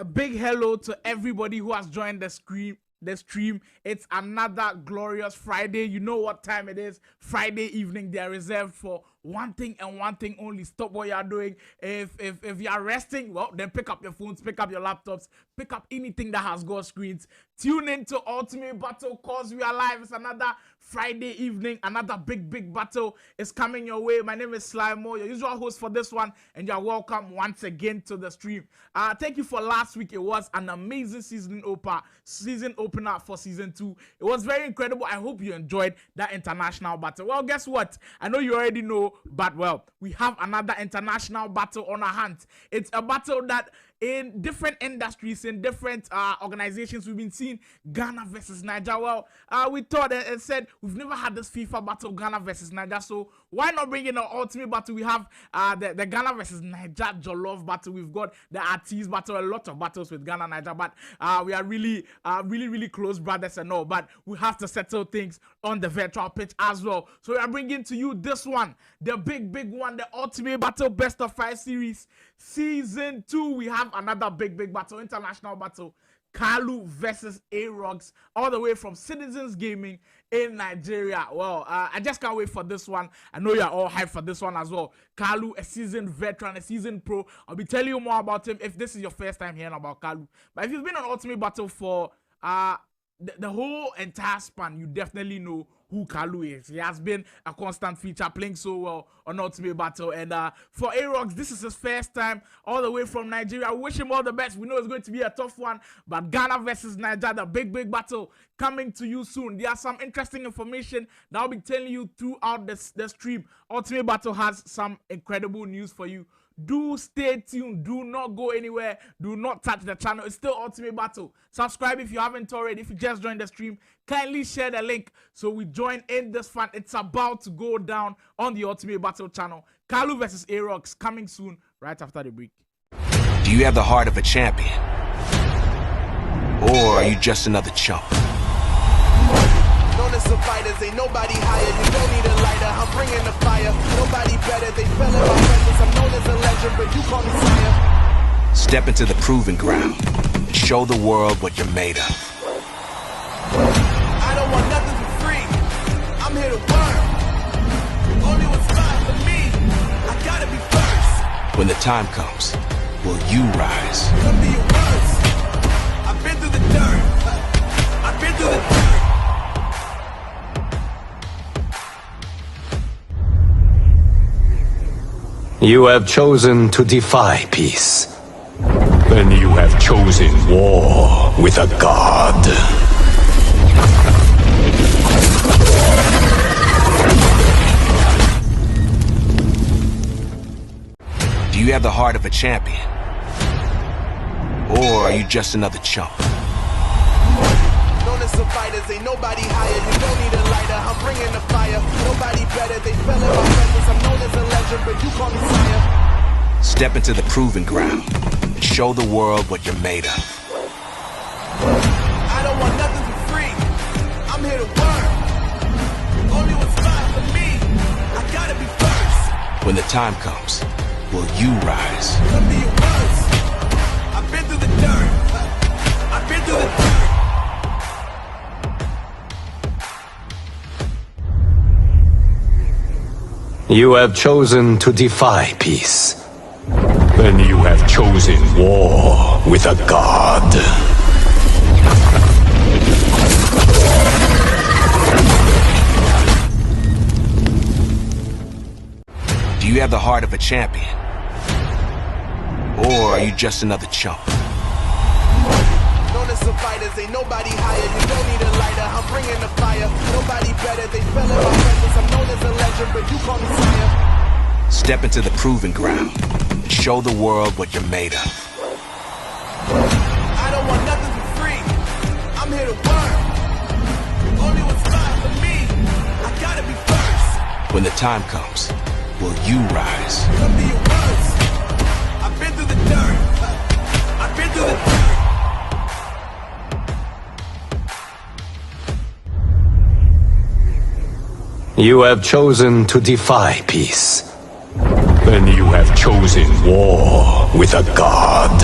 A big hello to everybody who has joined the stream. It's another glorious Friday. You know what time it is. Friday evening. They are reserved for one thing and one thing only. Stop what you are doing. If you are resting, well, then pick up your phones, pick up your laptops, pick up anything that has got screens. Tune in to Ultimate Battle cause we are live. It's another Friday evening. Another big battle is coming your way. My name is Slimo, your usual host for this one, and you are welcome once again to the stream. Thank you for last week. It was an amazing season opener for season 2. It was very incredible. I hope you enjoyed that international battle. Well, guess what? I know you already know, but well, we have another international battle on our hands. It's a battle that in different industries, in different organizations, we've been seeing Ghana versus Niger. Well, we thought and said we've never had this FIFA battle, Ghana versus Niger, so why not bring in an ultimate battle? We have the Ghana versus Niger Jollof battle. We've got the Artiste battle, a lot of battles with Ghana and Niger, but we are really close brothers and all, but we have to settle things on the virtual pitch as well. So we are bringing to you this one, the big one, the ultimate battle best of 5 series season 2. We have another big battle, international battle, Kaalu versus Arogs, all the way from Sidizens Gaming in Nigeria. Well, I just can't wait for this one. I know you're all hyped for this one as well. Kaalu, a seasoned veteran, a seasoned pro. I'll be telling you more about him if this is your first time hearing about Kaalu. But if you've been on Ultimate Battle for the whole entire span, you definitely know who Kaalu is. He has been a constant feature, playing so well on Ultimate Battle. And for Arogs, this is his first time all the way from Nigeria. I wish him all the best. We know it's going to be a tough one, but Ghana versus Niger, the big battle coming to you soon. There are some interesting information that I'll be telling you throughout the stream. Ultimate Battle has some incredible news for you. Do stay tuned. Do not go anywhere. Do not touch the channel. It's still Ultimate Battle. Subscribe if you haven't already. If you just joined the stream, kindly share the link so we join in this fun. It's about to go down on the Ultimate Battle channel. Kaalu versus Arogs coming soon right after the break. Do you have the heart of a champion? Or are you just another chump? Known as some fighters, ain't nobody higher. You don't need a lighter, I'm bringing the fire. Nobody better, they fell in my presence. I'm known as a legend, but you call me sire. Step into the proving ground and show the world what you're made of. I don't want nothing for free. I'm here to work. Only what's fine for me. I gotta be first. When the time comes, will you rise? Come be your worst. I've been through the dirt. I've been through the dirt. You have chosen to defy peace. Then you have chosen war with a god. Do you have the heart of a champion? Or are you just another chump? Known as some fighters, ain't nobody higher. You don't need a lighter, I'm bringing the fire. Nobody better, they fell in my presence. I'm known as a legend, but you call me sire. Step into the proving ground and show the world what you're made of. I don't want nothing for free. I'm here to work. Only what's fine for me. I gotta be first. When the time comes, will you rise? Come be your worst. I've been through the dirt. I've been through the dirt. You have chosen to defy peace. Then you have chosen war with a god. Do you have the heart of a champion? Or are you just another chump? Known as some fighters, ain't nobody higher. You don't need a lighter, I'm bringing the fire. Nobody better, they fell in my presence. I'm known as a legend, but you call me sire. Step into the proving ground and show the world what you're made of. I don't want nothing for free. I'm here to work. Only what's fine for me. I gotta be first. When the time comes, will you rise? Come be your worst. I've been through the dirt. I've been through the dirt. You have chosen to defy peace. Then you have chosen war with a god.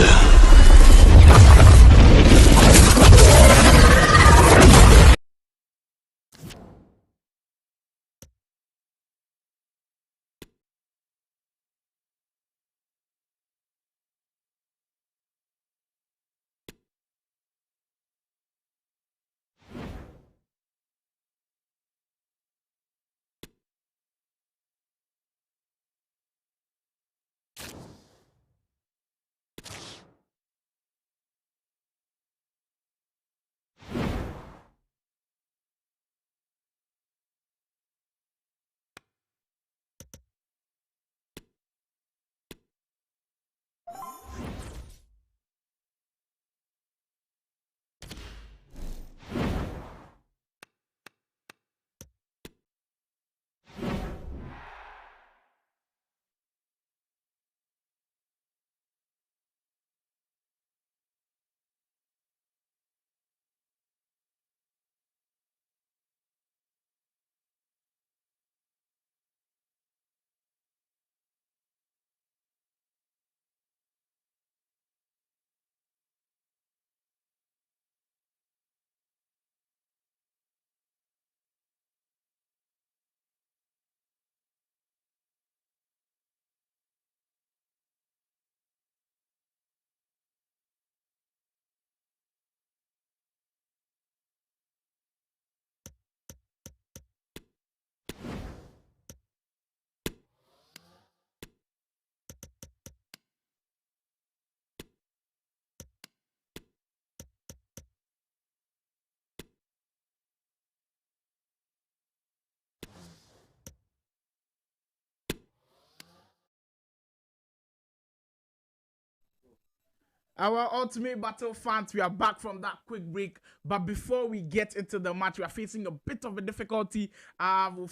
Our Ultimate Battle fans, we are back from that quick break. But before we get into the match, we are facing a bit of a difficulty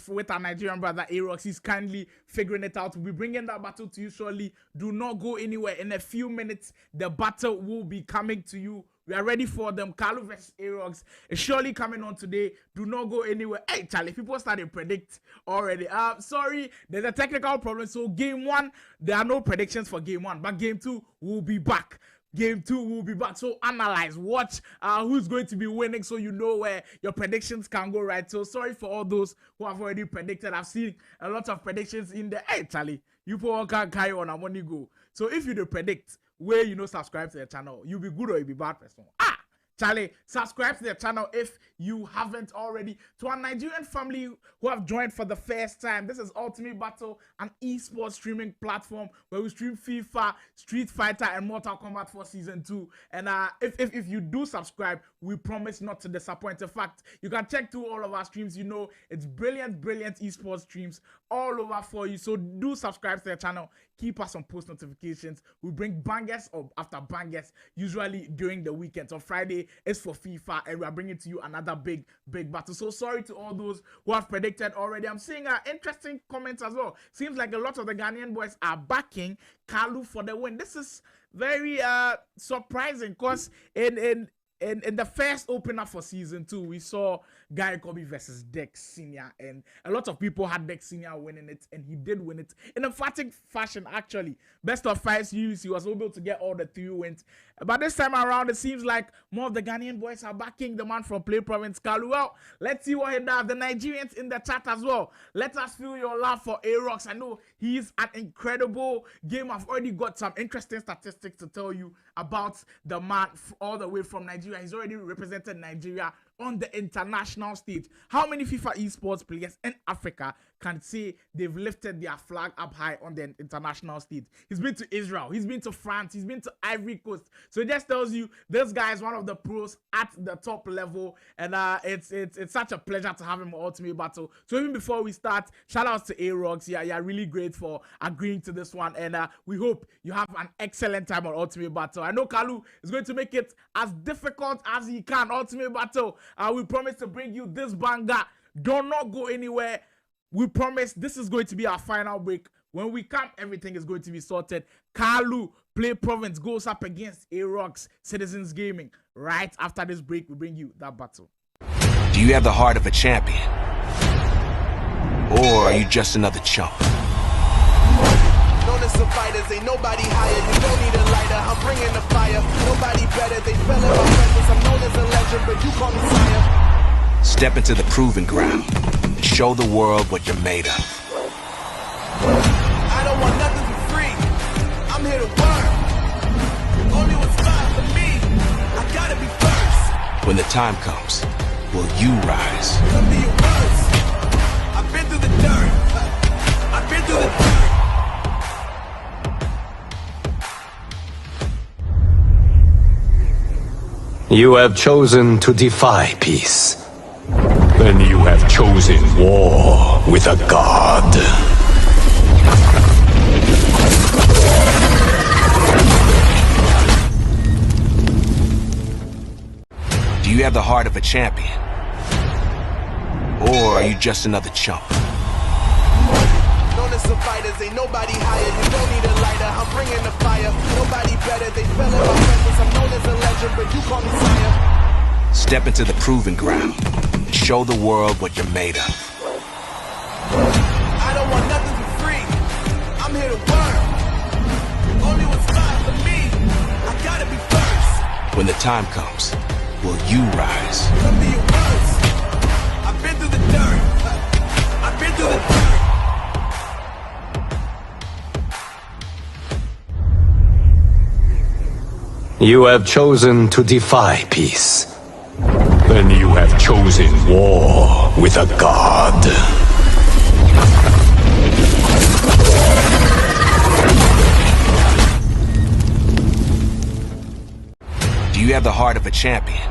with our Nigerian brother Arogs. He's kindly figuring it out. We'll be bringing that battle to you shortly. Do not go anywhere. In a few minutes, the battle will be coming to you. We are ready for them. Kaalu versus Arogs is surely coming on today. Do not go anywhere. Hey, Charlie, people started to predict already. Sorry, there's a technical problem. So game 1, there are no predictions for game 1. But game 2, we'll be back. Game 2 will be back. So analyze, watch who's going to be winning so you know where your predictions can go right. So sorry for all those who have already predicted. I've seen a lot of predictions in there. Hey, Charlie, you people can't carry on and money go. So if you do predict where subscribe to the channel, you'll be good or you'll be bad person. Charlie, subscribe to the channel if you haven't already. To our Nigerian family who have joined for the first time, this is Ultimate Battle, an esports streaming platform where we stream FIFA, Street Fighter, and Mortal Kombat for Season 2. And if you do subscribe, we promise not to disappoint. In fact, you can check through all of our streams. It's brilliant esports streams all over for you. So do subscribe to the channel. Keep us on post notifications. We bring bangers or after bangers, usually during the weekends. On Friday, it's for FIFA, and we are bringing to you another big battle. So sorry to all those who have predicted already. I'm seeing interesting comments as well. Seems like a lot of the Ghanaian boys are backing Kaalu for the win. This is very surprising because in the first opener for Season 2, we saw Guy Kobe versus Dex Senior, and a lot of people had Dex Senior winning it, and he did win it in emphatic fashion, actually. Best of 5 series, he was able to get all the 3 wins. But this time around, it seems like more of the Ghanaian boys are backing the man from PlayProvince, Kaalu. Well, let's see what he does. The Nigerians in the chat as well. Let us feel your love for Arogs. I know he's an incredible game. I've already got some interesting statistics to tell you about the man all the way from Nigeria. He's already represented Nigeria on the international stage. How many FIFA esports players in Africa can say they've lifted their flag up high on the international stage? He's been to Israel, he's been to France, he's been to Ivory Coast. So it just tells you this guy is one of the pros at the top level, and it's such a pleasure to have him on Ultimate Battle. So even before we start, shout outs to Arogs. Yeah, really great for agreeing to this one, and we hope you have an excellent time on Ultimate Battle. I know Kaalu is going to make it as difficult as he can. Ultimate Battle, we promise to bring you this banger. Do not go anywhere. We promise this is going to be our final break. When we come, everything is going to be sorted. Kaalu, PlayProvince goes up against Arogs, Sidizens Gaming. Right after this break, we bring you that battle. Do you have the heart of a champion? Or are you just another chump? Known as some fighters, ain't nobody higher. You don't need a lighter, I'm bringing the fire. Nobody better, they fell in my presence. I'm known as a legend, but you call me sire. Step into the proving ground. Show the world what you're made of. I don't want nothing for free. I'm here to work. Only what's fine for me. I gotta be first. When the time comes, will you rise? Come to your worst. I've been through the dirt. I've been through the dirt. You have chosen to defy peace. Then you have chosen war with a god. Do you have the heart of a champion? Or are you just another chump? Known as some fighters, ain't nobody higher. You don't need a lighter, I'm bringing the fire. Nobody better, they fell in my presence. I'm known as a legend, but you call me sire. Step into the proving ground. Show the world what you're made of. I don't want nothing for free. I'm here to work. Only what's fine for me. I gotta be first. When the time comes, will you rise? Come to your worst. I've been through the dirt. I've been through the dirt. You have chosen to defy peace. Then you have chosen war with a god. Do you have the heart of a champion?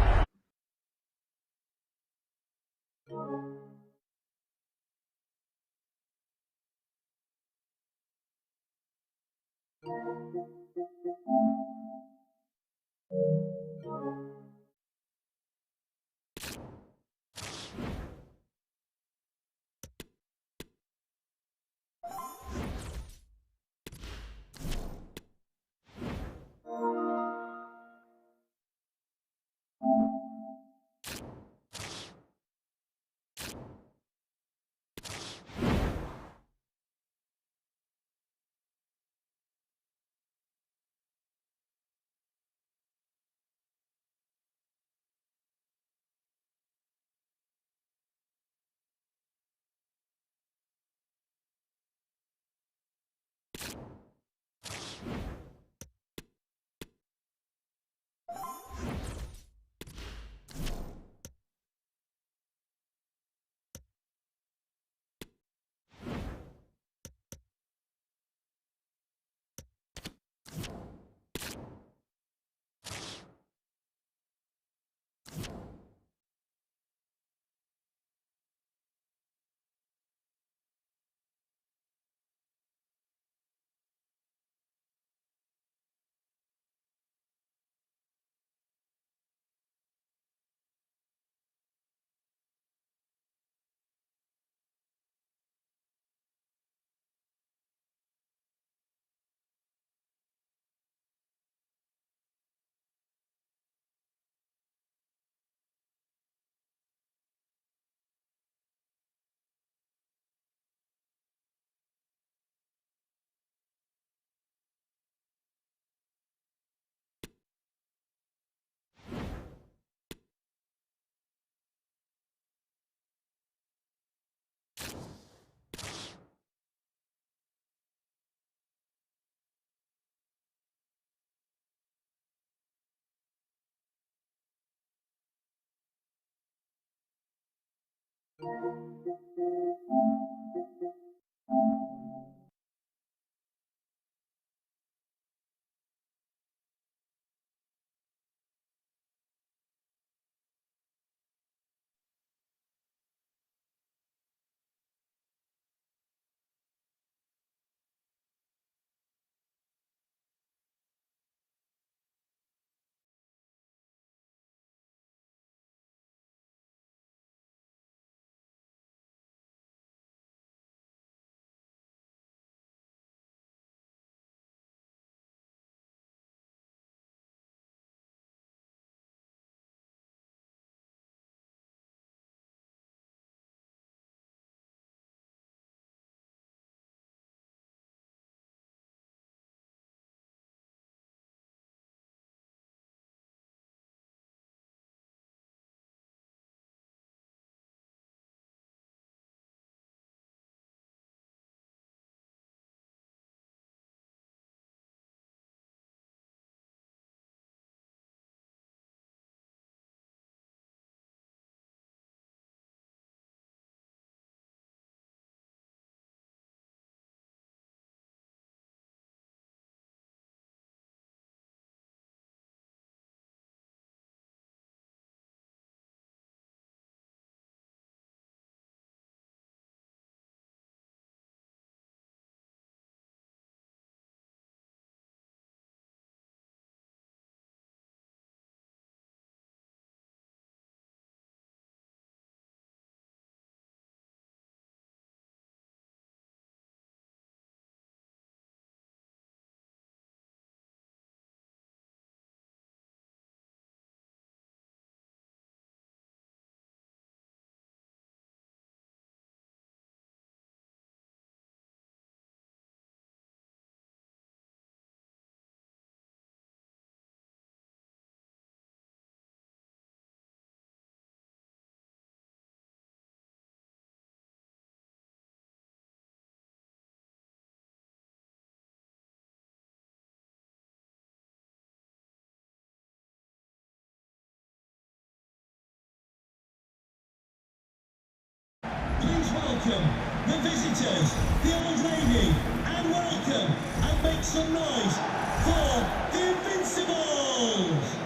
Please welcome the visitors, the old lady, and welcome and make some noise for the Invincibles!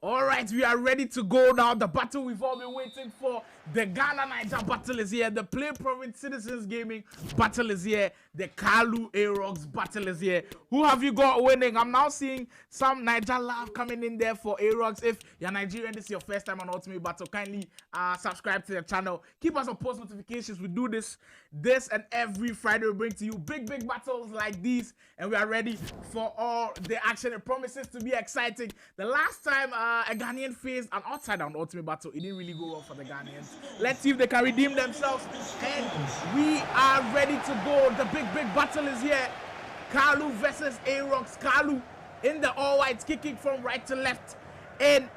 All right, we are ready to go now. The battle we've all been waiting for. The Ghana-Niger battle is here. The PlayProvince Sidizens Gaming battle is here. The Kaalu Arogs battle is here. Who have you got winning? I'm now seeing some Niger love coming in there for Arogs. If you're Nigerian, this is your first time on Ultimate Battle, kindly subscribe to the channel. Keep us on post notifications. We do this and every Friday. We bring to you big battles like these, and we are ready for all the action. It promises to be exciting. The last time a Ghanaian faced an outsider on Ultimate Battle, it didn't really go well for the Ghanaians. Let's see if they can redeem themselves, and we are ready to go. The big battle is here. Kaalu versus Arogs. Kaalu in the all-whites, kicking from right to left in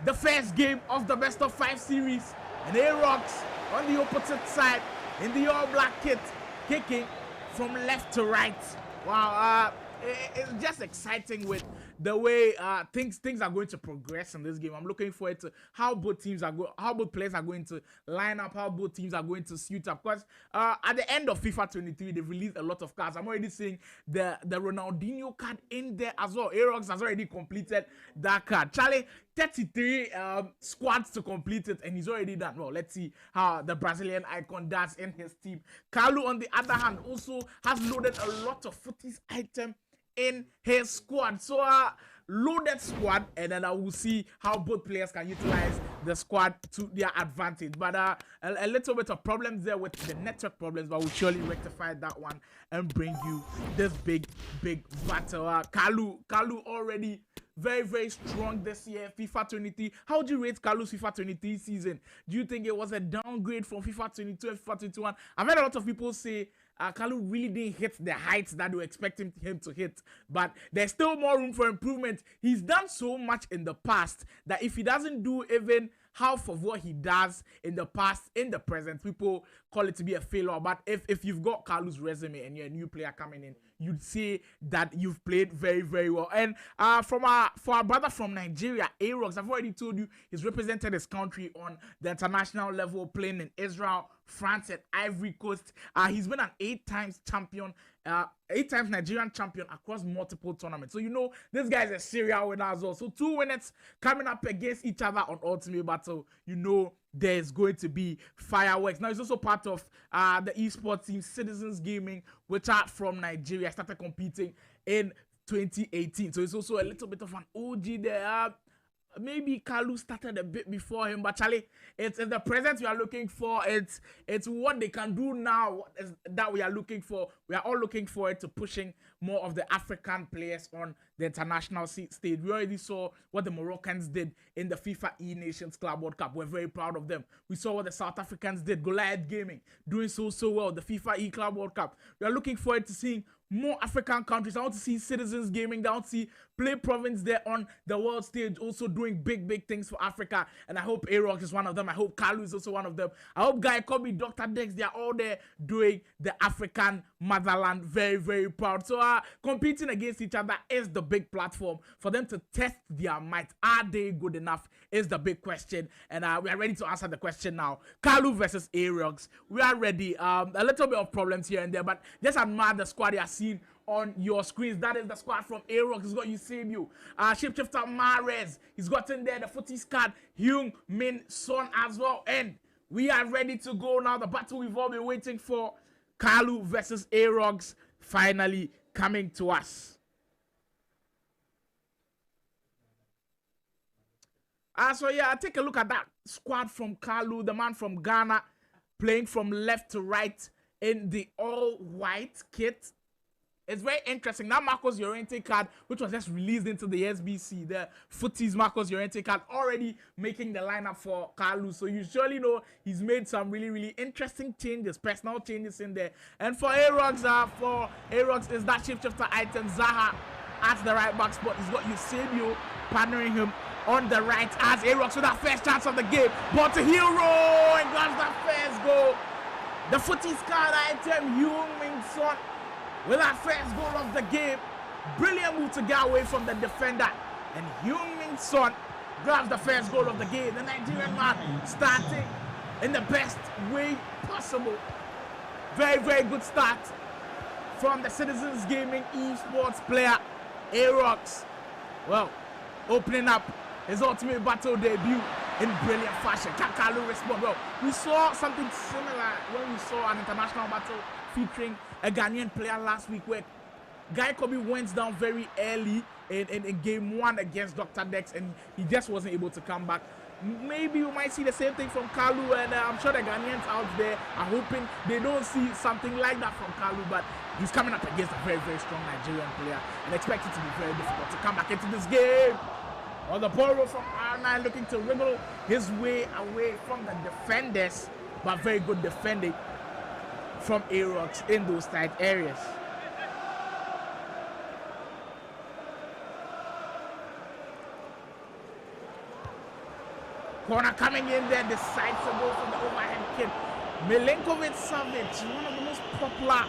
the first game of the best of 5 series, and Arogs on the opposite side in the all-black kit, kicking from left to right. Wow, it's just exciting with the way things are going to progress in this game. I'm looking forward to how both players are going to line up, how both teams are going to suit up. Because at the end of FIFA 23, they've released a lot of cards. I'm already seeing the Ronaldinho card in there as well. Arogs has already completed that card. Charlie, 33 squads to complete it, and he's already done. Well, let's see how the Brazilian icon does in his team. Kaalu, on the other hand, also has loaded a lot of footies item in his squad. So loaded squad, and then I will see how both players can utilize the squad to their advantage. But a little bit of problems there with the network problems, but we'll surely rectify that one and bring you this big battle. Kaalu already very strong this year. FIFA 23. How do you rate Kaalu's FIFA 23 season? Do you think it was a downgrade from FIFA 22 and FIFA 21? I've heard a lot of people say Kaalu really didn't hit the heights that they were expecting him to hit, but there's still more room for improvement. He's done so much in the past that if he doesn't do even half of what he does in the past, in the present, people call it to be a failure. But if you've got Kaalu's resume and you're a new player coming in, you'd say that you've played very well. And for our brother from Nigeria, Arogs, I've already told you he's represented his country on the international level, playing in Israel, France, and Ivory Coast. He's been an 8 times champion, 8 times Nigerian champion across multiple tournaments. So you know this guy is a serial winner as well. So 2 winners coming up against each other on Ultimate Battle. You know there's going to be fireworks. Now he's also part of the esports team Sidizens Gaming, which are from Nigeria. Started competing in 2018. So it's also a little bit of an OG there. Maybe Kaalu started a bit before him, but Charlie, it's the present we are looking for. It's what they can do now that we are looking for. We are all looking forward to pushing more of the African players on the international stage. We already saw what the Moroccans did in the FIFA E-Nations Club World Cup. We're very proud of them. We saw what the South Africans did, Goliath Gaming, doing so well, the FIFA E-Club World Cup. We are looking forward to seeing more African countries. I want to see Sidizens Gaming. I want to see PlayProvince there on the world stage, also doing big things for Africa. And I hope Arogs is one of them. I hope Kaalu is also one of them. I hope Guy Kobe, Dr. Dex, they are all there doing the African motherland very proud. So competing against each other is the big platform for them to test their might. Are they good enough is the big question. And we are ready to answer the question now. Kaalu versus Arogs. We are ready. A little bit of problems here and there, but just admire the squad you are seeing on your screens. That is the squad from Arogs. He's got Eusebio, Shapeshifter Mahrez. He's gotten there the footies card, Hyung Min Son as well. And we are ready to go now. The battle we've all been waiting for. Kaalu versus Arogs finally coming to us. So yeah, take a look at that squad from Kaalu, the man from Ghana, playing from left to right in the all-white kit. It's very interesting. That Marcos Llorente card, which was just released into the SBC, the Footies Marcos Llorente card, already making the lineup for Kaalu. So you surely know he's made some really interesting changes, personal changes in there. And for Arogs, is that shifter item Zaha at the right back spot. He's got Eusebio partnering him on the right as Arogs with that first chance of the game. Ball to Hero and grabs that first goal. The Footies card item, Heung-min Son, with that first goal of the game. Brilliant move to get away from the defender. And Heung-min Son grabs the first goal of the game. The Nigerian man starting in the best way possible. Very good start from the Sidizens Gaming Esports player, Arogs. Well, opening up his ultimate battle debut in brilliant fashion. Can Kaalu respond? Well, we saw something similar when we saw an international battle featuring a Ghanaian player last week where Guy Kobe went down very early in game 1 against Dr. Dex and he just wasn't able to come back. Maybe we might see the same thing from Kaalu, and I'm sure the Ghanaians out there are hoping they don't see something like that from Kaalu, but he's coming up against a very strong Nigerian player and expect it to be very difficult to come back into this game. Well, the ball roll from R9 looking to wriggle his way away from the defenders, but very good defending from Arogs in those tight areas. Corner coming in there, decides to go for the overhead kick. Milinkovic-Savic, one of the most popular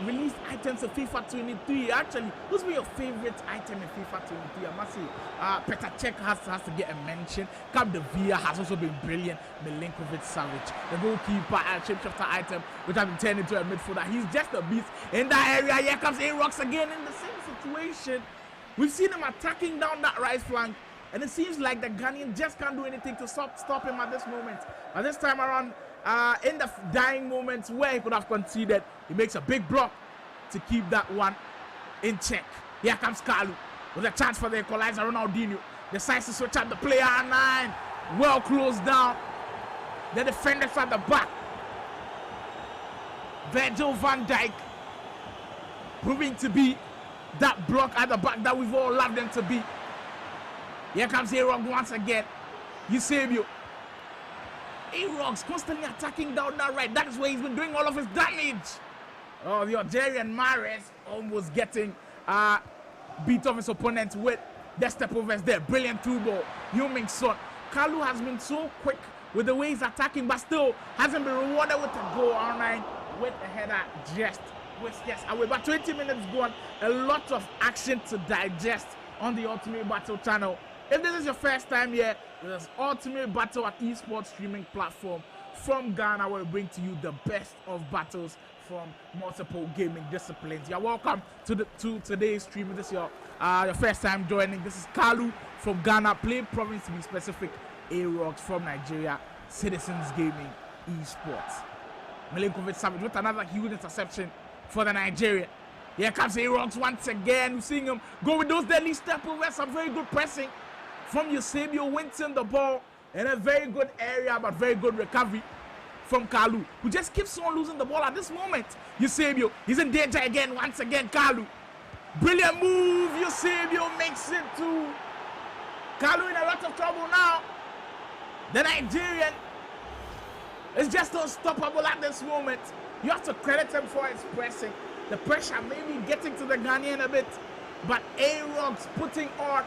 released items of FIFA 23. Actually, who's been your favorite item in FIFA 23? I must say, Petr Cech has to get a mention. Capdevia has also been brilliant. Milinkovic-Savic, the goalkeeper and shapeshifter item, which has been turned into a midfielder. He's just a beast in that area. Here comes Arogs again in the same situation. We've seen him attacking down that right flank, and it seems like the Ghanaian just can't do anything to stop him at this moment. But this time around, in the dying moments where he could have conceded, he makes a big block to keep that one in check. Here comes Kaalu with a chance for the equalizer. Ronaldinho decides to switch up the player at 9. Well closed down. The defenders at the back. Virgil van Dijk proving to be that block at the back that we've all loved them to be. Here comes Arogs once again. Eusebio. Arogs constantly attacking down that right. That is where he's been doing all of his damage. Oh, the Algerian Mahrez almost getting beat off his opponent with the step overs there. Brilliant through ball. Heung-min Son. Kaalu has been so quick with the way he's attacking, but still hasn't been rewarded with a goal. R9 with a header just whiskers away. But 20 minutes gone. A lot of action to digest on the Ultimate Battle channel. If this is your first time here, this is Ultimate Battle at Esports streaming platform from Ghana, where we bring to you the best of battles from multiple gaming disciplines. You're welcome to today's stream. If this is your first time joining, this is Kaalu from Ghana, PlayProvince to be specific, Arogs from Nigeria, Sidizens Gaming Esports. Milinkovic-Savic with another huge interception for the Nigerian. Here comes Arogs once again. We're seeing him go with those deadly step overs, some very good pressing from Eusebio, winning the ball in a very good area, but very good recovery from Kaalu, who just keeps on losing the ball at this moment. Eusebio, he's in danger again, once again, Kaalu. Brilliant move, Eusebio makes it to Kaalu in a lot of trouble now. The Nigerian is just unstoppable at this moment. You have to credit him for his pressing. The pressure maybe getting to the Ghanaian a bit, but Arogs putting on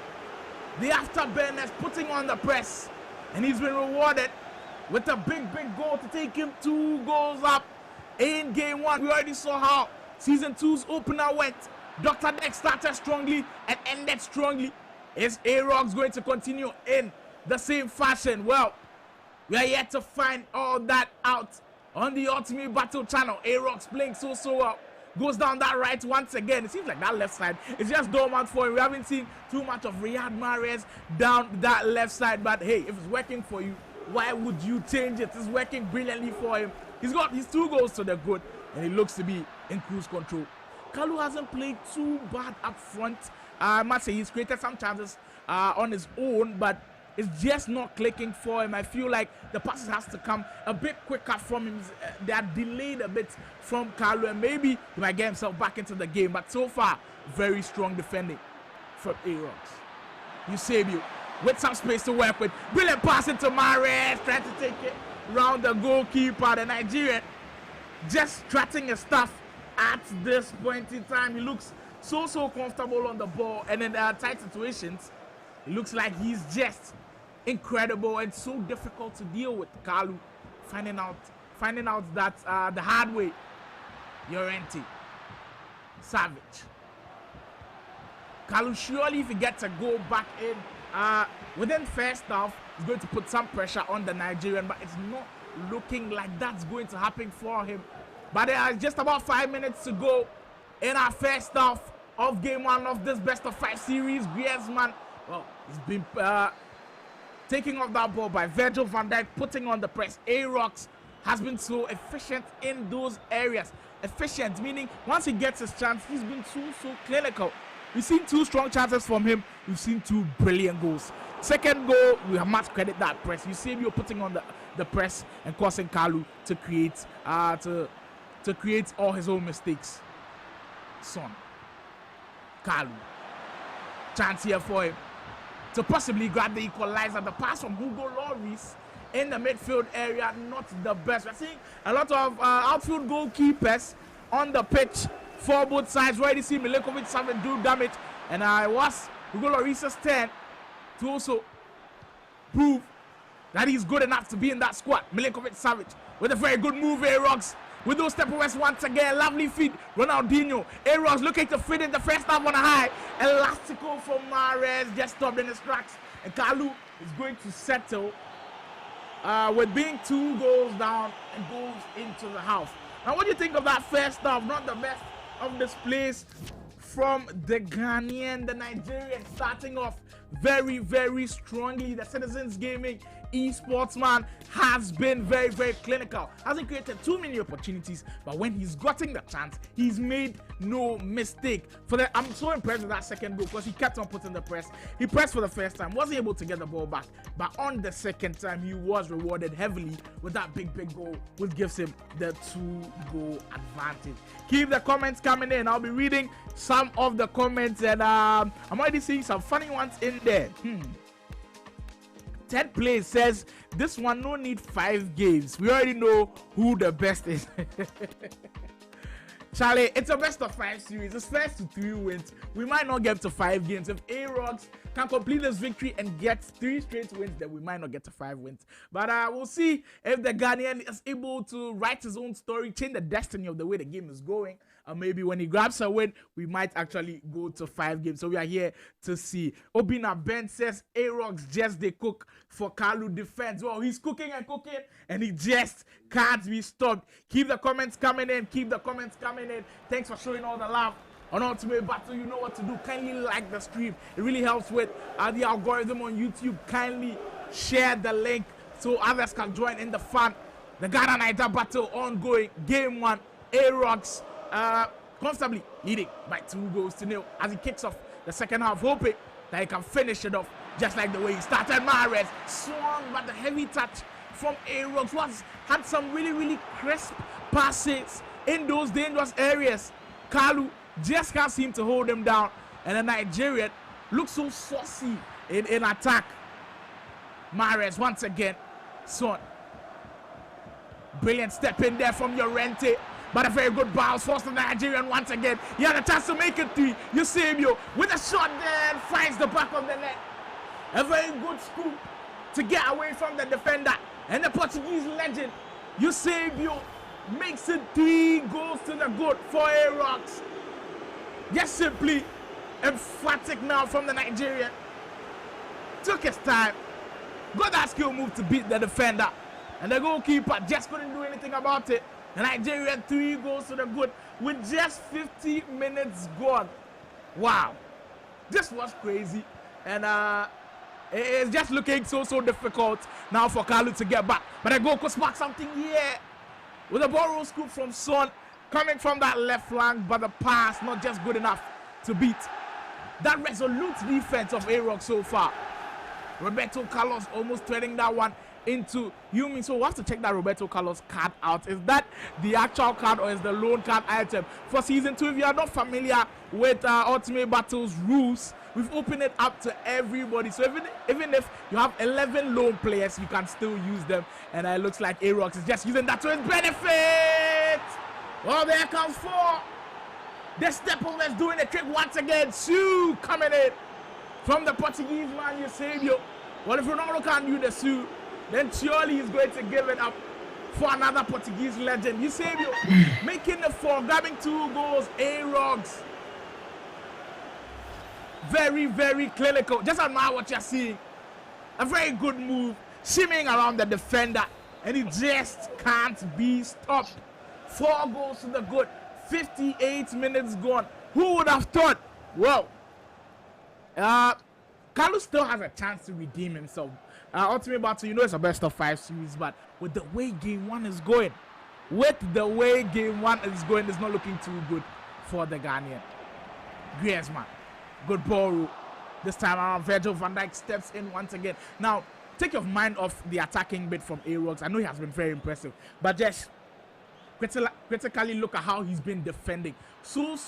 the afterburners, putting on the press, and he's been rewarded with a big goal to take him 2 goals up in game 1. We already saw how season 2's opener went. Dr. Dex started strongly and ended strongly. Is Arogs going to continue in the same fashion? Well, we are yet to find all that out on the Ultimate Battle channel. Arogs playing so well. Goes down that right once again. It seems like that left side is just dormant for him. We haven't seen too much of Riyad Mahrez down that left side. But hey, if it's working for you, why would you change it? It's working brilliantly for him. He's got his 2 goals to the good, and he looks to be in cruise control. Kaalu hasn't played too bad up front. I must say he's created some chances on his own, but it's just not clicking for him. I feel like the passes has to come a bit quicker from him. They are delayed a bit from Kaalu, and maybe he might get himself back into the game. But so far, very strong defending from Arogs. Eusebio with some space to work with. Brilliant pass into Mahrez, trying to take it round the goalkeeper. The Nigerian just strutting his stuff at this point in time. He looks so comfortable on the ball, and in tight situations, it looks like he's just incredible and so difficult to deal with. Kaalu finding out that the hard way. Llorente, Savage. Kaalu, surely if he gets a goal back in within first half, he's going to put some pressure on the Nigerian, but it's not looking like that's going to happen for him. But there are just about 5 minutes to go in our first half of game 1 of this best of 5 series. Griezmann, well, he's been taking off that ball by Virgil van Dijk, putting on the press. Arogs has been so efficient in those areas. Efficient meaning once he gets his chance, he's been so clinical. We've seen 2 strong chances from him. We've seen 2 brilliant goals. Second goal, we must credit that press. You see him putting on the press and causing Kaalu to create to create all his own mistakes. Son, Kaalu, chance here for him to possibly grab the equalizer. The pass from Hugo Lloris in the midfield area, not the best. We're seeing a lot of outfield goalkeepers on the pitch for both sides. We already see Milinkovic-Savic do damage, and it was Hugo Lloris's turn to also prove that he's good enough to be in that squad. Milinkovic-Savic with a very good move. Arogs with those step overs once again. Lovely feet. Ronaldinho. Arogs looking to fit in the first half on a high. Elastical from Mahrez, just stopped in his tracks. And Kaalu is going to settle with being 2 goals down and goes into the house. Now, what do you think of that first half? Not the best of displays from the Ghanaian, the Nigerian, starting off very strongly. The Sidizens Gaming esports man has been very clinical. Hasn't created too many opportunities, but when he's gotten the chance, he's made no mistake. I'm so impressed with that second goal because he kept on putting the press. He pressed for the first time, wasn't able to get the ball back, but on the second time he was rewarded heavily with that big goal, which gives him the 2-goal advantage. Keep the comments coming in. I'll be reading some of the comments, and I'm already seeing some funny ones in there. Ted Play says this one no need 5 games. We already know who the best is. Charlie, it's a best of 5 series. It's first to 3 wins. We might not get to 5 games. If Arogs can complete this victory and get 3 straight wins, then we might not get to 5 wins. But we'll see if the Ghanaian is able to write his own story, change the destiny of the way the game is going. Maybe when he grabs a win, we might actually go to 5 games. So we are here to see. Obina Ben says Arogs just they cook for Kaalu defense. Well, he's cooking and he just can't be stopped. Keep the comments coming in. Thanks for showing all the love on Ultimate Battle. You know what to do. Kindly like the stream. It really helps with the algorithm on YouTube. Kindly share the link so others can join in the fun. The Ghana Niger battle ongoing. Game 1. Arogs comfortably leading by 2-0 as he kicks off the second half, hoping that he can finish it off just like the way he started. Mahrez swung, but the heavy touch from Arogs had some really crisp passes in those dangerous areas. Kaalu just can't seem to hold him down, and the Nigerian looks so saucy in attack. Mahrez once again. Son, brilliant step in there from Llorente. But a very good bounce forced the Nigerian once again. He had a chance to make it 3. Eusebio with a shot there and finds the back of the net. A very good scoop to get away from the defender. And the Portuguese legend, Eusebio, makes it 3 goals to the good for Arogs. Just simply emphatic now from the Nigerian. Took his time. Got that skill move to beat the defender. And the goalkeeper just couldn't do anything about it. The Nigerian 3 goals to the good with just 50 minutes gone. Wow. This was crazy. And it's just looking so difficult now for Kaalu to get back. But the goal could spark something here. With a ball roll scoop from Son coming from that left flank. But the pass not just good enough to beat that resolute defense of Arogs so far. Roberto Carlos almost turning that one into Yumi. So we'll have to check that Roberto Carlos card out. Is that the actual card or is the loan card item for season 2? If you are not familiar with Ultimate Battles rules, we've opened it up to everybody. So even if you have 11 loan players, you can still use them. And it looks like Arogs is just using that to his benefit. Well, there comes 4. The step-over is doing the trick once again. Sue coming in from the Portuguese man, Eusebio. Well, if Ronaldo can't do the Sue, then surely he's going to give it up for another Portuguese legend. Eusebio making the 4, grabbing 2 goals. Arogs. Very, very clinical. Just admire what you're seeing. A very good move. Shimmying around the defender. And he just can't be stopped. 4 goals to the good. 58 minutes gone. Who would have thought? Well, Kaalu still has a chance to redeem himself. Ultimate Battle, you know, it's a best of 5 series, but with the way game 1 is going, it's not looking too good for the Ghanaian. Griezmann, good ball route. This time around, Virgil van Dijk steps in once again. Now, take your mind off the attacking bit from Arogs. I know he has been very impressive, but just critically look at how he's been defending. So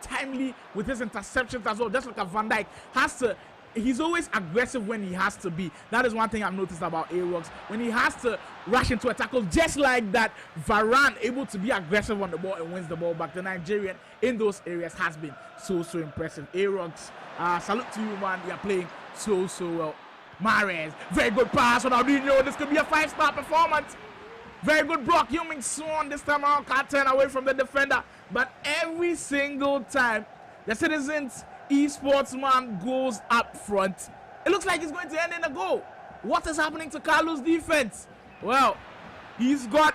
timely with his interceptions as well. Just look at Van Dijk. He's always aggressive when he has to be. That is one thing I've noticed about Arogs. When he has to rush into a tackle, just like that, Varane able to be aggressive on the ball and wins the ball back. The Nigerian in those areas has been so impressive. Arogs, salute to you, man. You're playing so well. Mahrez, very good pass on Albinho. This could be a 5-star performance. Very good block. Heung-min Son this time around can't turn away from the defender. But every single time the Sidizens Esports man goes up front, it looks like it's going to end in a goal. What is happening to Kaalu's defense? Well, he's got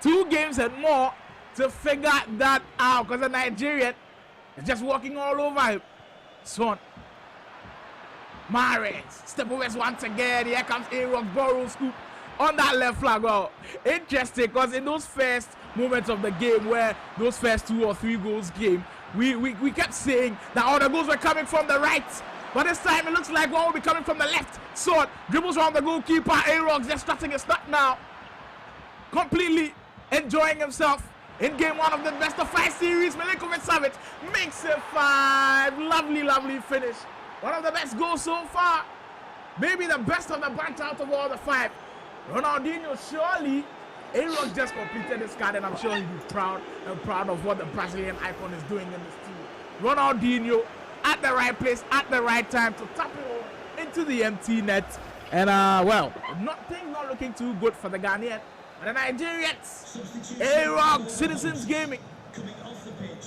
2 games and more to figure that out because the Nigerian is just walking all over him. Son. Mahrez. Step over once again. Here comes Arogs. Borrow scoop on that left flag. Well, interesting because in those first moments of the game where those first 2 or 3 goals came, we kept saying that all the goals were coming from the right, but this time it looks like one will be coming from the left. So dribbles around the goalkeeper. Arogs just starting his start now, completely enjoying himself in game 1 of the best of 5 series. Milinkovic-Savic makes it 5. Lovely finish. One of the best goals so far, maybe the best of the bunch out of all the 5. Ronaldinho, surely Arogs just completed this card, and I'm sure he'll be proud of what the Brazilian icon is doing in this team. Ronaldinho at the right place at the right time to tap it all into the empty net. And things not looking too good for the Ghanaian. And the Nigerians, Arogs, Sidizens Gaming,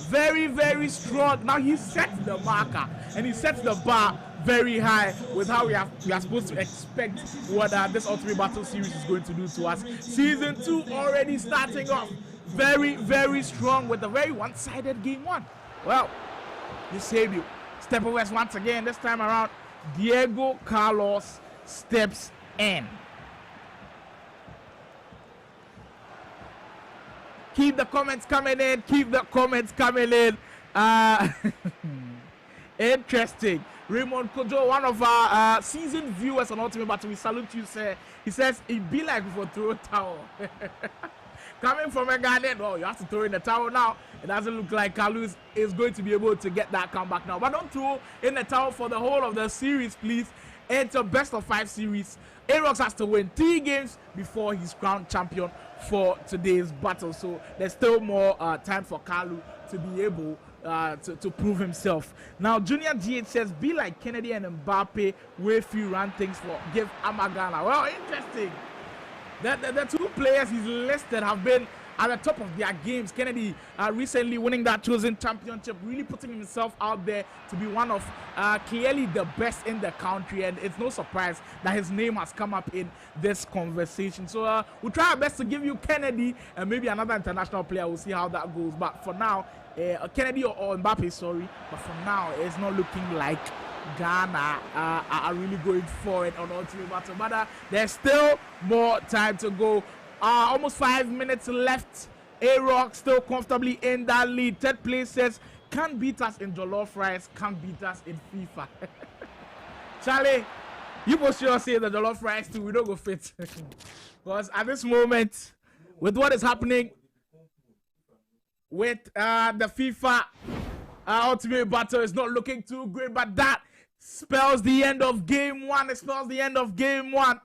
very strong. Now he sets the marker and he sets the bar very high with how we are supposed to expect what this Ultimate Battle series is going to do to us. Season 2 already starting off very strong with a very one-sided game 1. Well, Eusebio step over once again. This time around, Diego Carlos steps in. Keep the comments coming in. Interesting. Raymond Kojo, one of our seasoned viewers on Ultimate Battle, we salute you, sir. He says, it be like for throw towel. Coming from a Ghanaian, well, you have to throw in the towel now. It doesn't look like Kaalu is going to be able to get that comeback now. But don't throw in the towel for the whole of the series, please. It's a best of 5 series. Arogs has to win 3 games before he's crowned champion for today's battle. So there's still more time for Kaalu to be able to prove himself. Now, Junior GH says, be like Kennedy and Mbappe, where few run things for, give Amagana. Well, interesting. The 2 players he's listed have been at the top of their games. Kennedy recently winning that chosen championship, really putting himself out there to be one of clearly the best in the country, and it's no surprise that his name has come up in this conversation. So we'll try our best to give you Kennedy and maybe another international player. We'll see how that goes, but for now, Kennedy or Mbappe, sorry, but for now it's not looking like Ghana are really going for it on Ultimate Battle, but there's still more time to go. Almost 5 minutes left. Arogs still comfortably in that lead. 3rd place says, can't beat us in jollof rice, can't beat us in FIFA. Charlie, You for sure say the jollof rice too. We don't go fit. Because at this moment, with what is happening with the FIFA Ultimate Battle, is not looking too great. But that spells the end of game one. It spells the end of game one.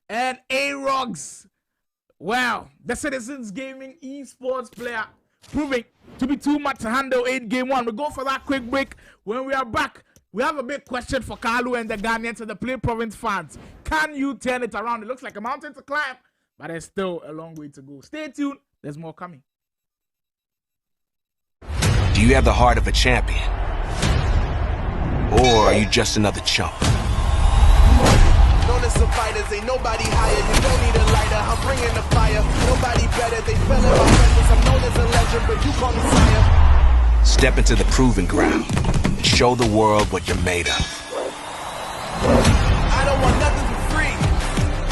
And Arogs, well, the Sidizens Gaming Esports player, proving to be too much to handle in game one. We go for that quick break. When we are back, we have a big question for Kaalu and the Ghanaians and the PlayProvince fans. Can you turn it around? It looks like a mountain to climb, but there's still a long way to go. Stay tuned. There's more coming. Do you have the heart of a champion? Or are you just another chump? Known as some fighters, ain't nobody higher. You don't need a lighter, I'm bringing the fire. Nobody better, they fell in my presence. I'm known as a legend, but you call me sire. Step into the proving ground. Show the world what you're made of. I don't want nothing for free.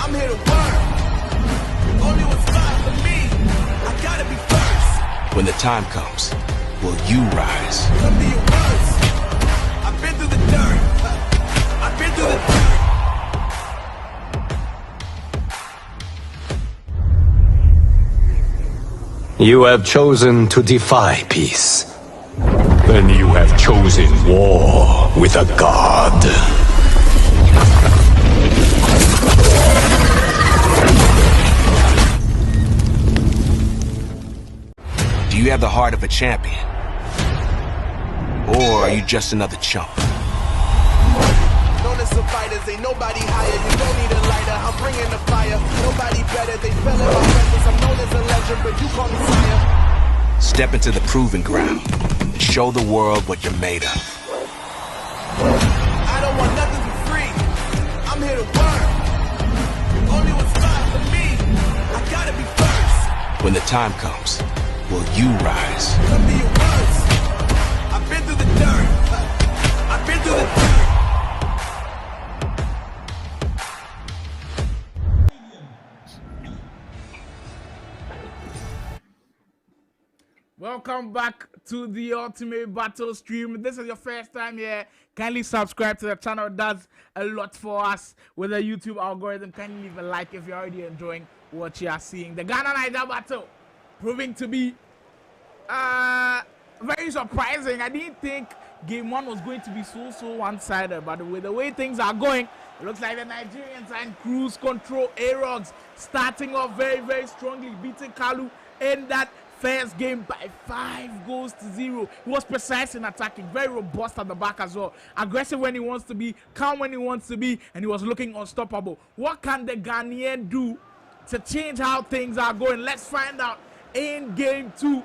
I'm here to work. Only what's fine for me. I gotta be first. When the time comes, will you rise? Come to your worst. I've been through the dirt. I've been through the dirt. You have chosen to defy peace. Then you have chosen war with a god. Do you have the heart of a champion? Or are you just another chump? Known as some fighters, ain't nobody higher. You don't need a lighter, I'm bringing the fire. Nobody better, they fell in my presence. I'm known as a legend, but you call me sire. Step into the proving ground. Show the world what you're made of. I don't want nothing for free. I'm here to work. Only what's fine for me. I gotta be first. When the time comes, will you rise? Come to your worst. I've been through the dirt. I've been through the dirt. Welcome back to the Ultimate Battle stream. If this is your first time here, kindly subscribe to the channel. It does a lot for us with the YouTube algorithm. Kindly leave a like if you're already enjoying what you are seeing. The Ghana-Niger battle proving to be very surprising. I didn't think game one was going to be so one-sided, but with the way things are going, it looks like the Nigerians are in cruise control. Arogs starting off very strongly, beating Kaalu in that first game by 5-0. He was precise in attacking, very robust at the back as well, aggressive when he wants to be, calm when he wants to be, and he was looking unstoppable. What can the Ghanaian do to change how things are going? Let's find out in game two.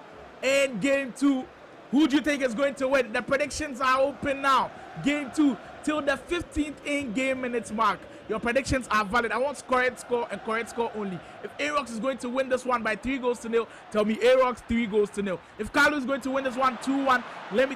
Who do you think is going to win? The predictions are open now. Game two till the 15th in-game minutes mark. Your predictions are valid. I want correct score and correct score only. If Arogs is going to win this one by 3-0, tell me Arogs 3-0. If Kaalu is going to win this one 2-1,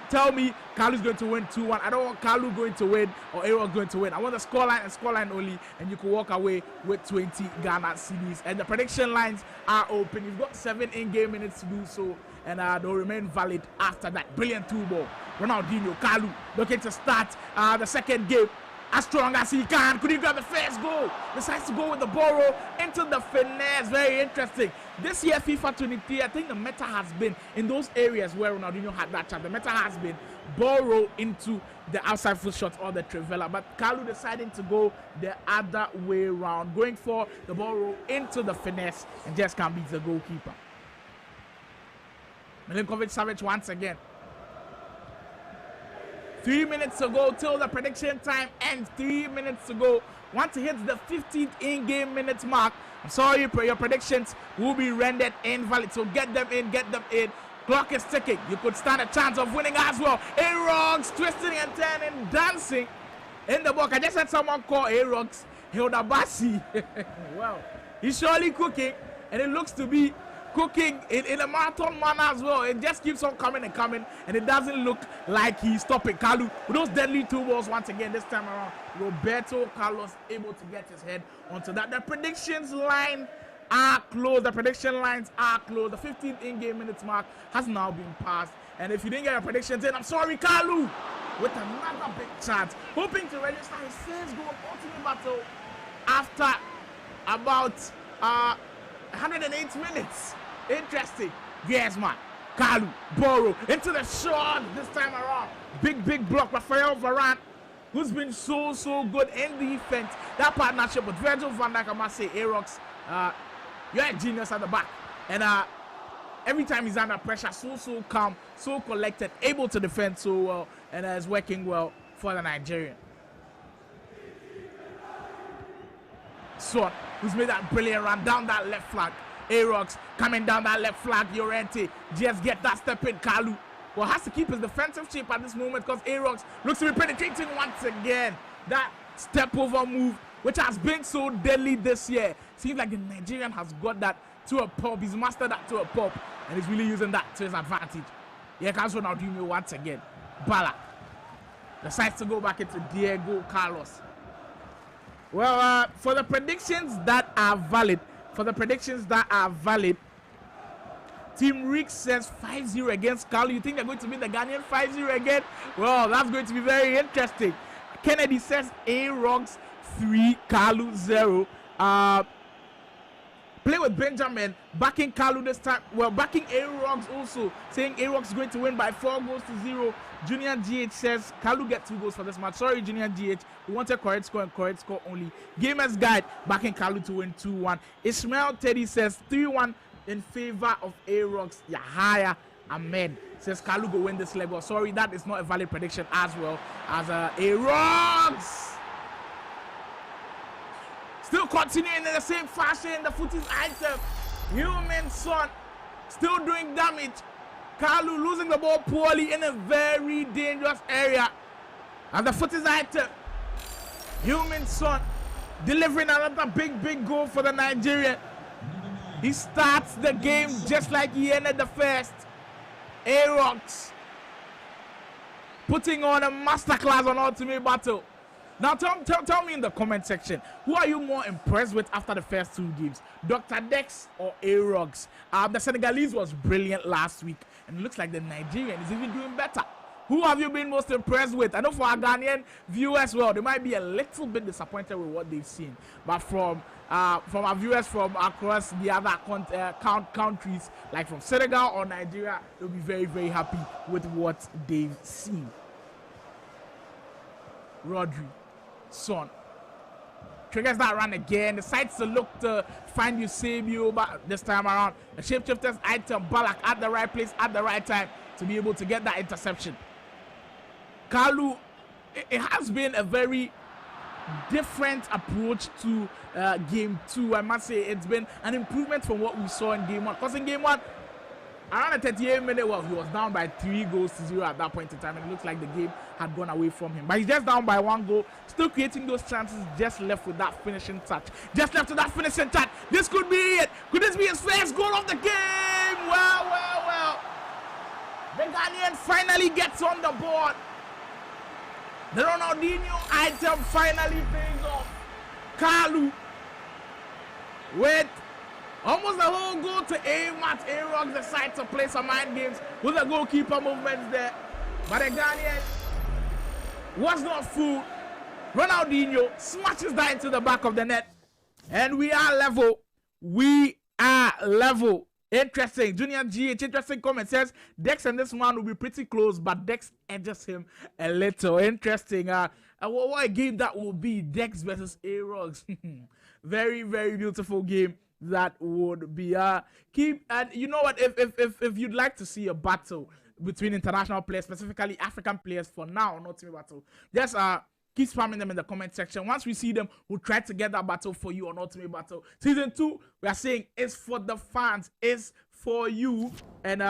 tell me Kaalu is going to win 2-1. I don't want Kaalu going to win or Arogs going to win. I want the scoreline and scoreline only, and you can walk away with 20 Ghana cedis. And the prediction lines are open. You've got 7 in-game minutes to do so, and they'll remain valid after that. Brilliant two-ball. Ronaldinho, Kaalu looking to start the second game as strong as he can. Could he grab the first goal? Decides to go with the borrow into the finesse. Very interesting. This year, FIFA 23, I think the meta has been in those areas where Ronaldinho had that chance. The meta has been borrow into the outside foot shot or the trivela. But Kaalu deciding to go the other way around, going for the borrow into the finesse, and just can't beat the goalkeeper. Milinkovic-Savic once again. 3 minutes to go till the prediction time ends. 3 minutes to go. Once it hits the 15th in-game minutes mark, I'm sorry, your predictions will be rendered invalid. So get them in. Clock is ticking. You could stand a chance of winning as well. Arogs twisting and turning, dancing in the box. I just had someone call Arogs Hildabasi. Well, he's surely cooking, and it looks to be cooking in a marathon manner as well. It just keeps on coming, and it doesn't look like he's stopping. Kaalu with those deadly two balls once again this time around. Roberto Carlos able to get his head onto that. The predictions line are closed. The prediction lines are closed. The 15th in-game minutes mark has now been passed. And if you didn't get your predictions in, I'm sorry, Kaalu. with another big chance, hoping to register his first goal of Ultimate Battle after about 108 minutes. Interesting. Yes, man. Kaalu, Boro, into the shot this time around. Big block. Rafael Varane, who's been so good in defense. That partnership with Virgil van Dijk, I must say, Arogs, you're a genius at the back. And every time he's under pressure, so calm, so collected, able to defend so well, and is working well for the Nigerian. Son, who's made that brilliant run down that left flank. Arogs coming down that left flank. Llorente just get that step in. Kaalu, well, has to keep his defensive shape at this moment because Arogs looks to be penetrating once again. That step over move, which has been so deadly this year. Seems like the Nigerian has got that to a pop. He's mastered that to a pop, and he's really using that to his advantage. Here comes Ronaldinho once again. Bala decides to go back into Diego Carlos. Well, for the predictions that are valid, Team Rick says 5-0 against Kaalu. You think they're going to beat the Ghanaian 5-0 again? Well, that's going to be very interesting. Kennedy says Arogs 3, Kaalu 0. Play with Benjamin, backing Kaalu this time. Well, backing Arogs also, saying Arogs is going to win by 4-0. Junior GH says Kaalu get 2 goals for this match. Sorry, Junior GH. We wanted correct score and correct score only. Gamers Guide backing Kaalu to win 2-1. Ismail Teddy says 3-1 in favor of Arogs. Yahaya Ahmed says Kaalu go win this leg. Well, sorry, that is not a valid prediction as well as Arogs. Still continuing in the same fashion. The footies item. Human Son still doing damage. Kaalu losing the ball poorly in a very dangerous area. And the footies item. Human Son delivering another big goal for the Nigerian. He starts the game just like he ended the first. Arogs putting on a masterclass on Ultimate Battle. Now tell me in the comment section, who are you more impressed with after the first 2 games? Dr. Dex or Arogs? The Senegalese was brilliant last week, and it looks like the Nigerian is even doing better. Who have you been most impressed with? I know for our Ghanaian viewers, well, they might be a little bit disappointed with what they've seen. But from our viewers from across the other countries, like from Senegal or Nigeria, they'll be very happy with what they've seen. Rodri, Son triggers that run again, decides to look to find Eusebio, but this time around the shapeshifters item Balak at the right place at the right time to be able to get that interception. Kaalu, it has been a very different approach to game 2. I must say it's been an improvement from what we saw in game 1, because in game 1 around the 38th minute, well, he was down by 3-0 at that point in time, and it looks like the game had gone away from him. But he's just down by 1 goal, still creating those chances, just left with that finishing touch. This could be it. Could this be his first goal of the game? Well. The Ghanaian finally gets on the board. The Ronaldinho item finally pays off. Kaalu with almost the whole goal to aim at Arogs, decide to play some mind games with the goalkeeper movements there. But the Ghanaian was not fooled. Ronaldinho smashes that into the back of the net. And we are level. Interesting. Junior GH, interesting comment, says Dex and this man will be pretty close, but Dex edges him a little. Interesting. What a game that will be. Dex versus Arogs. Very beautiful game that would be. And you know what, if you'd like to see a battle between international players, specifically African players, for now, not Ultimate Battle, just keep spamming them in the comment section. Once we see them, we'll try to get that battle for you on Ultimate Battle. Season 2, we are saying it's for the fans, it's for you. And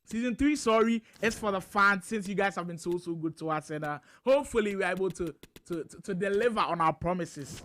Season 3, sorry, it's for the fans, since you guys have been so good to us. And hopefully we're able to deliver on our promises.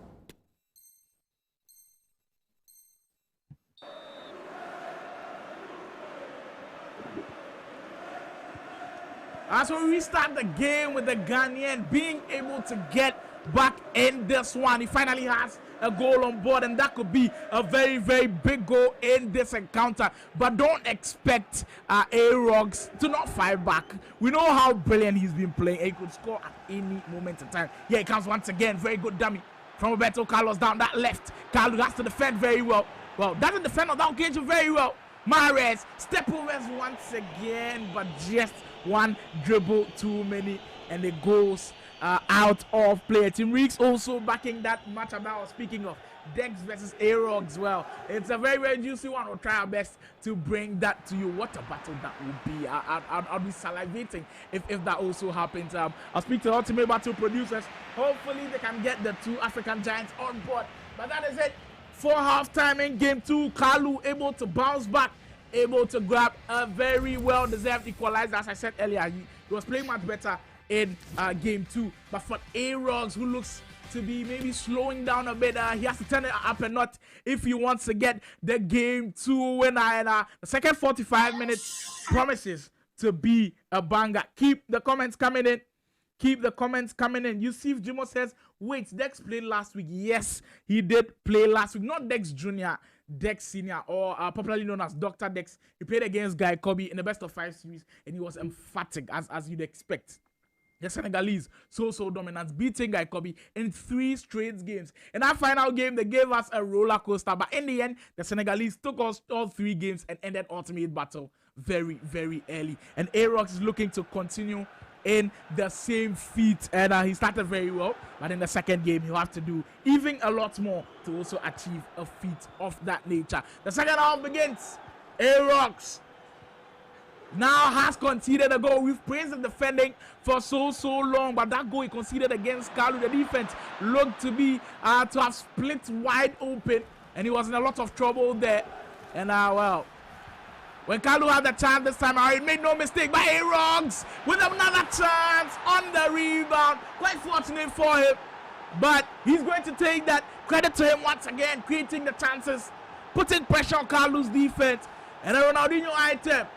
So we restart the game with the Ghanaian being able to get back in this one. He finally has a goal on board, and that could be a very, very big goal in this encounter. But don't expect Arogs to not fight back. We know how brilliant he's been playing. He could score at any moment in time. Here he comes once again. Very good dummy from Roberto Carlos down that left. Kaalu has to defend very well. Well, doesn't defend on that occasion very well. Mahrez step overs once again, but just one dribble too many, and it goes out of play. Team Reeks also backing that matchup that I was speaking of. Dex versus Arogs. Well, it's a very, very juicy one. We'll try our best to bring that to you. What a battle that would be. I'll be salivating if that also happens. I'll speak to the Ultimate Battle producers. Hopefully they can get the two African Giants on board. But that is it for halftime in game 2. Kaalu able to bounce back, able to grab a very well-deserved equalizer. As I said earlier, he was playing much better in game 2. But for Arogs, who looks to be maybe slowing down a bit, he has to turn it up a notch if he wants to get the game 2 winner. And the second 45 minutes promises to be a banger. Keep the comments coming in. Keep the comments coming in. Yusuf Jimo says, wait, Dex played last week. Yes, he did play last week. Not Dex Jr., Dex Senior, or popularly known as Dr. Dex. He played against Guy Kobe in the best of 5 series, and he was emphatic, as you'd expect. The Senegalese so dominant, beating Guy Kobe in 3 straight games. In that final game, they gave us a roller coaster, but in the end, the Senegalese took us all 3 games and ended Ultimate Battle very, very early. And Arogs is looking to continue in the same feat, and he started very well, but in the second game, he'll have to do even a lot more to also achieve a feat of that nature. The second half begins. Arogs now has conceded a goal. We've praised the defending for so long, but that goal he conceded against Kaalu, the defense looked to be to have split wide open, and he was in a lot of trouble there. And well, when Kaalu had the chance this time, he made no mistake. But Arogs with another chance on the rebound. Quite fortunate for him, but he's going to take that credit to him once again, creating the chances, putting pressure on Kaalu's defense, and a Ronaldinho item,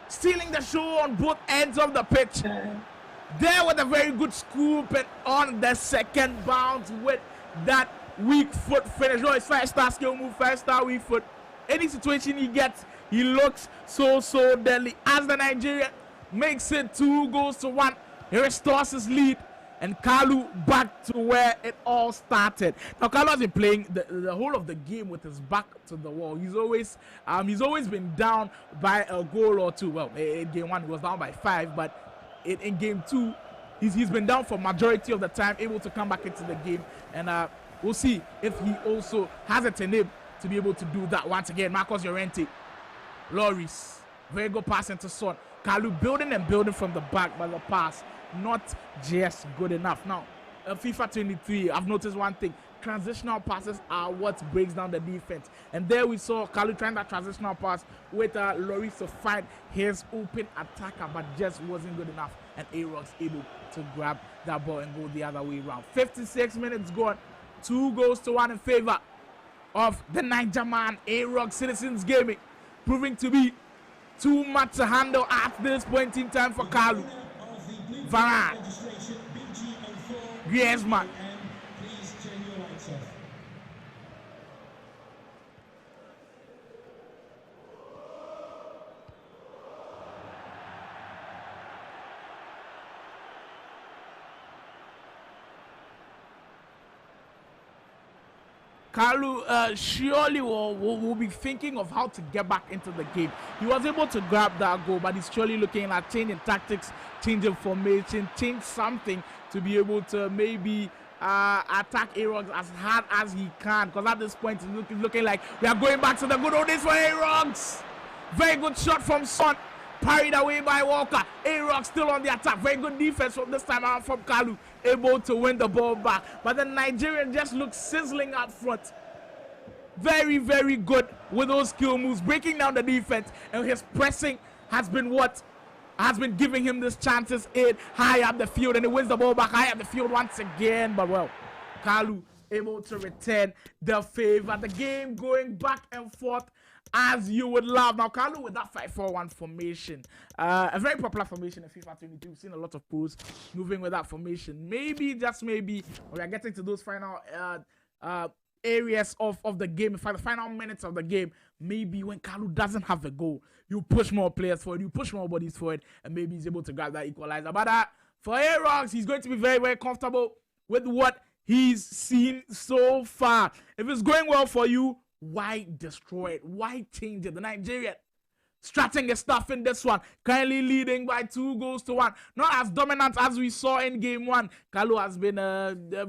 stealing the show on both ends of the pitch. There with a very good scoop, and on the second bounce with that weak foot finish. No, it's 5-star skill move, 5-star weak foot. Any situation he gets, he looks so deadly. As the Nigerian makes it 2-1, he restores his lead, and Kaalu back to where it all started. Now Kaalu has been playing the whole of the game with his back to the wall. He's always been down by a goal or 2. Well, in game 1 he was down by 5, but in game 2 he's been down for majority of the time, able to come back into the game, and we'll see if he also has it in him to be able to do that once again. Marcos Llorente, Loris, very good pass into Son. Kaalu building from the back, but the pass not just good enough. Now, FIFA 23, I've noticed one thing. Transitional passes are what breaks down the defense. And there we saw Kaalu trying that transitional pass with Loris to find his open attacker, but just wasn't good enough. And Arogs able to grab that ball and go the other way around. 56 minutes gone. 2-1 in favor of the Niger man, Arogs Sidizens Gaming, proving to be too much to handle at this point in time for Kaalu. Varane, Griezmann, Kaalu surely will be thinking of how to get back into the game. He was able to grab that goal, but he's surely looking at changing tactics, changing formation, change something to be able to maybe attack Arogs as hard as he can. Because at this point, it's looking like we are going back to the good old days for Arogs. Very good shot from Son. Parried away by Walker. Arogs still on the attack. Very good defense from this time around from Kaalu. Able to win the ball back. But the Nigerian just looks sizzling up front. Very, very good with those skill moves. Breaking down the defense. And his pressing has been what has been giving him these chances in high up the field. And he wins the ball back high up the field once again. But well, Kaalu able to return the favor. The game going back and forth as you would love. Now Kaalu with that 5-4-1 formation, a very popular formation in FIFA 22. We've seen a lot of pros moving with that formation. Maybe, just maybe, we are getting to those final areas of the game, in fact, the final minutes of the game, maybe when Kaalu doesn't have a goal, you push more players forward, you push more bodies forward, and maybe he's able to grab that equalizer. But for Arogs, he's going to be very, very comfortable with what he's seen so far. If it's going well for you, why destroy it? Why change it? The Nigerian strutting his stuff in this one, currently leading by 2-1. Not as dominant as we saw in game 1. Kaalu has been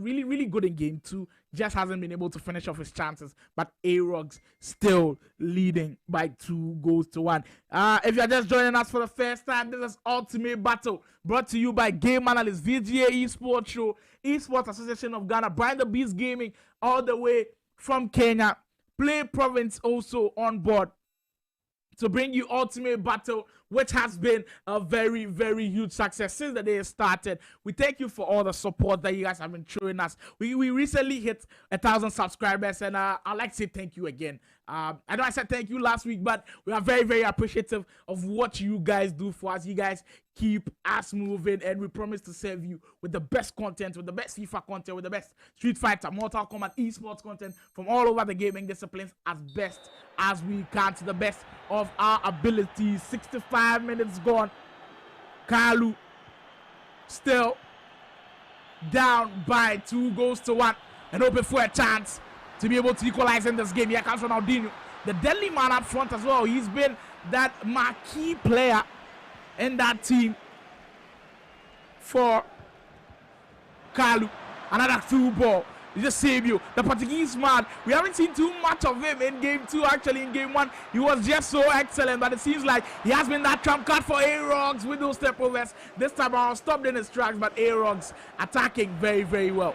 really, really good in game 2. Just hasn't been able to finish off his chances. But Arogs still leading by 2-1. If you're just joining us for the first time, this is Ultimate Battle, brought to you by game analyst VGA Esports Show, Esports Association of Ghana, Brian the Beast Gaming, all the way from Kenya. PlayProvince also on board to bring you Ultimate Battle, which has been a very, very huge success since the day it started. We thank you for all the support that you guys have been showing us. We recently hit 1,000 subscribers, and I'd like to say thank you again. I know I said thank you last week, but we are very, very appreciative of what you guys do for us. You guys keep us moving, and we promise to serve you with the best content, with the best FIFA content, with the best Street Fighter, Mortal Kombat, esports content from all over the gaming disciplines as best as we can, to the best of our abilities. 65 minutes gone. Kaalu still down by 2-1 and hoping for a chance to be able to equalize in this game. Here comes Ronaldinho, the deadly man up front as well. He's been that marquee player in that team for Kaalu. Another through ball. It's just Sabio, the Portuguese man. We haven't seen too much of him in game 2. Actually, in game 1, he was just so excellent. But it seems like he has been that trump card for Arogs with those step overs. This time around, stopped in his tracks, but Arogs attacking very, very well.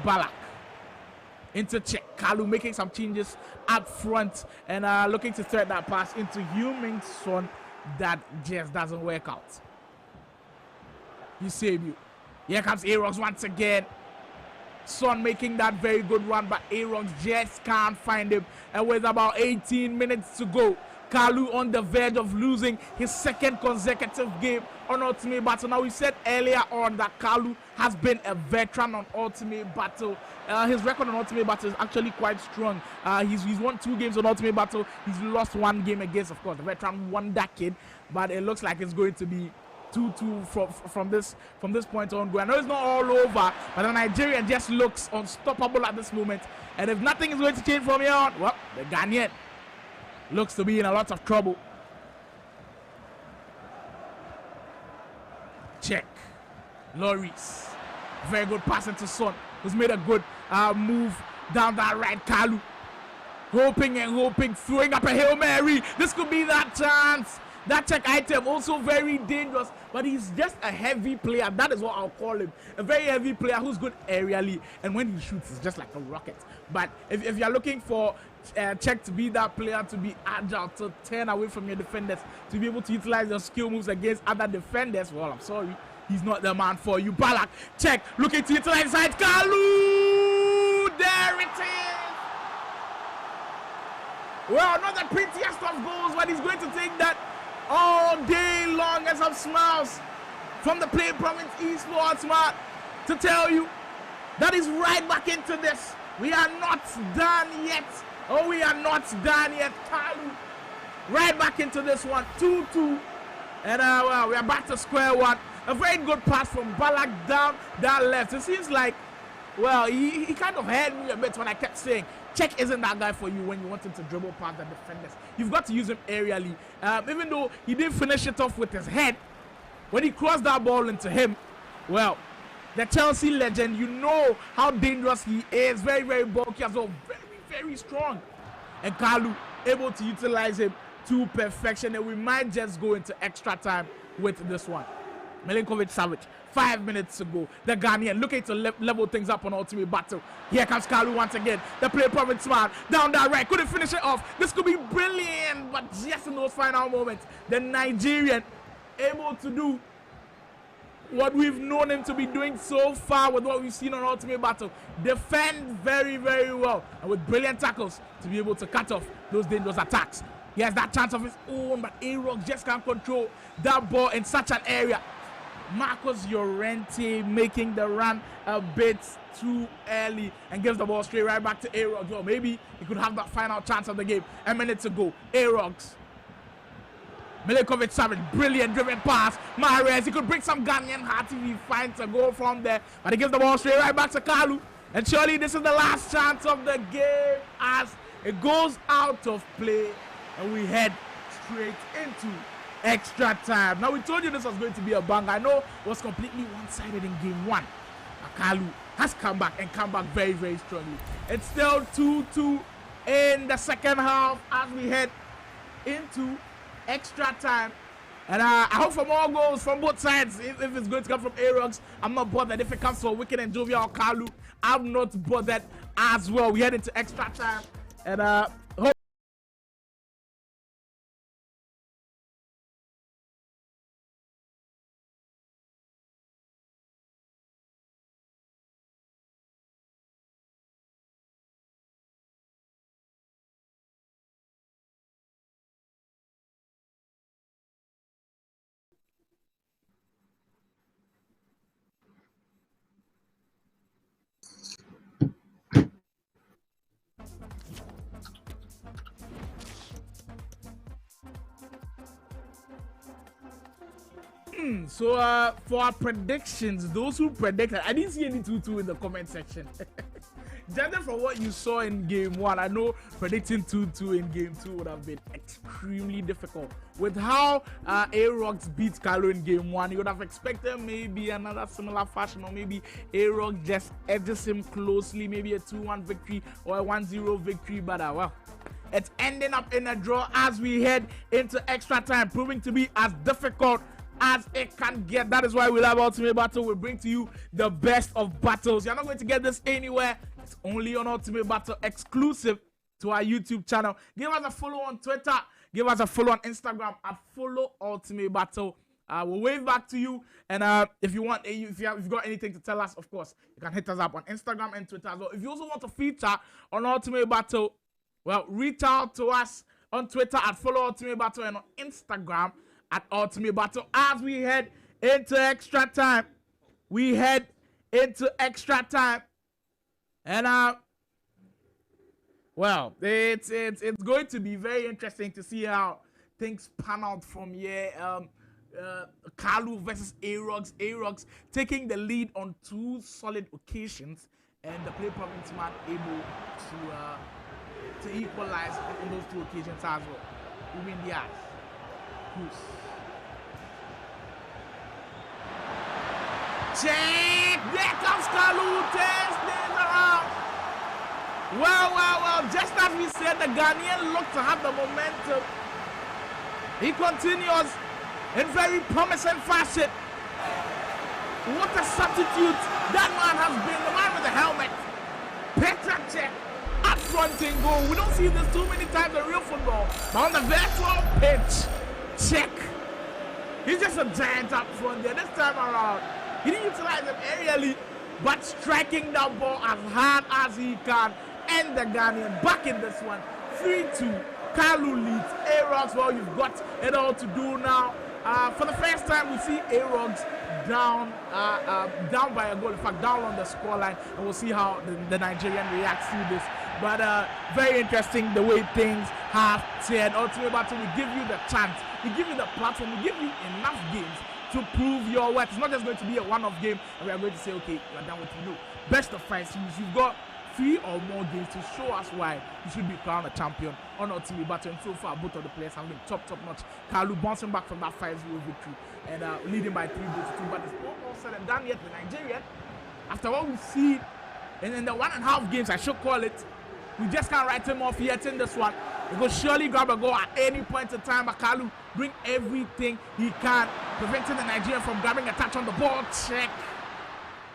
Balak into check. Kaalu making some changes up front and looking to thread that pass into Heung-min Son. That just doesn't work out. You save you. Here comes Arogs once again. Son making that very good run, but Arogs just can't find him. And with about 18 minutes to go, Kaalu on the verge of losing his second consecutive game on Ultimate Battle. Now, we said earlier on that Kaalu has been a veteran on Ultimate Battle. His record on Ultimate Battle is actually quite strong. He's won 2 games on Ultimate Battle. He's lost 1 game against, of course, the veteran Wonder Kid. But it looks like it's going to be 2-2 from this point on. I know it's not all over, but the Nigerian just looks unstoppable at this moment. And if nothing is going to change from here on, well, the Ghanaian looks to be in a lot of trouble. Check. Loris. Very good pass into Son, who's made a good move down that right. Kaalu hoping and hoping, throwing up a Hail Mary. This could be that chance. That check item also very dangerous, but he's just a heavy player. That is what I'll call him. A very heavy player who's good aerially, and when he shoots, it's just like a rocket. But if you're looking for check to be that player, to be agile, to turn away from your defenders, to be able to utilize your skill moves against other defenders, well, I'm sorry, he's not the man for you. Balak, check, looking to utilize inside. Kaalu! There it is! Well, not the prettiest of goals, but he's going to take that all day long, and some smiles from the PlayProvince Esports man to tell you that is right back into this. We are not done yet. Oh, we are not done yet. Kaalu right back into this one. 2-2. And well, we are back to square one. A very good pass from Balak down that left. It seems like, well, he kind of had me a bit when I kept saying, Check isn't that guy for you when you want him to dribble past the defenders. You've got to use him aerially. Even though he didn't finish it off with his head, when he crossed that ball into him, well, the Chelsea legend, you know how dangerous he is. Very, very bulky as well. Very, very strong. And Kaalu able to utilize him to perfection. And we might just go into extra time with this one. Milinkovic-Savic, 5 minutes to go. The Ghanaian looking to level things up on Ultimate Battle. Here comes Kaalu once again. The PlayProvince man down that right. Couldn't finish it off. This could be brilliant. But just in those final moments, the Nigerian able to do what we've known him to be doing so far with what we've seen on Ultimate Battle. Defend very, very well. And with brilliant tackles to be able to cut off those dangerous attacks. He has that chance of his own, but Arogs just can't control that ball in such an area. Marcos Llorente making the run a bit too early and gives the ball straight right back to Arogs. Well, maybe he could have that final chance of the game. A minute to go. Arogs. Milinkovic-Savic, brilliant driven pass. Mahrez, he could bring some Ghanaian heart if he finds a goal from there. But he gives the ball straight right back to Kaalu. And surely this is the last chance of the game as it goes out of play. And we head straight into extra time. Now, we told you this was going to be a bang. I know it was completely one-sided in game one. Kaalu has come back and come back very, very strongly. It's still 2-2 in the second half as we head into extra time. And I hope for more goals from both sides. If it's going to come from Arogs, I'm not bothered. If it comes from Wicked and Jovial or Kaalu, I'm not bothered as well. We head into extra time. And hope. So for our predictions, those who predicted, I didn't see any 2-2 in the comment section. Judging from what you saw in game one, I know predicting 2-2 in game two would have been extremely difficult. With how Arogs beat Kaalu in game one, you would have expected maybe another similar fashion, or maybe Arogs just edges him closely, maybe a 2-1 victory or a 1-0 victory, but well, it's ending up in a draw as we head into extra time, proving to be as difficult as it can get. That is why we love Ultimate Battle. We bring to you the best of battles. You're not going to get this anywhere. It's only on Ultimate Battle, exclusive to our YouTube channel. Give us a follow on Twitter. Give us a follow on Instagram at follow Ultimate Battle. We'll wave back to you. And if you want, if you've got anything to tell us, of course, you can hit us up on Instagram and Twitter as well. If you also want to feature on Ultimate Battle, well, reach out to us on Twitter at follow Ultimate Battle and on Instagram at Ultimate Battle. As we head into extra time, and well, it's going to be very interesting to see how things pan out from here. Kaalu versus Arogs. Arogs taking the lead on two solid occasions, and the PlayProvince man able to equalize on those two occasions as well. We win the ass. Check! There comes Kaalu, turns things around. Well, just as we said, the Ghanaian looked to have the momentum. He continues in very promising fashion. What a substitute that man has been, the man with the helmet. Petra check at front in goal. We don't see this too many times in real football, but on the virtual pitch, check. He's just a giant up front there. This time around, he didn't utilize him aerially, but striking that ball as hard as he can. And the Ghanaian back in this one. 3-2. Kaalu leads. Arogs, well, you've got it all to do now. For the first time, we see Arogs down by a goal. In fact, down on the scoreline, and we'll see how the Nigerian reacts to this. But very interesting the way things have turned. Ultimate Battle will give you the chance, we give you the platform, we give you enough games to prove your worth. It's not just going to be a one-off game, and we are going to say, okay, you are done with it. No, best of 5 series. You've got 3 or more games to show us why you should be crowned a champion on Ultimate Battle. And so far, both of the players have been top notch. Kaalu bouncing back from that 5-0 victory and leading by 3 goals to 2. But it's not all said and done yet. The Nigerian, after what we've seen in the 1.5 games, I should call it, we just can't write him off yet in this one. He will surely grab a goal at any point in time. But Kaalu bring everything he can, preventing the Nigerian from grabbing a touch on the ball. Check.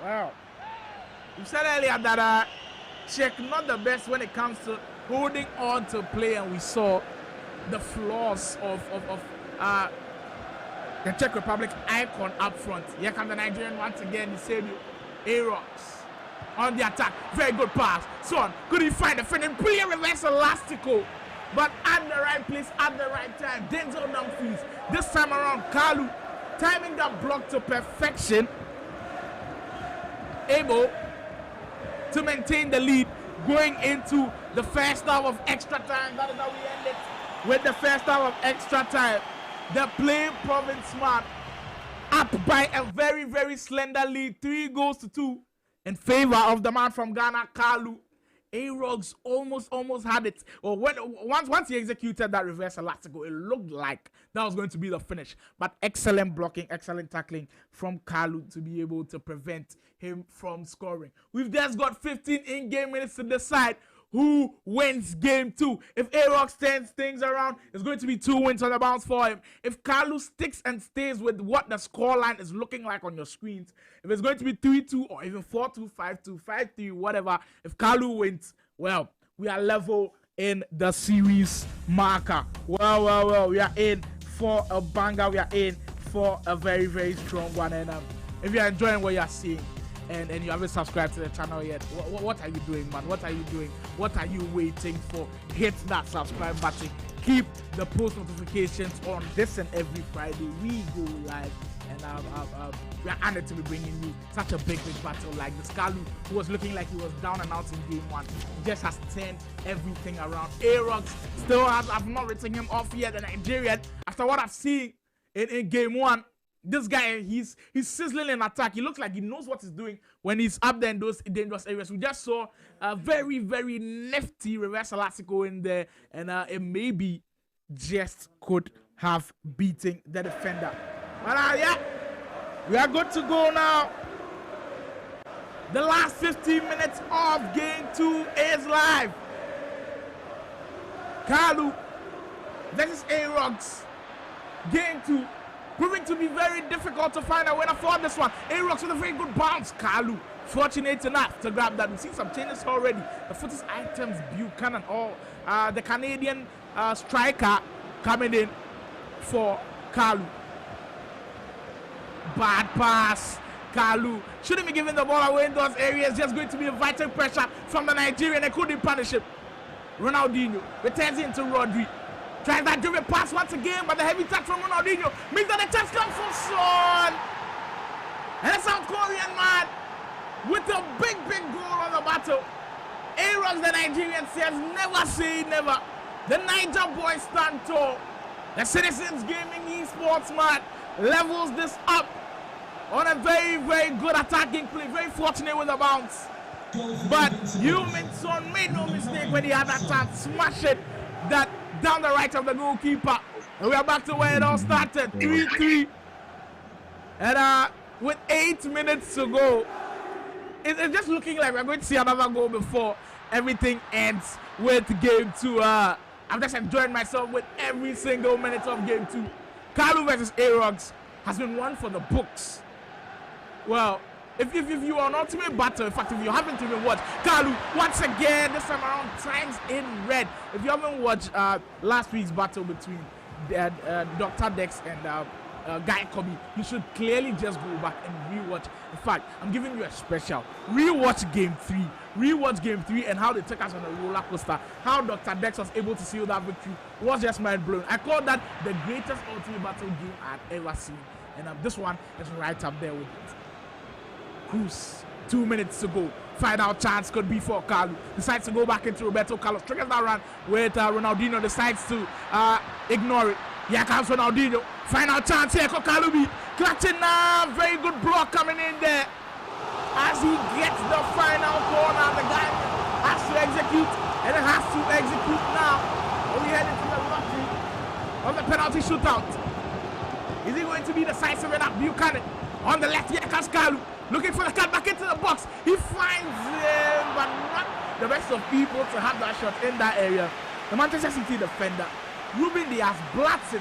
Wow. You said earlier that Czech not the best when it comes to holding on to play, and we saw the flaws of the Czech Republic's icon up front. Here comes the Nigerian once again, the same Arogs on the attack. Very good pass. Son, could he find the friend? Brilliant reverse elastico, but at the right place at the right time. Denzel Dumfries. This time around, Kaalu timing that block to perfection, able to maintain the lead going into the first half of extra time. That is how we end it with the first half of extra time. The PlayProvince man up by a very, very slender lead, 3-2 in favor of the man from Ghana, Kaalu. Arogs almost had it. Or once he executed that reverse elastic, it looked like that was going to be the finish. But excellent blocking, excellent tackling from Kaalu to be able to prevent him from scoring. We've just got 15 in-game minutes to decide who wins game 2. If Arogs turns things around, it's going to be 2 wins on the bounce for him. If Kaalu sticks and stays with what the scoreline is looking like on your screens, if it's going to be 3-2 or even 4-2, 5-2, 5-3, whatever, if Kaalu wins, well, we are level in the series marker. Well, we are in for a banger. We are in for a very, very strong one. And if you're enjoying what you're seeing, and you haven't subscribed to the channel yet, what are you doing, man? What are you doing? What are you waiting for? Hit that subscribe button. Keep the post notifications on. This and every Friday we go live, and we are honored to be bringing you such a big battle like this. Kaalu, who was looking like he was down and out in game 1, just has turned everything around. Arogs still I've not written him off yet. The Nigerian, after what I've seen in game 1, this guy, he's sizzling in attack. He looks like he knows what he's doing when he's up there in those dangerous areas. We just saw a very, very nifty reverse elastico in there, and it maybe just could have beaten the defender. But yeah, we are good to go now. The last 15 minutes of game 2 is live. Kaalu versus Arogs. Game 2. Proving to be very difficult to find a winner for this one. Arogs with a very good bounce. Kaalu fortunate enough to grab that. We've seen some changes already. The footage items, Buchanan, all the Canadian striker coming in for Kaalu. Bad pass. Kaalu shouldn't be giving the ball away in those areas. Just going to be a vital pressure from the Nigerian. They couldn't punish him. Ronaldinho returns into Rodri. Tries that driven pass once again, but the heavy touch from Ronaldinho means that the chance comes from Son. And the South Korean man with a big goal on the battle. Arogs, the Nigerian, says never say never. The Niger boys stand tall. The Sidizens Gaming Esports man levels this up on a very, very good attacking play. Very fortunate with the bounce. But Son made no mistake when he had that chance. Smash it. That down the right of the goalkeeper. And we are back to where it all started. 3-3. And with 8 minutes to go, it's just looking like we're going to see another goal before everything ends with game 2. I'm just enjoying myself with every single minute of game 2. Kaalu versus Arogs has been one for the books. Well, if you are an ultimate battle, in fact, if you haven't even watched, Kaalu, once again, this time around, times in red. If you haven't watched last week's battle between Dr. Dex and Guy Kobe, you should clearly just go back and rewatch. In fact, I'm giving you a special. Rewatch game 3. Rewatch game 3 and how they took us on a roller coaster. How Dr. Dex was able to seal that victory was just mind blowing. I call that the greatest ultimate battle game I've ever seen. And this one is right up there with it. Cruz, 2 minutes to go. Final chance could be for Kaalu. Decides to go back into Roberto Carlos. Triggers that run with Ronaldinho. Decides to ignore it. Here comes Ronaldinho. Final chance here for Kaalu. Clutching now. Very good block coming in there. As he gets the final corner, the guy has to execute. And it has to execute now. We head into the lottery of the penalty shootout. Is he going to be decisive enough? Buchanan on the left. Here comes Kaalu. Looking for the cut back into the box. He finds him, but not the rest of people to have that shot in that area. The Manchester City defender, Ruben Diaz, blats it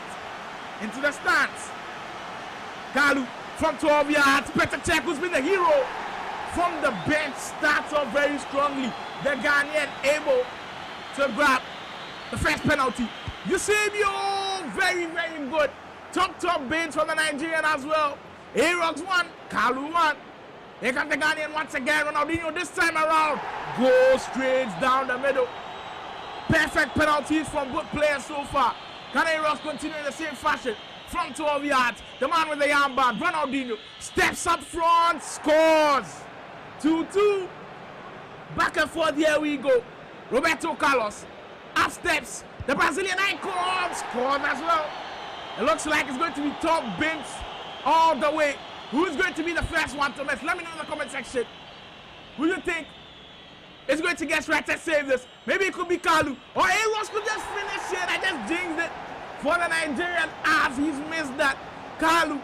into the stands. Kaalu from 12 yards. Petr Cech, who's been the hero from the bench, starts off very strongly. The Ghanaian able to grab the first penalty. Eusebio, very, very good. Top bins from the Nigerian as well. Arogs 1, Kaalu 1. Here comes the Ghanaian once again. Ronaldinho this time around. Goes straight down the middle. Perfect penalties from both players so far. Can Arogs continue in the same fashion? From 12 yards. The man with the armband, Ronaldinho, steps up front, scores. 2-2. back and forth. Here we go. Roberto Carlos. Up steps. The Brazilian icon scored as well. It looks like it's going to be top Binks all the way. Who's going to be the first one to miss? Let me know in the comment section. Who you think is going to get right to save this? Maybe it could be Kaalu. Or Arogs could just finish it. I just jinxed it for the Nigerian as he's missed that. Kaalu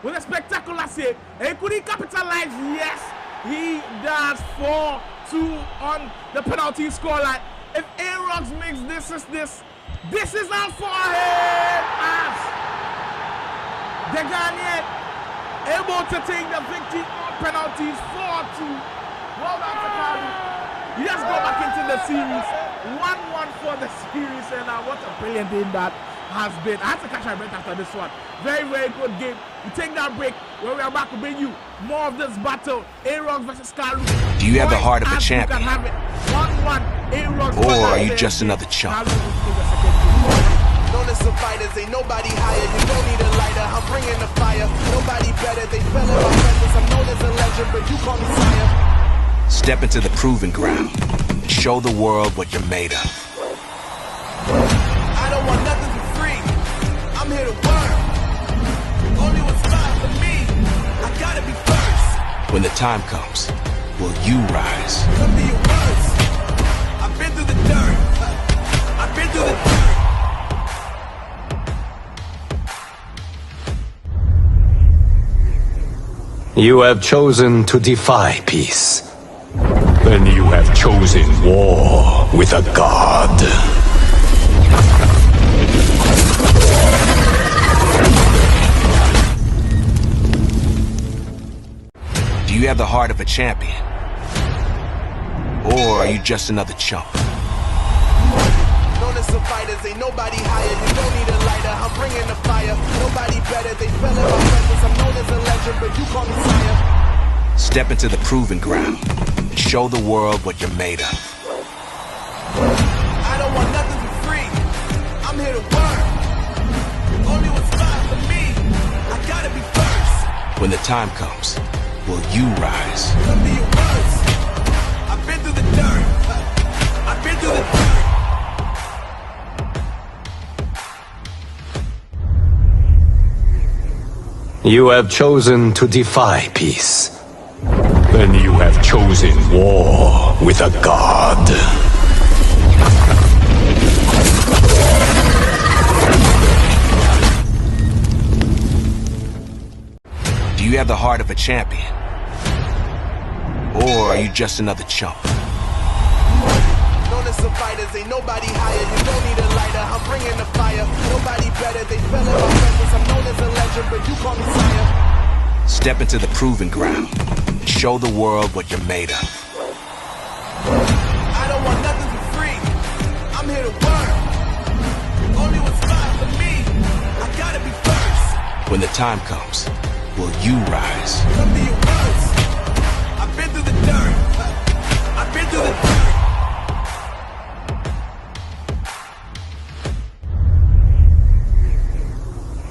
with a spectacular save. And could he capitalize? Yes, he does. 4-2 on the penalty scoreline. If Arogs makes this is out for him as the Ghanaian able to take the victory on penalties. 4-2. Well done to Kaalu. He has go back into the series. 1-1 for the series, and what a brilliant game that has been. I have to catch my breath after this one. Very, very good game. We take that break where we are back to bring you more of this battle. Arogs versus Kaalu. Do you have the heart of a champion? You can have it. 1-1. Arogs. Or are you just another chump? Known as some fighters, ain't nobody higher. You don't need a lighter, I'm bringing the fire. Nobody better, they fell in my presence. I'm known as a legend, but you call me sire. Step into the proving ground. Show the world what you're made of. I don't want nothing for free. I'm here to work. Only what's right for me. I gotta be first. When the time comes, will you rise? Come to your words. I've been through the dirt. I've been through the dirt. You have chosen to defy peace. Then you have chosen war with a god. Do you have the heart of a champion? Or are you just another chump? Known as some fighters, ain't nobody higher. You don't need a lighter, I'm bringing the fire. Nobody better, they fell in my presence. I'm known as a legend, but you call me sire. Step into the proving ground. Show the world what you're made of. I don't want nothing for free. I'm here to work. Only what's right for me. I gotta be first. When the time comes, will you rise? Come to your words. I've been through the dirt. I've been through the dirt. You have chosen to defy peace. Then you have chosen war with a god. Do you have the heart of a champion? Or are you just another chump? Known as some fighters, ain't nobody higher. You don't need a lighter, I'm bringing the fire. Nobody better, they fell in my presence. I'm known as a legend, but you call me sire. Step into the proving ground. Show the world what you're made of. I don't want nothing for free. I'm here to work. Only what's right for me. I gotta be first. When the time comes, will you rise? Come to your words. I've been through the dirt. I've been through the dirt.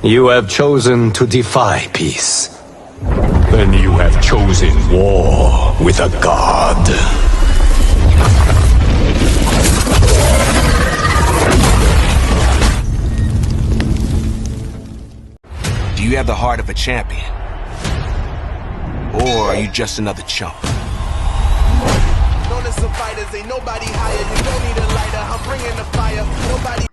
You have chosen to defy peace. Then you have chosen war with a god. Do you have the heart of a champion? Or are you just another chump? Known as some fighters, ain't nobody higher. You don't need a lighter, I'm bringing the fire. Nobody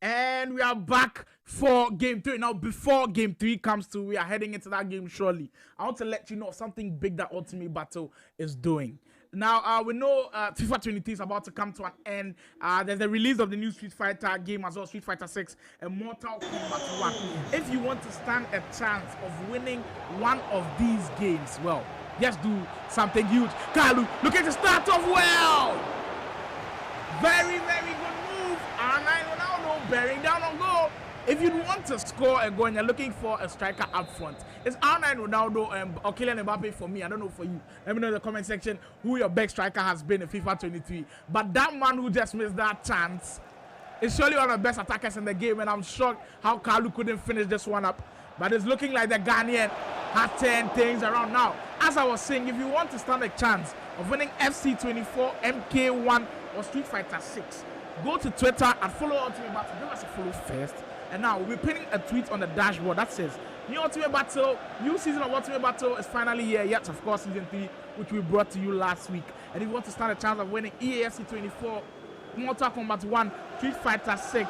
And we are back for game 3. Now, before game 3 comes to, we are heading into that game shortly. I want to let you know something big that Ultimate Battle is doing. Now, we know FIFA 23 is about to come to an end. There's the release of the new Street Fighter game as well, Street Fighter 6 and Mortal Kombat 1. If you want to stand a chance of winning one of these games, well, just do something huge. Kaalu, looking to start off well. Very, very good move. And Ronaldo bearing down on goal. If you want to score a goal and you're looking for a striker up front, it's R9 Ronaldo or Kylian Mbappe for me. I don't know for you. Let me know in the comment section who your best striker has been in FIFA 23. But that man who just missed that chance is surely one of the best attackers in the game, and I'm shocked how Kaalu couldn't finish this one up. But it's looking like the Ghanaian has turned things around now. As I was saying, if you want to stand a chance of winning FC24, MK1, or Street Fighter 6, go to Twitter and follow Ultimate Battle. Give us a follow first. And now we'll be pinning a tweet on the dashboard that says, new Ultimate Battle, new season of Ultimate Battle is finally here. Yes, of course, season 3, which we brought to you last week. And if you want to stand a chance of winning EAFC24, Mortal Kombat 1, Street Fighter 6,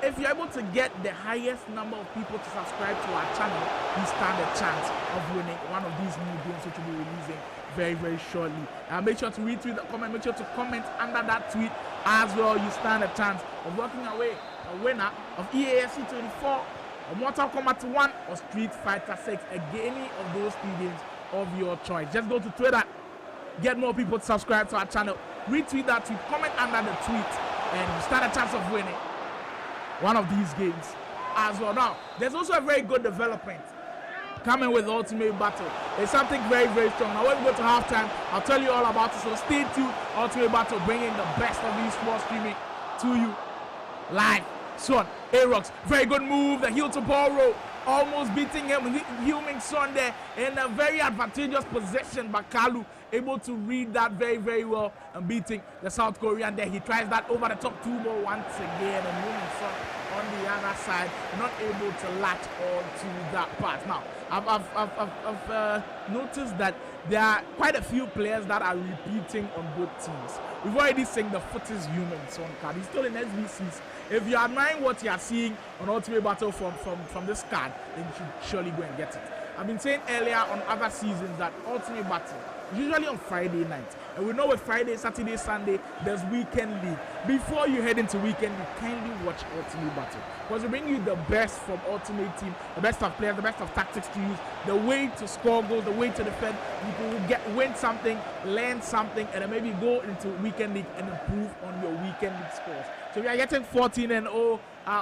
if you're able to get the highest number of people to subscribe to our channel, you stand a chance of winning one of these new games which we'll be releasing very, very shortly. Make sure to retweet the comment, make sure to comment under that tweet as well. You stand a chance of walking away a winner of EAFC 24, or Mortal Kombat 1, or Street Fighter 6. Any of those 3 games of your choice. Just go to Twitter, get more people to subscribe to our channel, retweet that tweet, comment under the tweet, and you stand a chance of winning one of these games as well. Now, there's also a very good development coming with Ultimate Battle. It's something very, very strong. Now, when we go to halftime, I'll tell you all about it. So stay tuned. Ultimate Battle bringing the best of esports streaming to you live. Son, Arogs, very good move. The heel to ball roll, almost beating him. Heung-min Son there in a very advantageous position. But Kaalu able to read that very, very well and beating the South Korean there. He tries that over the top 2 ball once again, and Heung-min Son on the other side, not able to latch on to that part. Now, I've noticed that there are quite a few players that are repeating on both teams. We've already seen the Footies Heung-min Son card. He's still in SBCs. If you're admiring what you are seeing on Ultimate Battle from this card, then you should surely go and get it. I've been saying earlier on other seasons that Ultimate Battle is usually on Friday night. And we know with Friday, Saturday, Sunday, there's weekend league. Before you head into weekend league, kindly watch Ultimate Battle. Because we bring you the best from Ultimate Team, the best of players, the best of tactics to use, the way to score goals, the way to defend. You can win something, learn something, and then maybe go into weekend league and improve on your weekend league scores. So we are getting 14-0,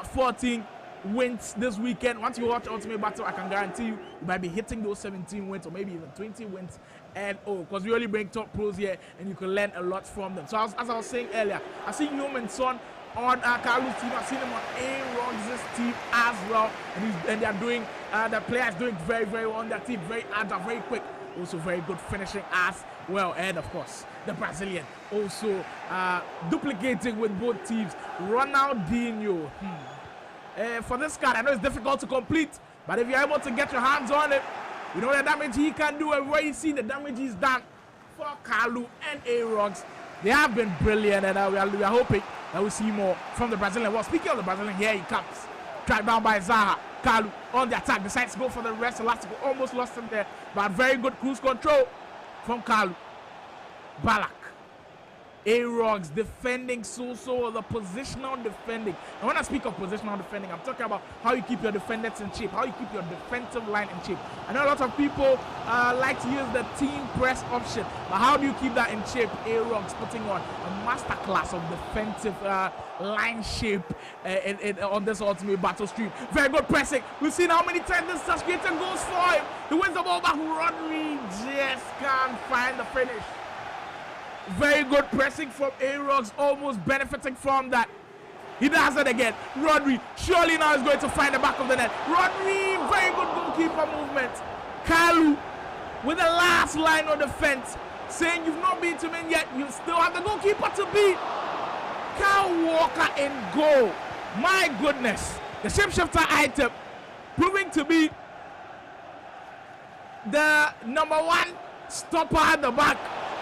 14 wins this weekend. Once you watch Ultimate Battle, I can guarantee you might be hitting those 17 wins or maybe even 20 wins. And because we really bring top pros here and you can learn a lot from them. So as I was saying earlier, I see Heung-min Son on Kaalu's team. I've seen him on Arogs' team as well. And they are doing, the players doing very, very well on their team. Very agile, very quick. Also very good finishing as well. And of course, the Brazilian also duplicating with both teams. Ronaldinho. For this card, I know it's difficult to complete, but if you're able to get your hands on it, you know the damage he can do, and where you see the damage he's done for Kaalu and Arogs. They have been brilliant, and we are hoping that we'll see more from the Brazilian. Well, speaking of the Brazilian, here he comes. Tracked down by Zaha. Kaalu on the attack, decides to go for the rest. Elastico almost lost him there, but very good cruise control from Kaalu. Balak. Arogs defending so the positional defending. And when I speak of positional defending, I'm talking about how you keep your defenders in shape, how you keep your defensive line in shape. I know a lot of people like to use the team press option, but how do you keep that in shape? Arogs putting on a masterclass of defensive line shape on this Ultimate Battle stream. Very good pressing. We've seen how many times this Sasquita goes for him. He wins the ball back. Rodri just can't find the finish. Very good pressing from Arogs, almost benefiting from that. He does it again. Rodri surely now is going to find the back of the net. Rodri, very good goalkeeper movement. Kaalu with the last line of defense, saying you've not beaten him yet, you still have the goalkeeper to beat. Kyle Walker in goal. My goodness. The shapeshifter item proving to be the #1 stopper at the back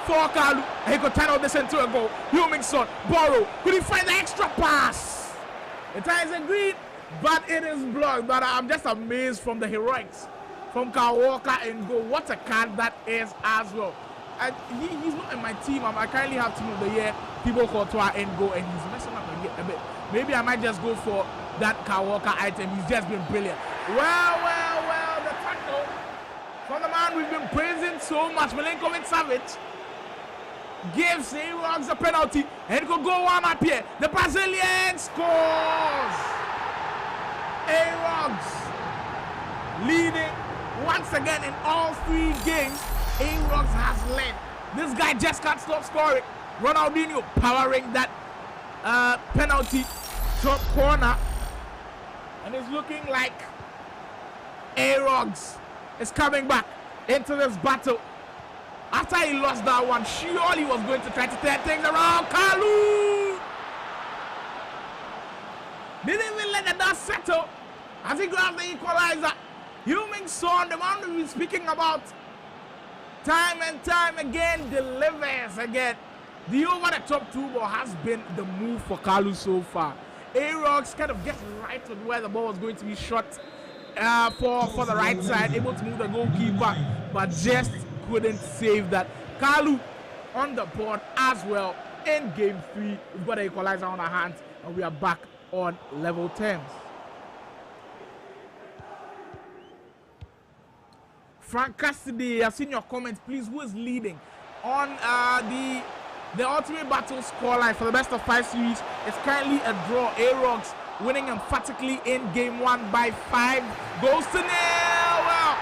for Kaalu. He could turn out this into a goal. Heung-min Son, borrow. Could he find the extra pass? The tie is agreed, but it is blocked. But I'm just amazed from the heroics from Kaalu in goal. What a card that is as well. And he's not in my team. I currently have team of the year, Thibaut Courtois in goal, and he's messing up a bit. Maybe I might just go for that Kaalu item. He's just been brilliant. Well, the tackle from the man we've been praising so much, Milinkovic-Savic, gives Arogs a penalty, and it could go one up here. The Brazilian scores. Arogs leading once again in all 3 games. Arogs has led. This guy just can't stop scoring. Ronaldinho powering that penalty top corner, and it's looking like Arogs is coming back into this battle. After he lost that one, surely he was going to try to turn things around. Kaalu didn't even let the dust settle as he grabs the equalizer. Heung-min Son, the man we've been speaking about time and time again, delivers again. The over-the-top 2 ball has been the move for Kaalu so far. Arogs kind of gets right on where the ball was going to be shot for the right side, able to move the goalkeeper, but just couldn't save that. Kaalu on the board as well in game 3. We've got an equalizer on our hands, and we are back on level terms. Frank Cassidy, I've seen your comments. Please, who is leading on the Ultimate Battle scoreline for the best of 5 series? It's currently a draw. Arogs winning emphatically in game 1 by 5 goals to 0. Well,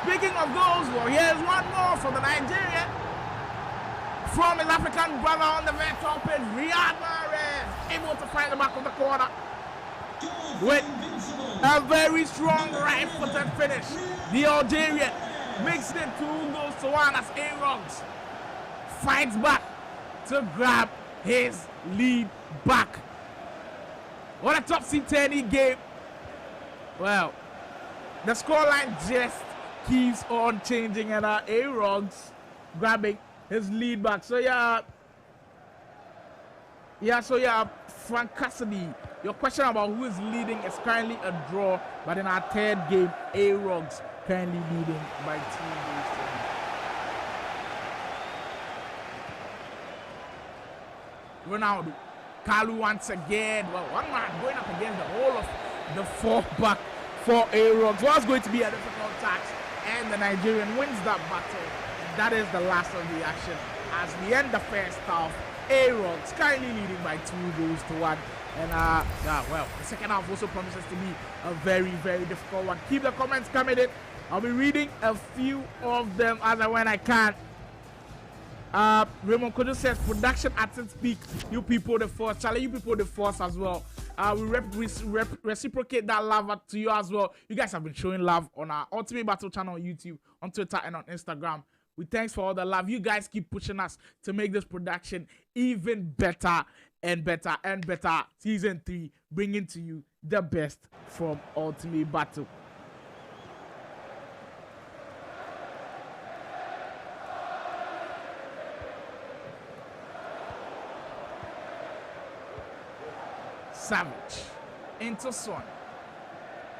speaking of goals, well, here's one more from the Nigerian, from his African brother on the virtual pitch. Riyad Mahrez able to find the back of the corner with a very strong right-footed finish. The Algerian makes it 2 goals to 1 as Arogs fights back to grab his lead back. What a topsy-turvy game. Well, the scoreline just keeps on changing, and Arogs grabbing his lead back. So Frank Cassidy, your question about who is leading is currently a draw, but in our 3rd game, Arogs currently leading by 2 goals to 1. Ronaldo, Kaalu once again. Well, one man going up against the whole of the 4-back for Arogs. Was going to be a difficult task, and the Nigerian wins that battle. And that is the last of the action as we end the first half. Arogs currently leading by 2 goals to 1. And well, the second half also promises to be a very, very difficult one. Keep the comments coming in. I'll be reading a few of them as and when I can. Raymond Kojo says, production at its peak. You people the force. Charlie, you people the force as well. We reciprocate that love to you as well. You guys have been showing love on our Ultimate Battle channel on YouTube, on Twitter, and on Instagram. We thanks for all the love. You guys keep pushing us to make this production even better and better and better. Season 3, bringing to you the best from Ultimate Battle. Savage into Son.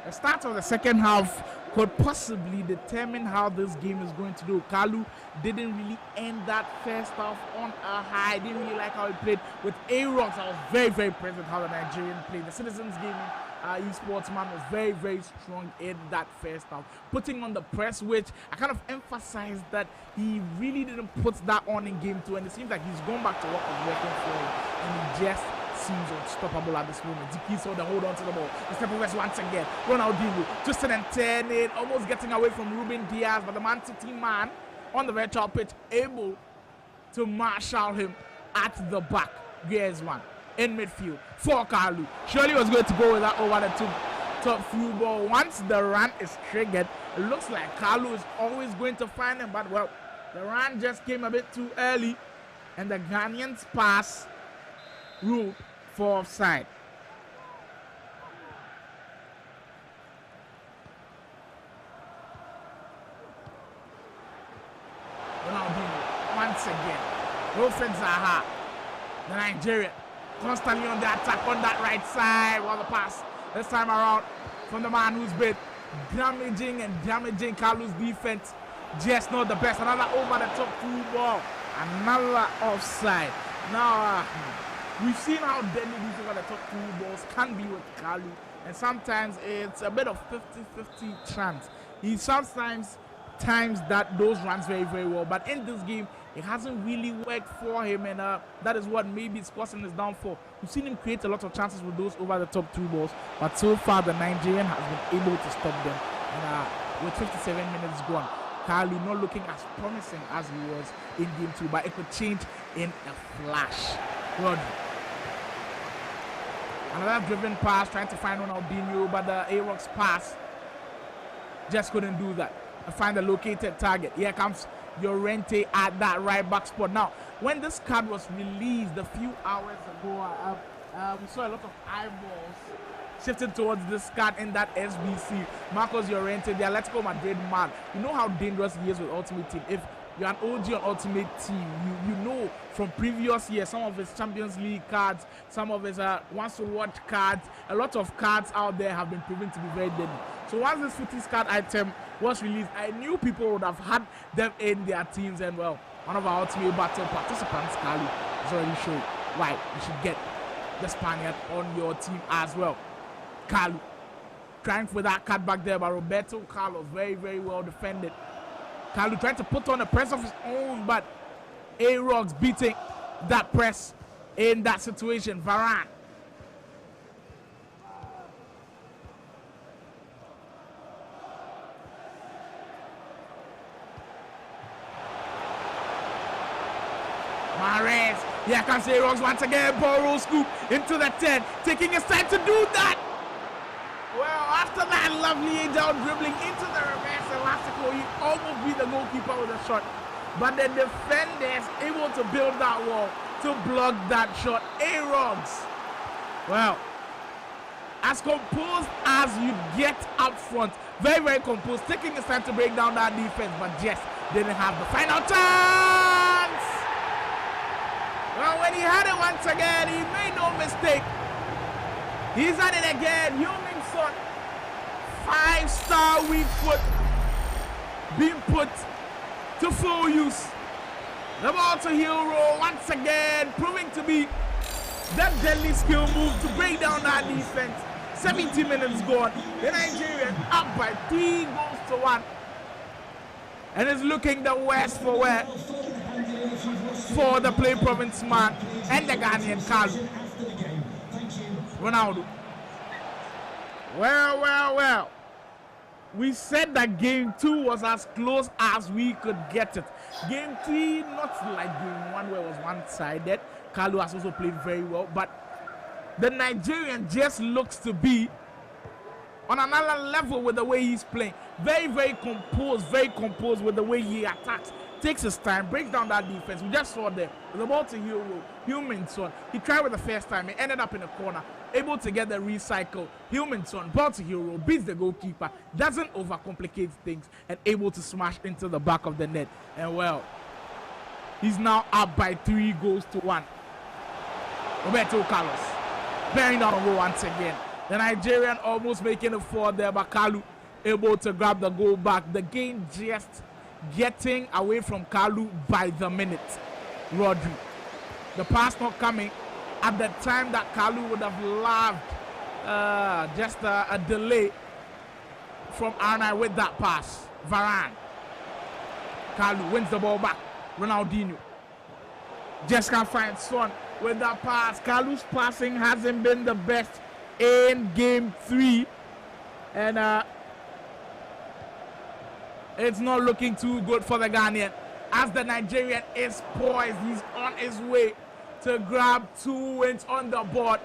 The start of the second half could possibly determine how this game is going to do. Kaalu didn't really end that first half on a high. I didn't really like how he played with Arogs. I was very, very impressed with how the Nigerian played. The Sidizens gaming esports man was very, very strong in that first half, putting on the press, which I kind of emphasized that he really didn't put that on in game 2, and it seems like he's gone back to what was working for him, and he just seems unstoppable at this moment. He keeps on the hold on to the ball. The step overs once again. Ronaldinho twisting and turning, almost getting away from Ruben Diaz, but the Man City man on the virtual pitch able to marshal him at the back. Griezmann in midfield for Kaalu. Surely was going to go with that over the top through ball. Once the run is triggered, it looks like Kaalu is always going to find him, but well, the run just came a bit too early, and the Ghanaians pass ruled for offside. Ronaldinho once again. Wilfred Zaha, the Nigerian, constantly on the attack on that right side. Well, the pass this time around from the man who's been damaging Kaalu's defense. Just not the best. Another over the top through ball. Another offside. Now, we've seen how deadly these over the top through balls can be with Kaalu. And sometimes it's a bit of 50-50 chance. He sometimes times that those runs very, very well. But in this game, it hasn't really worked for him. And that is what maybe is causing his downfall. We've seen him create a lot of chances with those over the top through balls. But so far, the Nigerian has been able to stop them. And with 57 minutes gone, Kaalu not looking as promising as he was in game 2, but it could change in a flash. Good. Another driven pass, trying to find Ronaldinho, but the Arogs pass just couldn't do that. And find the located target. Here comes Llorente at that right back spot. Now, when this card was released a few hours ago, we saw a lot of eyeballs shifted towards this card in that SBC. Marcos Llorente, the Atletico Madrid man. You know how dangerous he is with Ultimate Team. If you're an OG on Ultimate Team, you know from previous years, some of his Champions League cards, some of his wants to watch cards, a lot of cards out there have been proven to be very deadly. So once this Footies card item was released, I knew people would have had them in their teams. And well, one of our Ultimate Battle participants, Kaalu, has already shown why you should get the Spaniard on your team as well. Kaalu trying for that cut back there by Roberto Carlos. Very, very well defended. Kaalu trying to put on a press of his own, but Arogs beating that press in that situation. Varane. Mahrez. Here comes Arogs once again. Borrow scoop into the 10. Taking his time to do that. Well, after that lovely down dribbling into the reverse elastical, he almost beat the goalkeeper with a shot. But the defenders able to build that wall to block that shot. Arogs, well, as composed as you get up front, very, very composed, taking his time to break down that defense, but just didn't have the final chance. Well, when he had it once again, he made no mistake. He's at it again. Son, 5-star weak foot being put to full use. The ball to Hero once again, proving to be that deadly skill move to break down that defense. 70 minutes gone. The Nigerian up by 3 goals to 1. And is looking the worst for wear for the PlayProvince man and the Ghanaian Kaalu. Ronaldo. Well. We said that game 2 was as close as we could get it. Game 3, not like game 1 where it was one-sided. Kaalu has also played very well, but the Nigerian just looks to be on another level with the way he's playing. Very, very composed with the way he attacks. Takes his time, breaks down that defense. We just saw there. The ball to Hero, Humanson. He tried with the first time. He ended up in the corner. Able to get the recycle. Humanson, ball to Hero, beats the goalkeeper. Doesn't overcomplicate things. And able to smash into the back of the net. And well, he's now up by 3 goals to 1. Roberto Carlos bearing down on goal once again. The Nigerian almost making a 4 there, but Kaalu able to grab the goal back. The game just getting away from Kaalu by the minute. Rodri. The pass not coming at the time that Kaalu would have loved. Just a delay from Arnai with that pass. Varane. Kaalu wins the ball back. Ronaldinho. Just can't find Son with that pass. Kaalu's passing hasn't been the best in game 3. And it's not looking too good for the Ghanaian. As the Nigerian is poised, he's on his way to grab 2 wins on the board.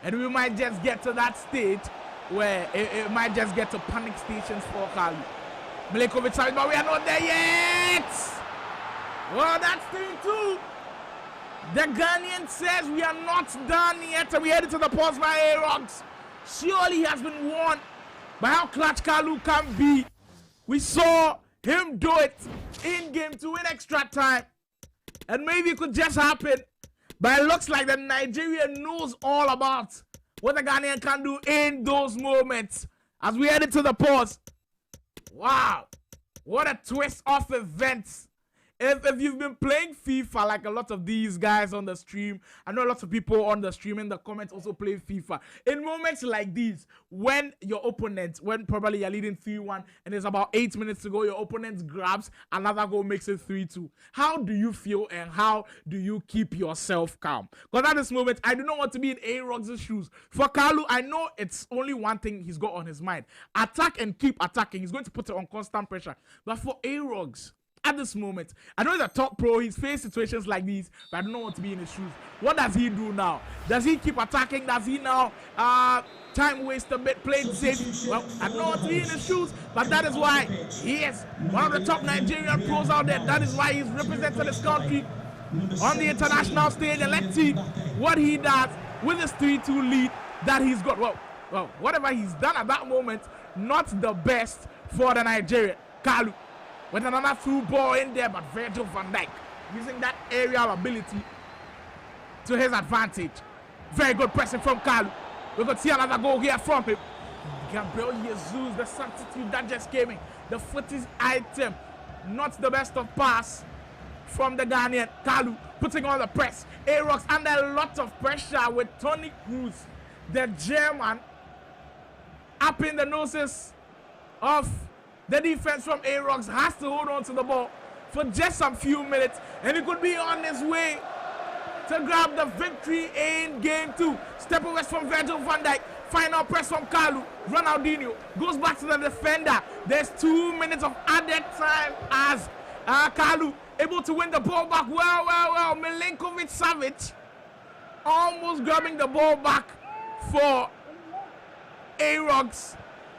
And we might just get to that stage where it might just get to panic stations for Kaalu. Milenkovic, but we are not there yet. Well, that's thing 2. The Ghanaian says we are not done yet, and we headed to the pause by Arogs. Surely he has been warned by how clutch Kaalu can be. We saw him do it in game 2 in extra time, and maybe it could just happen But it looks like the Nigerian knows all about what the Ghanaian can do in those moments. As we head into the pause. Wow. What a twist of events. If you've been playing FIFA like a lot of these guys on the stream, I know lots of people on the stream in the comments also play FIFA. In moments like these, when your opponent, when probably you're leading 3-1 and there's about 8 minutes to go, your opponent grabs another goal, makes it 3-2. How do you feel and how do you keep yourself calm? Because at this moment, I do not want to be in Arogs' shoes. For Kaalu, I know it's only one thing he's got on his mind. Attack and keep attacking. He's going to put it on constant pressure. But for Arogs, at this moment, I know he's a top pro, he's faced situations like these, but I don't want to be in his shoes. What does he do now? Does he keep attacking? Does he now time waste a bit, play it safe? Well, I don't want to be in his shoes, but that is why he is one of the top Nigerian pros out there. That is why he's represented his country on the international stage, and let's see what he does with this 3-2 lead that he's got. Well, whatever he's done at that moment, not the best for the Nigerian. Kaalu with another through ball in there, but Virgil van Dijk using that aerial ability to his advantage. Very good pressing from Kaalu. We could see another goal here from him. Gabriel Jesus, the substitute that just came in. The footies item, not the best of pass from the Ghanaian. Kaalu putting on the press. Arogs under a lot of pressure with Tony Cruz, the German, up in the noses of the defense from Arogs. Has to hold on to the ball for just some few minutes, and he could be on his way to grab the victory in game 2. Step away from Virgil van Dijk. Final press from Kaalu. Ronaldinho goes back to the defender. There's 2 minutes of added time as Kaalu able to win the ball back. Well. Milinkovic-Savic almost grabbing the ball back for Arogs,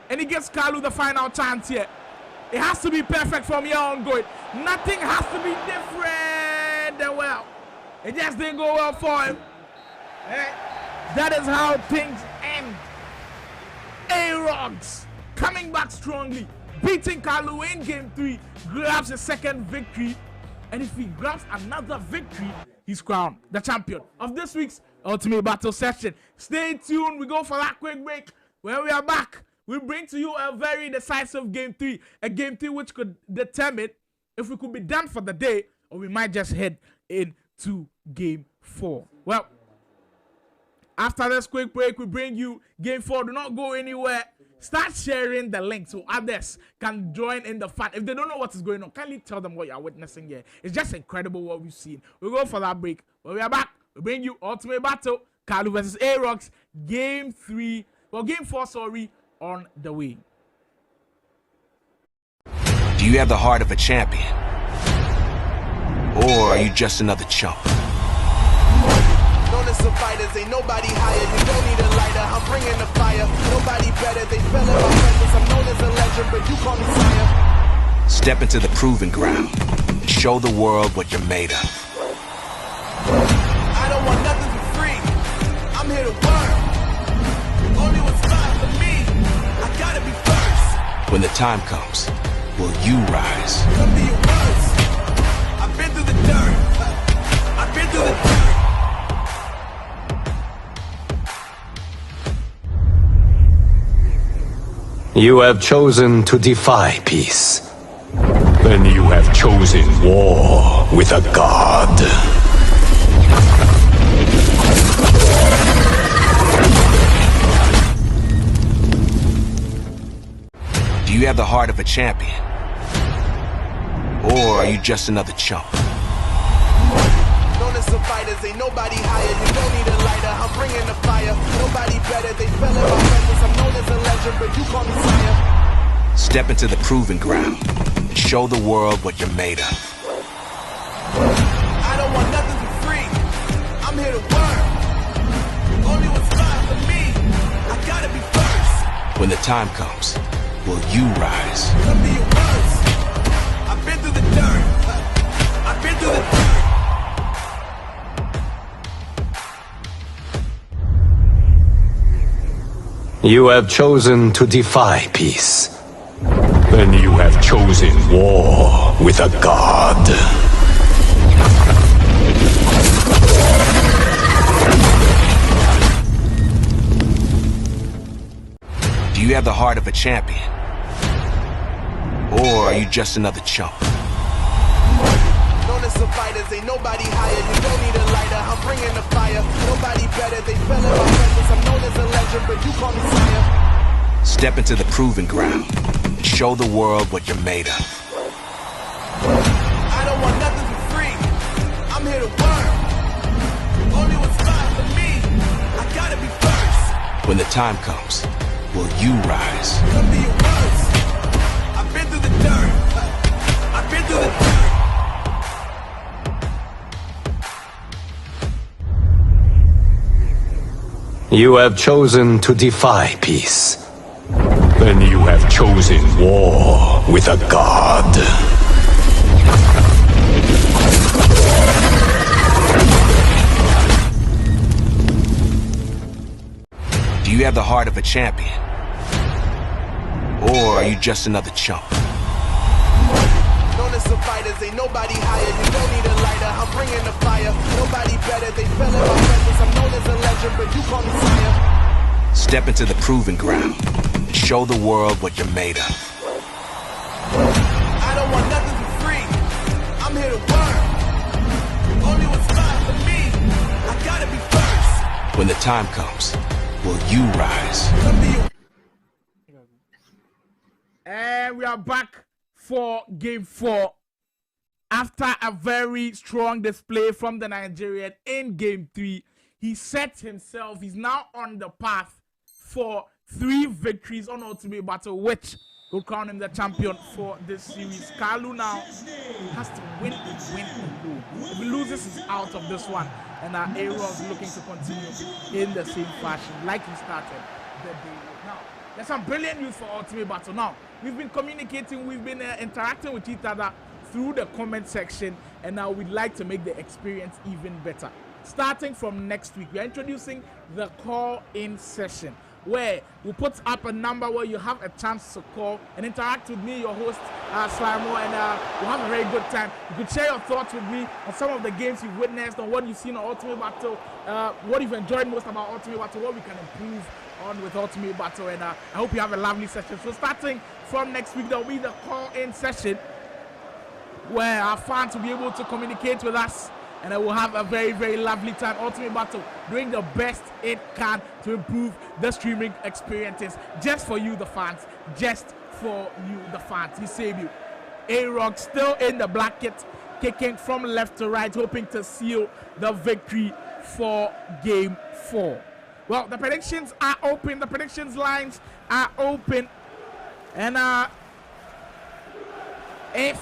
and he gives Kaalu the final chance here. It has to be perfect from here on going. Nothing has to be different. And well, it just didn't go well for him. That is how things end. Arogs coming back strongly, beating Kaalu in game 3, grabs his second victory. And if he grabs another victory, he's crowned the champion of this week's Ultimate Battle session. Stay tuned. We go for that quick break. When we are back, we bring to you a very decisive game 3. A game 3 which could determine if we could be done for the day or we might just head into game 4. Well, after this quick break, we bring you game 4. Do not go anywhere. Start sharing the link so others can join in the fun. If they don't know what is going on, kindly tell them what you are witnessing here. It's just incredible what we've seen. We'll go for that break. When we are back, we bring you Ultimate Battle, Kaalu versus Arogs, game 3. Well, game 4, sorry, on the way. Do you have the heart of a champion? Or are you just another chump? Known as some fighters, ain't nobody higher. You don't need a lighter, I'm bringing the fire. Nobody better, they fell in my presence. I'm known as a legend, but you call me sire. Step into the proving ground. Show the world what you're made of. I don't want nothing for free. I'm here to work. Only what's fine for me. I gotta be first. When the time comes, will you rise? Come to your words. I've been through the dirt. I've been through the dirt. You have chosen to defy peace. Then you have chosen war with a god. Do you have the heart of a champion? Or are you just another chump? Known as some fighters, ain't nobody higher. You don't need a lighter, I'm bringing the fire. Nobody better, they fell in my presence. I'm known as a legend, but you call me sire. Step into the proving ground. Show the world what you're made of. I don't want nothing for free. I'm here to work. Only what's fine for me. I gotta be first. When the time comes, will you rise? Come to your words. I've been through the dirt. I've been through the dirt. You have chosen to defy peace. Then you have chosen war with a god. you have the heart of a champion? Or are you just another chump? Known as some fighters, ain't nobody higher. You don't need a lighter, I'm bringing the fire. Nobody better, they fell in my presence. I'm known as a legend, but you call me sire. Step into the proving ground. Show the world what you're made of. I don't want nothing for free. I'm here to work. Only what's fine for me. I gotta be first. When the time comes, will you rise? Come to your worst. I've been through the dirt. I've been through the dirt. You have chosen to defy peace. Then you have chosen war with a god. Do you have the heart of a champion? Or are you just another chump? Known as some fighters, ain't nobody higher. You don't need a lighter, I'm bringing the fire. Nobody better, they fell in my presence. I'm known as a legend, but you call me sire. Step into the proving ground. Show the world what you're made of. I don't want nothing for free. I'm here to work. Only what's fine for me. I gotta be first. When the time comes, will you rise? Come to your And we are back for game 4 after a very strong display from the Nigerian in game 3. He set himself, he's now on the path for 3 victories on Ultimate Battle, which will crown him the champion for this series. Kaalu now has to win and lose. If he loses, he's out of this one. And Arogs looking to continue in the same fashion like he started the day with. Now, there's some brilliant news for Ultimate Battle. Now, we've been communicating, we've been interacting with each other through the comment section, and now we'd like to make the experience even better. Starting from next week, we are introducing the call-in session, where we'll put up a number where you have a chance to call and interact with me, your host, Slimo, and we'll have a very good time. You could share your thoughts with me on some of the games you've witnessed, on what you've seen on Ultimate Battle, what you've enjoyed most about Ultimate Battle, what we can improve on with Ultimate Battle, and I hope you have a lovely session. So starting from next week, there'll be the call-in session where our fans will be able to communicate with us, and I will have a very, very lovely time. Ultimate Battle doing the best it can to improve the streaming experiences just for you, the fans. Just for you, the fans. He saved you. Arogs still in the black kit, kicking from left to right, hoping to seal the victory for game 4. Well, the predictions are open. The predictions lines are open. And if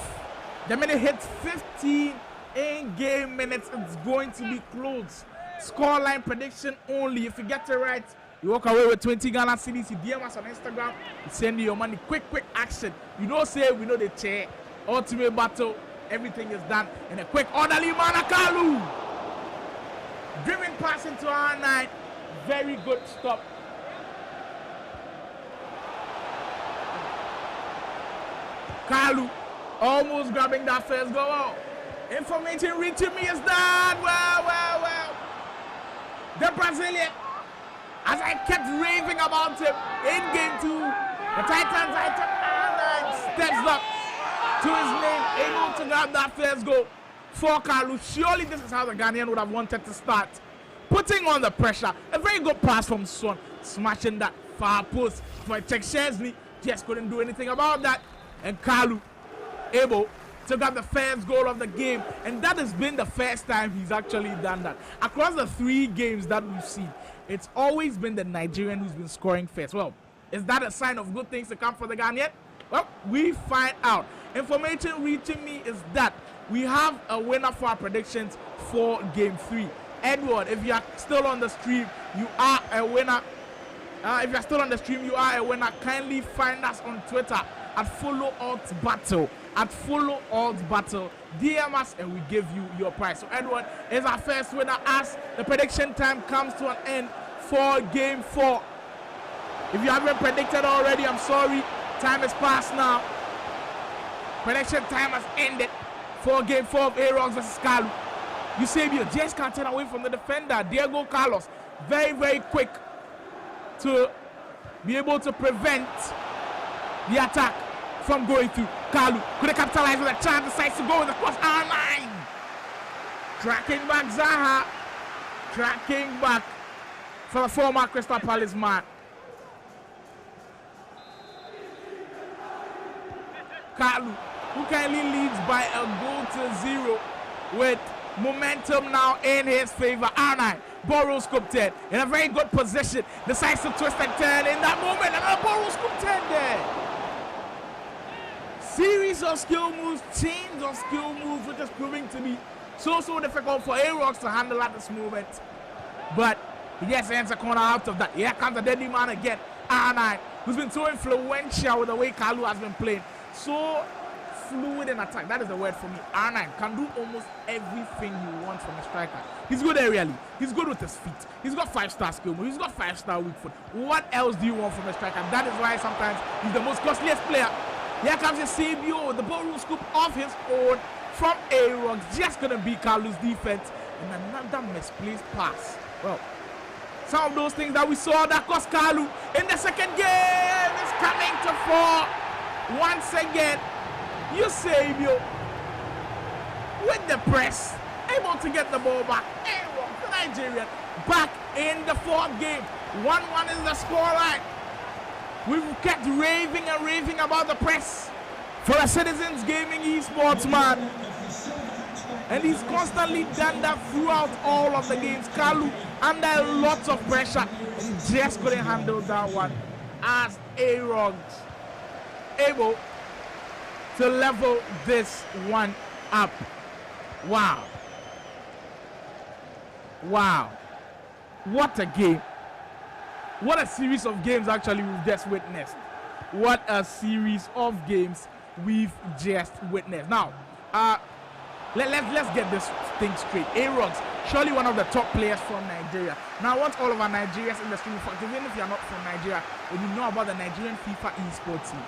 the minute hits 15 in-game minutes, it's going to be close. Scoreline prediction only. If you get it right, you walk away with 20 Ghana cedis. You DM us on Instagram. You send you your money. Quick action. You don't say we know the chair. Ultimate Battle. Everything is done in a quick orderly manner. Kaalu. Driven pass into R9. Very good stop. Kaalu almost grabbing that first goal out. Information reaching me is that, well. The Brazilian, as I kept raving about him in game 2, the Titans R9 steps up to his name, able to grab that first goal for Kaalu. Surely this is how the Ghanaian would have wanted to start. Putting on the pressure. A very good pass from Son, smashing that far post for Check Shesley. Just couldn't do anything about that. And Kaalu able to grab the first goal of the game, and that has been the first time he's actually done that. Across the 3 games that we've seen, it's always been the Nigerian who's been scoring first. Well, is that a sign of good things to come for the Ghanaian? Well, we find out. Information reaching me is that we have a winner for our predictions for game 3. Edward, if you are still on the stream, you are a winner. If you're still on the stream, you are a winner. Kindly find us on Twitter at @FollowAltBattle. DM us and we give you your prize. So Edward is our first winner as the prediction time comes to an end for game 4. If you haven't predicted already, I'm sorry. Time is past now. Prediction time has ended for game 4 of Arogs versus Kaalu. Eusebio just can't turn away from the defender, Diego Carlos. Very quick to be able to prevent the attack from going through. Kaalu could have capitalized with a chance, decides to go with the cross. R9 tracking back Zaha, tracking back for the former Crystal Palace man. Kaalu, who currently leads by a goal to 0 with momentum now in his favor. R9, Boro scoop 10 in a very good position, decides to twist and turn in that moment. Another Boro scoop 10 there. Series of skill moves, chains of skill moves, which is proving to be so difficult for Arogs to handle at this moment. But he just ends a corner out of that. Here comes the deadly man again, R9, who's been so influential with the way Kaalu has been playing. So fluid in attack, that is the word for me. R9 can do almost everything you want from a striker. He's good aerially, he's good with his feet, he's got 5-star skill move, he's got 5-star weak foot. What else do you want from a striker? That is why sometimes he's the most costliest player. Here comes Eusebio, the ball scoop of his own from Arogs, just gonna beat Kaalu's defense, and another misplaced pass. Well, some of those things that we saw that cost Kaalu in the second game is coming to fall once again. Eusebio with the press, able to get the ball back. Arogs, the Nigerian, back in the 4th game. 1-1 is the scoreline. We've kept raving and raving about the press for a Sidizens Gaming Esports man. And he's constantly done that throughout all of the games. Kaalu under lots of pressure, and he just couldn't handle that one. As Arogs able to level this one up. Wow. Wow. What a game. What a series of games actually we've just witnessed. What a series of games we've just witnessed. Now, let's get this thing straight. Arogs, surely one of the top players from Nigeria. Now, I want all of our Nigerians in the stream, even if you're not from Nigeria, and you know about the Nigerian FIFA esports team,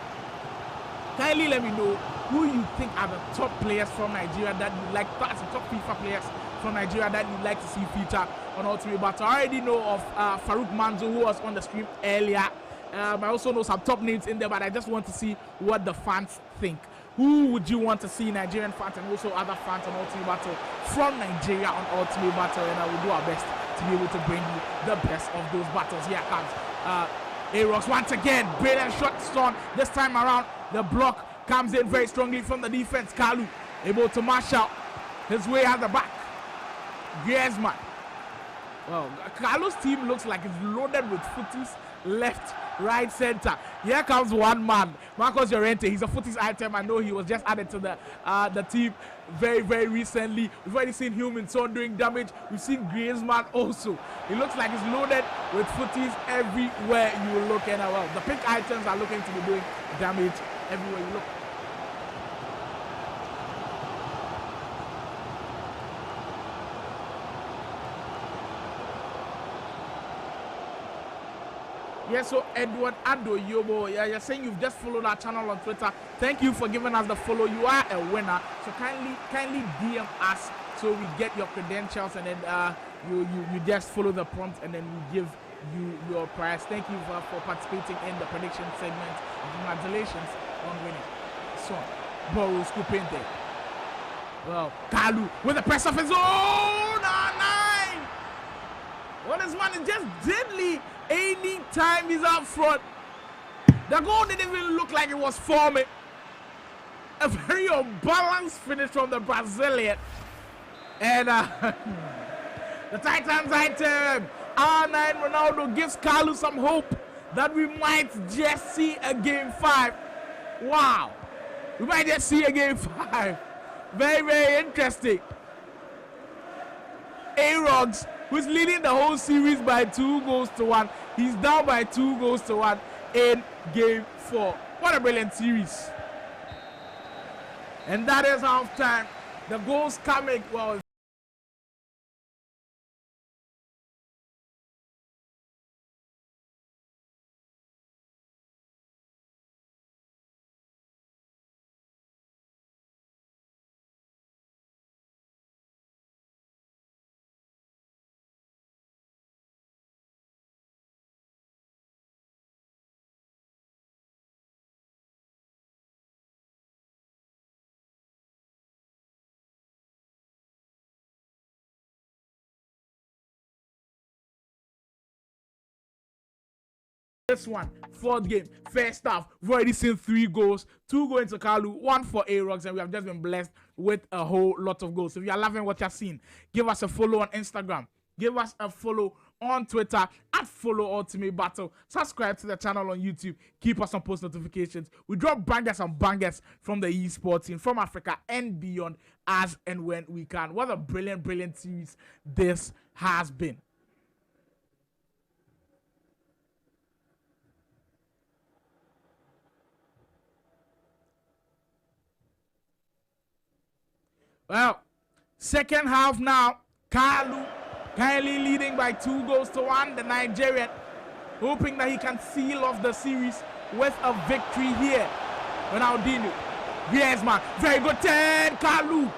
kindly let me know who you think are the top players from Nigeria that you like, that's the top FIFA players from Nigeria that you'd like to see feature on Ultimate Battle. I already know of Farouk Manzo, who was on the stream earlier. I also know some top names in there, but I just want to see what the fans think. Who would you want to see, Nigerian fans and also other fans on Ultimate Battle from Nigeria on Ultimate Battle? And I will do our best to be able to bring you the best of those battles. Here comes Arogs once again. Brilliant shot on this time around. The block comes in very strongly from the defense. Kaalu able to mash out his way at the back. Griezmann. Well, Kaalu's team looks like it's loaded with footies, left, right, center. Here comes one man, Marcos Llorente. He's a footies item. I know he was just added to the team very recently. We've already seen Human Son doing damage. We've seen Griezmann also. It looks like it's loaded with footies everywhere you look. And well, the pink items are looking to be doing damage everywhere you look. Yeah, so Edward Adoyobo, you're saying you've just followed our channel on Twitter. Thank you for giving us the follow. You are a winner. So kindly DM us so we get your credentials, and then you just follow the prompt, and then we give you your prize. Thank you for participating in the prediction segment. Congratulations on winning. So, Boro scooping there. Well, Kaalu with the press of his own. 9. What is man is just deadly. Any time he's up front, the goal didn't even look like it was forming. A very unbalanced finish from the Brazilian. And the Titans item, R9 Ronaldo gives Kaalu some hope that we might just see a game 5. Wow. We might just see a game 5. Very interesting. Arogs, who's leading the whole series by 2-1. He's down by 2-1 in game 4. What a brilliant series. And that is halftime. The goals coming, well, This one, fourth game, first half, we've already seen 3 goals, 2 going to Kaalu, 1 for Arogs, and we have just been blessed with a whole lot of goals. If you are loving what you're seeing, give us a follow on Instagram, give us a follow on Twitter, at Follow Ultimate Battle, subscribe to the channel on YouTube, keep us on post notifications. We drop bangers and bangers from the esports team, from Africa and beyond, as and when we can. What a brilliant, brilliant series this has been. Well, second half now, Kaalu kindly leading by 2 goals to 1. The Nigerian hoping that he can seal off the series with a victory here. Ronaldinho, Griezmann, very good turn, Kaalu.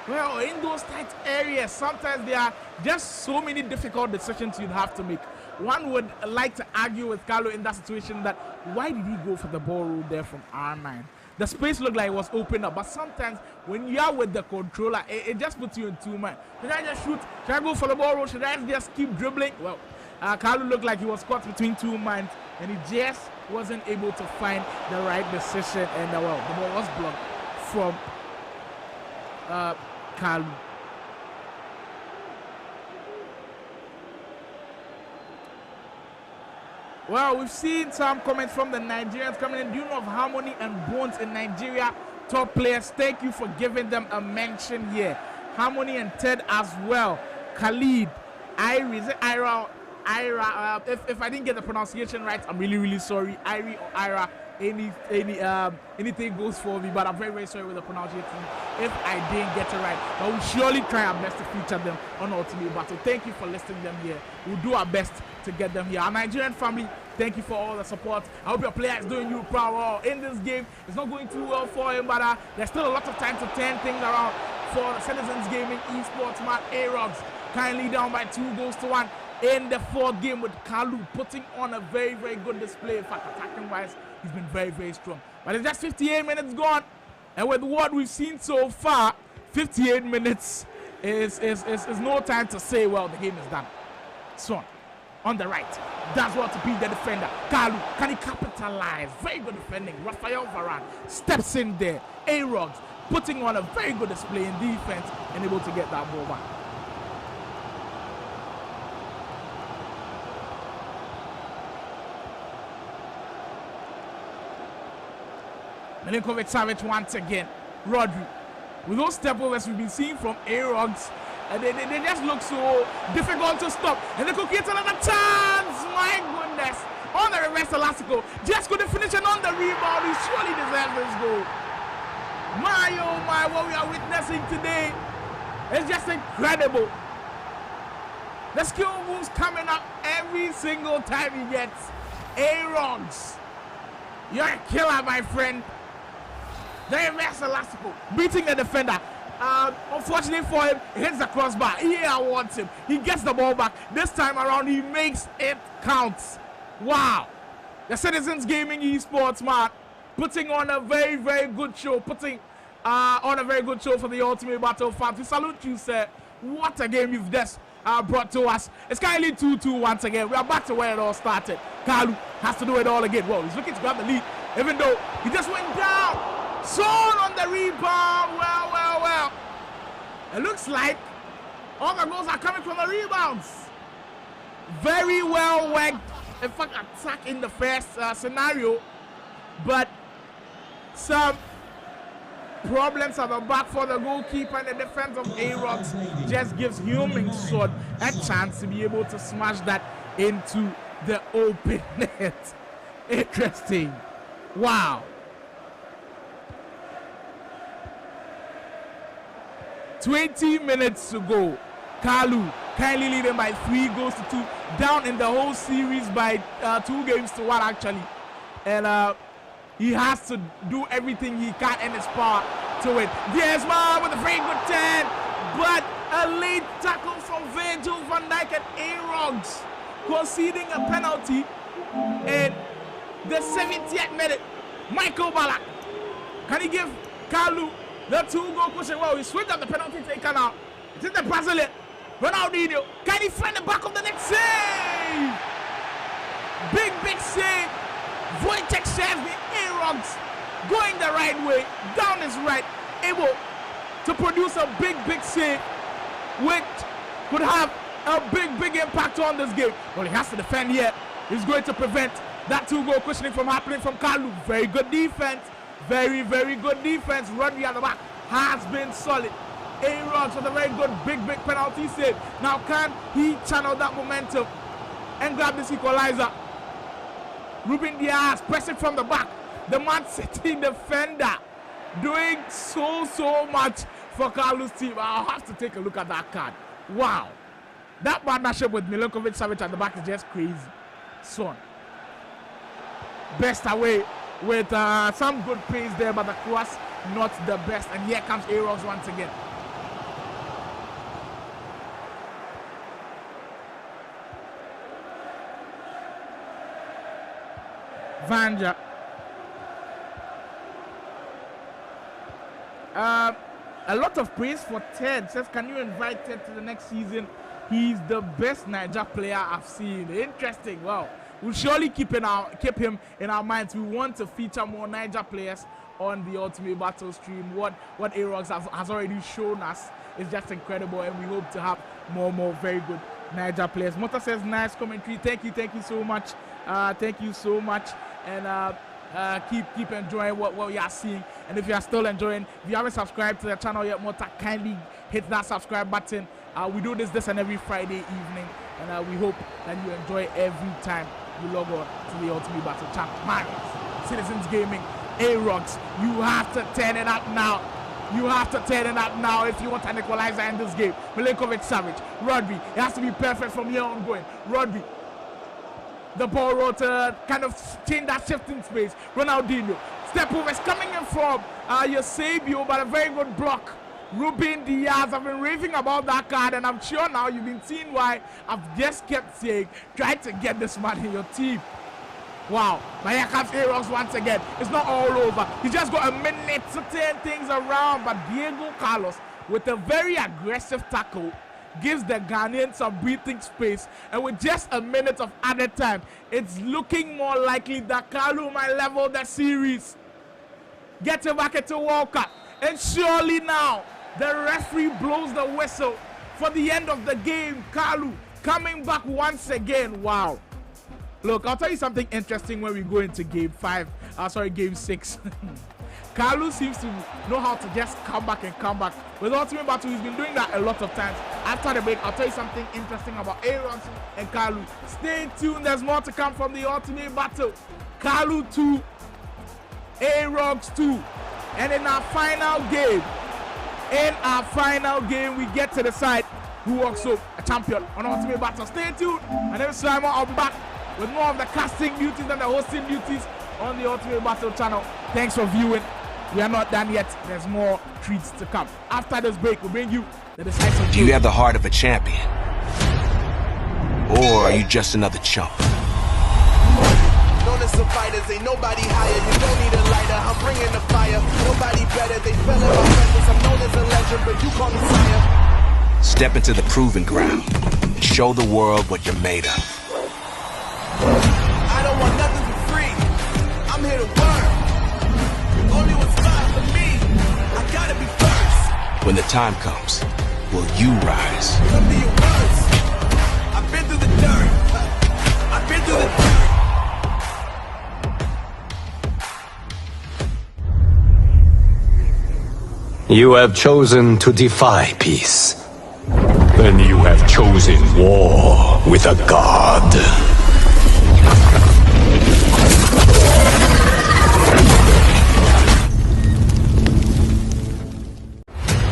Well, in those tight areas, sometimes there are just so many difficult decisions you'd have to make. One would like to argue with Kaalu in that situation that why did he go for the ball roll there from R9? The space looked like it was open up, but sometimes when you are with the controller, it just puts you in 2 minds. Should I just shoot? Should I go for the ball roll? Should I just keep dribbling? Well, Kaalu looked like he was caught between 2 minds, and he just wasn't able to find the right decision. And well, the ball was blocked from Kaalu. Well, we've seen some comments from the Nigerians coming in. Do you know of Harmony and Bones in Nigeria? Top players, thank you for giving them a mention here. Harmony and Ted as well. Khalid, Irie, is it Ira? If I didn't get the pronunciation right, I'm really, really sorry. Irie or Ira, anything goes for me, but I'm very, very sorry with the pronunciation if I didn't get it right. But we'll surely try our best to feature them on Ultimate Battle. Thank you for listing them here. We'll do our best to get them here. Our Nigerian family, thank you for all the support. I hope your player is doing you proud. Well, in this game, it's not going too well for him, but there's still a lot of time to turn things around for the Sidizens Gaming Esports man. Arogs kindly down by 2 goals to 1 in the 4th game, with Kaalu putting on a very, very good display. In fact, attacking wise, he's been very, very strong. But it's just 58 minutes gone, and with what we've seen so far, 58 minutes is no time to say, well, the game is done. Son, on the right, does what to beat the defender. Kaalu, can he capitalize? Very good defending. Rafael Varane steps in there. Arogs putting on a very good display in defense and able to get that ball back. Milinkovic-Savic once again. Rodri. With those step overs we've been seeing from Arogs, they just look so difficult to stop. And they could create another chance. My goodness. On the reverse elastico. Just couldn't finish it on the rebound. He surely deserves this goal. My oh my, what we are witnessing today is just incredible. The skill moves coming up every single time he gets. Arogs, you're a killer, my friend. The reverse elastico, beating the defender. Unfortunately for him, he hits the crossbar. He wants him. He gets the ball back. This time around, he makes it count. Wow. The Sidizens Gaming Esports, man, putting on a very, very good show. Putting on a very good show for the Ultimate Battle fans. We salute you, sir. What a game you've just brought to us. It's kindly 2-2 once again. We are back to where it all started. Kaalu has to do it all again. Well, he's looking to grab the lead, even though he just went down. Son on the rebound. Well. It looks like all the goals are coming from the rebounds. Very well worked. In fact, attack in the first scenario, but some problems at the back for the goalkeeper, and the defense of Arogs just gives Huming Sword a chance to be able to smash that into the open net. Interesting. Wow. 20 minutes to go. Kaalu kindly leading by 3 goals to 2, down in the whole series by 2 games to 1 actually, and he has to do everything he can in his power to win. Griezmann with a very good turn, but a late tackle from Virgil van Dijk and Arogs conceding a penalty in the 70th minute. Michael Ballack, can he give Kaalu the 2-goal cushion? Well, he switched up the penalty taken out. It's in the Brazilian. Ronaldinho, can he find the back of the net? Save! Big big save. Wojtek Szczesny, Arogs going the right way, down his right, able to produce a big save, which could have a big impact on this game. Well, he has to defend here. He's going to prevent that 2-goal cushioning from happening from Kaalu. Very good defense. Very good defense. Rodri at the back has been solid. Arogs with a very good big penalty save. Now can he channel that momentum and grab this equalizer? Ruben Diaz pressing from the back. The Man City defender doing so much for Kaalu's team. I'll have to take a look at that card. Wow. That partnership with Milinkovic-Savic at the back is just crazy. Son. Best away with some good pace there, but the cross not the best. And here comes Arogs once again. Vanja. A lot of praise for Ted. Says, can you invite Ted to the next season? He's the best Niger player I've seen. Interesting. Well, we'll surely keep him in our minds. We want to feature more Niger players on the Ultimate Battle stream. What Arogs has already shown us is just incredible, and we hope to have more very good Niger players. Mota says, nice commentary. Thank you so much. Thank you so much. And keep enjoying what we are seeing. And if you are still enjoying, if you haven't subscribed to the channel yet, Mota, kindly hit that subscribe button. We do this and every Friday evening, and we hope that you enjoy every time you log on to the Ultimate Battle Champ. Sidizens Gaming, Arogs, you have to turn it up now. You have to turn it up now if you want an equalizer in this game. Milinkovic-Savic, Rodri, it has to be perfect from here on going. Rodri, the ball roll to kind of change that shifting space. Ronaldinho, step over, is coming in from Eusebio, but a very good block. Ruben Diaz, I've been raving about that card, and I'm sure now you've been seeing why I've just kept saying, try to get this man in your team. Wow, but here comes Arogs once again. It's not all over. He's just got a minute to turn things around, but Diego Carlos, with a very aggressive tackle, gives the Ghanaian some breathing space, and with just a minute of added time, it's looking more likely that Kaalu might level the series. Get it back into World Cup, and surely now, the referee blows the whistle for the end of the game. Kaalu coming back once again. Wow. Look, I'll tell you something interesting when we go into game 6. Kaalu seems to know how to just come back. With Ultimate Battle, he's been doing that a lot of times. After the break, I'll tell you something interesting about Arogs and Kaalu. Stay tuned, there's more to come from the Ultimate Battle. Kaalu 2, Arogs 2. And in our final game, we get to decide who walks up a champion on Ultimate Battle. Stay tuned. My name is Simon. I'm back with more of the casting duties and the hosting duties on the Ultimate Battle channel. Thanks for viewing. We are not done yet. There's more treats to come. After this break, we'll bring you the decisive. Do you have the heart of a champion? Or are you just another chump? Known as some fighters, ain't nobody higher. You don't need a lighter, I'm bringing the fire. Nobody better, they fell in my presence. I'm known as a legend, but you call me sire. Step into the proving ground. Show the world what you're made of. I don't want nothing for free. I'm here to work. Only what's fine for me. I gotta be first. When the time comes, will you rise? Come to your worst. I've been through the dirt. I've been through the dirt. You have chosen to defy peace. Then you have chosen war with a god.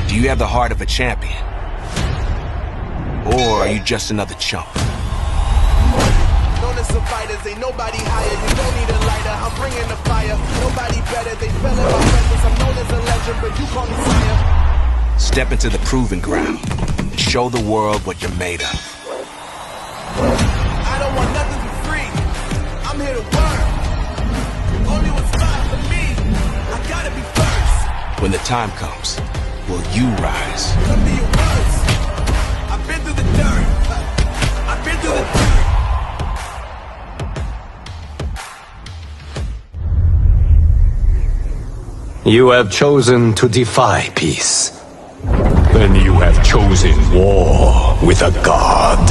Do you have the heart of a champion? Or are you just another chump? Known as some fighters, ain't nobody higher. You don't need a lighter, I'm bringing the fire. Nobody better, they fell in my presence. I'm known as a legend, but you call me sire. Step into the proving ground. Show the world what you're made of. I don't want nothing for free. I'm here to work. Only what's fine for me. I gotta be first. When the time comes, will you rise? Come to your worst. I've been through the dirt. I've been through the dirt. You have chosen to defy peace. Then you have chosen war with a god.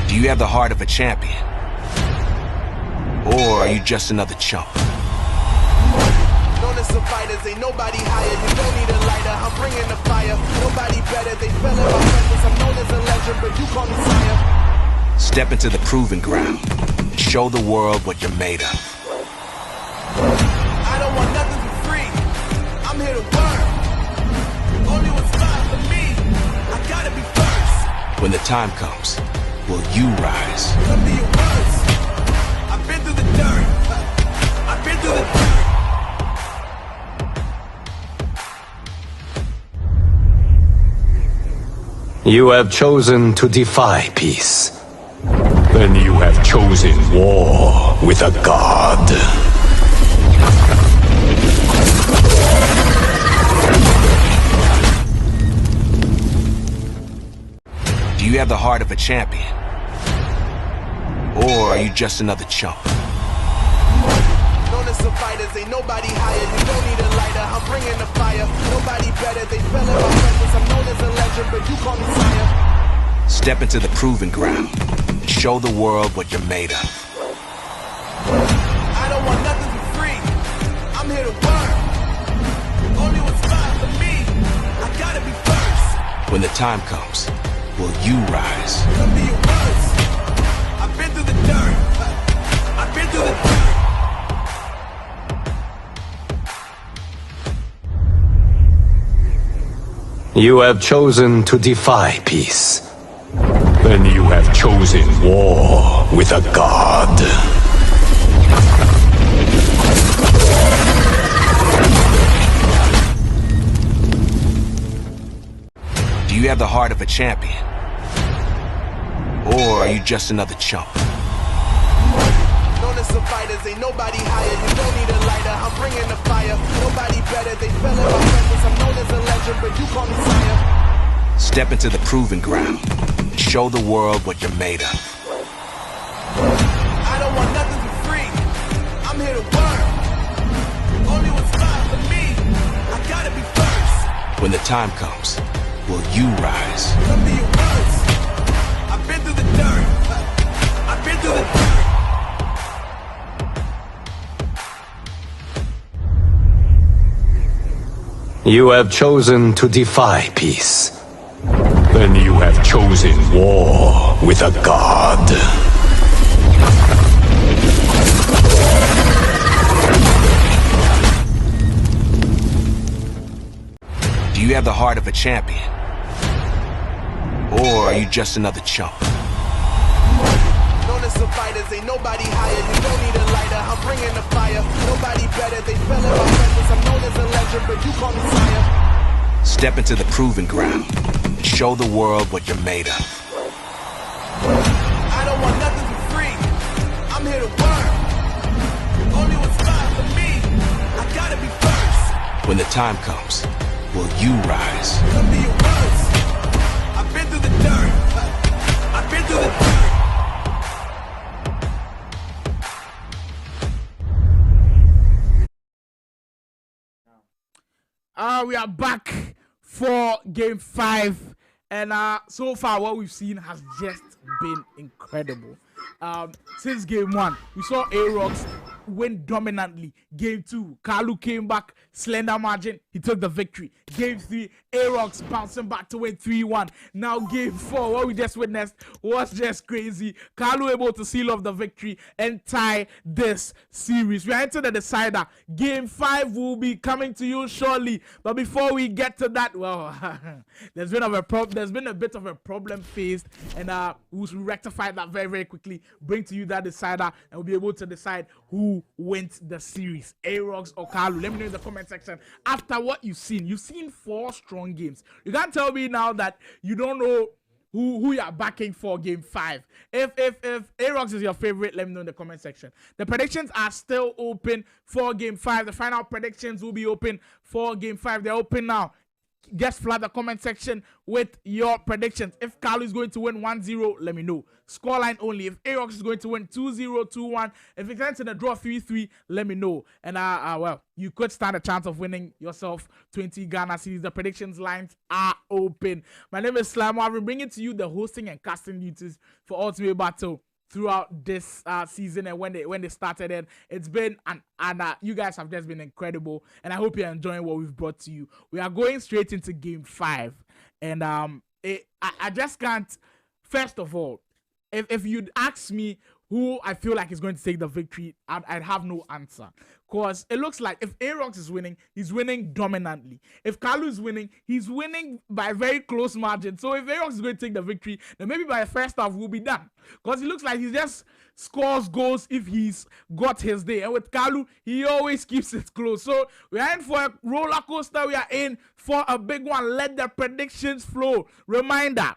Do you have the heart of a champion? Or are you just another chump? Known as some fighters, ain't nobody higher. You don't need a lighter, I'm bringing the fire. Nobody better, they fell in my presence. I'm known as a legend, but you call me sire. Step into the proving ground. Show the world what you're made of. I don't want nothing for free. I'm here to work. Only what's fine for me. I gotta be first. When the time comes, will you rise? Come to your worst. I've been through the dirt. I've been through the dirt. You have chosen to defy peace. Then you have chosen war with a god. Do you have the heart of a champion? Or are you just another chump? Known as some fighters, ain't nobody higher. You don't need a lighter, I'm bringing the fire. Nobody better, they fell in my presence. I'm known as a legend, but you call me sire. Step into the proving ground. Show the world what you're made of. I don't want nothing for free. I'm here to work. Only what's fine for me. I gotta be first. When the time comes, will you rise? Come to your worst. I've been through the dirt. I've been through the dirt. You have chosen to defy peace. Then you have chosen war with a god. Do you have the heart of a champion? Or are you just another chump? Known as some fighters, ain't nobody higher. You don't need a lighter, I'm bringing the fire. Nobody better, they fell in my presence. I'm known as a legend, but you call me sire. Step into the proving ground. Show the world what you're made of. I don't want nothing for free. I'm here to work. Only what's fine for me. I gotta be first. When the time comes, will you rise? Come to your worst. I've been through the dirt. I've been through the dirt. You have chosen to defy peace. Then you have chosen war with a god. Do you have the heart of a champion? Or are you just another chump? Known as some fighters, ain't nobody higher. You don't need a lighter, I'm bringing the fire. Nobody better, they fell in my presence. I'm known as a legend, but you call me sire. Step into the proving ground. Show the world what you're made of. I don't want nothing for free. I'm here to work. Only what's fine for me. I gotta be first. When the time comes, will you rise? Come to your worst. I've been through the dirt. I've been through the dirt. We are back for game 5, and so far what we've seen has just been incredible. Since game 1, we saw Arogs win dominantly. Game 2, Kaalu came back, slender margin, he took the victory. Game 3, Arogs bouncing back to win 3-1. Now game 4, what we just witnessed was just crazy. Kaalu able to seal off the victory and tie this series. We are into the decider. Game 5 will be coming to you shortly, but before we get to that, well, there's been a bit of a problem faced, and we'll rectify that very, very quickly. Bring to you that decider, and we'll be able to decide who wins the series, Arogs or Kaalu. Let me know in the comment section after what you've seen. You've seen 4 strong games. You can't tell me now that you don't know who you are backing for game 5. If Arogs is your favorite, let me know in the comment section. The predictions are still open for game 5. The final predictions will be open for game 5. They're open now. Just flood the comment section with your predictions. If Kaalu is going to win 1-0, let me know. Scoreline only. If Arogs is going to win 2-0, 2-1, if it ends in a draw 3-3, let me know. And well, you could stand a chance of winning yourself 20 Ghana cedis. The predictions lines are open. My name is Slimo. I've been bringing to you the hosting and casting duties for Ultimate Battle throughout this season, and when they started, and it's been you guys have just been incredible, and I hope you're enjoying what we've brought to you. We are going straight into game 5, and I just can't. First of all, if you'd ask me who I feel like is going to take the victory, I'd have no answer. Because it looks like if Arogs is winning, he's winning dominantly. If Kaalu is winning, he's winning by a very close margin. So if Arogs is going to take the victory, then maybe by the first half we'll be done. Because it looks like he just scores goals if he's got his day. And with Kaalu, he always keeps it close. So we are in for a roller coaster. We are in for a big one. Let the predictions flow. Reminder,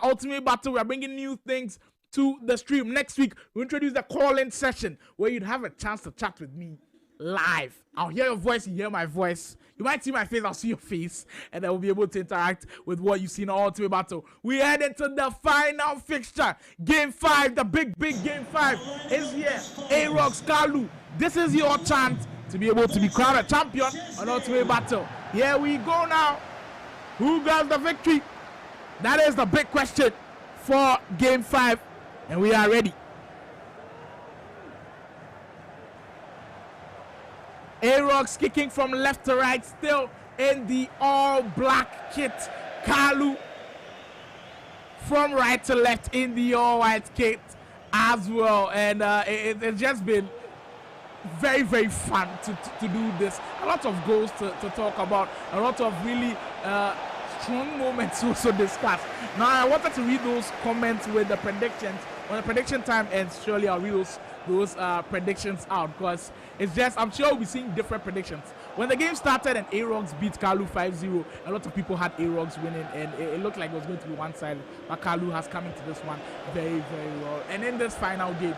Ultimate Battle, we are bringing new things to the stream. Next week, we'll introduce the call-in session where you'd have a chance to chat with me live. I'll hear your voice, you hear my voice. You might see my face, I'll see your face, and I will be able to interact with what you see in Ultimate Battle. We head into the final fixture. Game 5, the big Game 5 is here. Arogs, Kaalu, this is your chance to be able to be crowned a champion on Ultimate Battle. Here we go now. Who grabs the victory? That is the big question for Game 5. And we are ready. Arogs kicking from left to right, still in the all-black kit. Kaalu from right to left in the all-white kit as well. And it's just been very, very fun to do this. A lot of goals to talk about. A lot of really strong moments also discussed. Now, I wanted to read those comments with the predictions. When the prediction time ends, surely I'll read those predictions out, because it's just, I'm sure we'll be seeing different predictions. When the game started and Arogs beat Kaalu 5-0, a lot of people had Arogs winning, and it looked like it was going to be one-sided, but Kaalu has come into this one very, very well. And in this final game,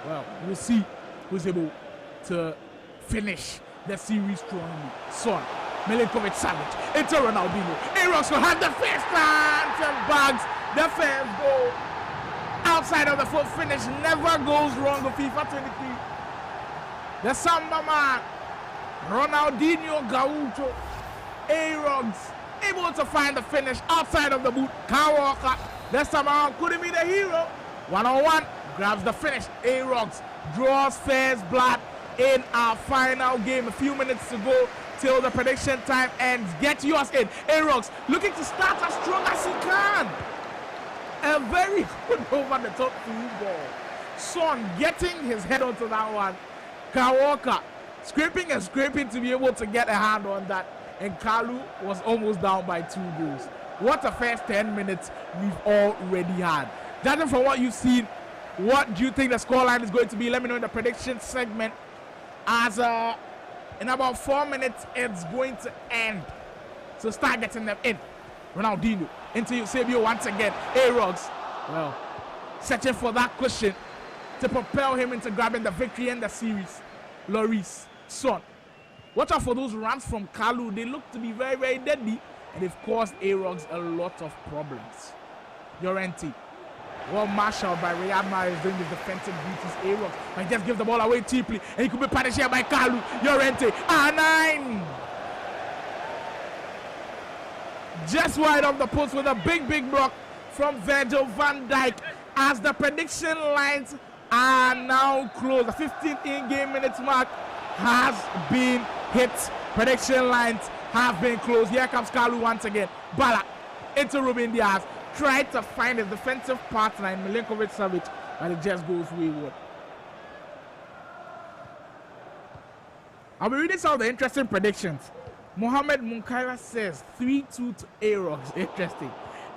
well, we'll see who's able to finish the series strongly. Son, Milinkovic-Savic into Ronaldinho. Arogs will have the first chance and bags the first goal. Outside of the foot finish never goes wrong with FIFA 23. The Samba man, Ronaldinho Gaucho. Arogs able to find the finish outside of the boot. Kaalu, this time around, couldn't be the hero. 1-on-1, grabs the finish. Arogs draws first blood in our final game. A few minutes to go till the prediction time ends. Get yours in. Arogs looking to start as strong as he can. A very good over-the-top through ball. Son getting his head onto that one. Kaalu scraping and scraping to be able to get a hand on that. And Kaalu was almost down by 2 goals. What a first 10 minutes we've already had. Judging from what you've seen, what do you think the scoreline is going to be? Let me know in the prediction segment. As in about 4 minutes, it's going to end. So start getting them in. Ronaldinho into Eusebio once again. Arogs, well, searching for that cushion to propel him into grabbing the victory in the series. Lloris, Son. Watch out for those runs from Kaalu. They look to be very, very deadly, and they've caused Arogs a lot of problems. Llorente, well marshaled by Riyad Mahrez doing his defensive duties. Arogs might just give the ball away cheaply, and he could be punished here by Kaalu. Llorente, R9. Just wide of the post with a big block from Virgil van Dijk, as the prediction lines are now closed. The 15th in-game minutes mark has been hit. Prediction lines have been closed. Here comes Kaalu once again. Bala into Ruben Diaz. Tried to find his defensive partner in Milinkovic-Savic, but it just goes wayward. I'll be reading some of the interesting predictions. Mohamed Munkaira says 3-2 to Arogs. Interesting.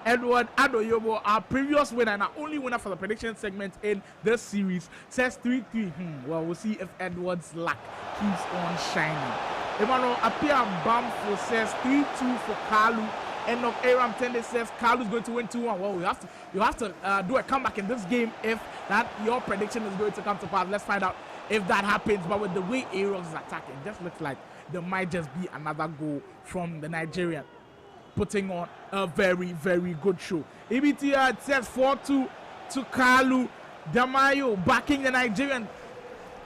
Edward Adoyobo, our previous winner and our only winner for the prediction segment in this series, says 3-3. Well, we'll see if Edward's luck keeps on shining. Emmanuel Apia Bamfo says 3-2 for Kaalu. Enoch Aram Tende says Kaalu's going to win 2-1. Well, you have to do a comeback in this game if that your prediction is going to come to pass. Let's find out if that happens. But with the way Arogs is attacking, it just looks like there might just be another goal from the Nigerian. putting on a very, very good show. EBT it says 4-2 to Kaalu. Damayo backing the Nigerian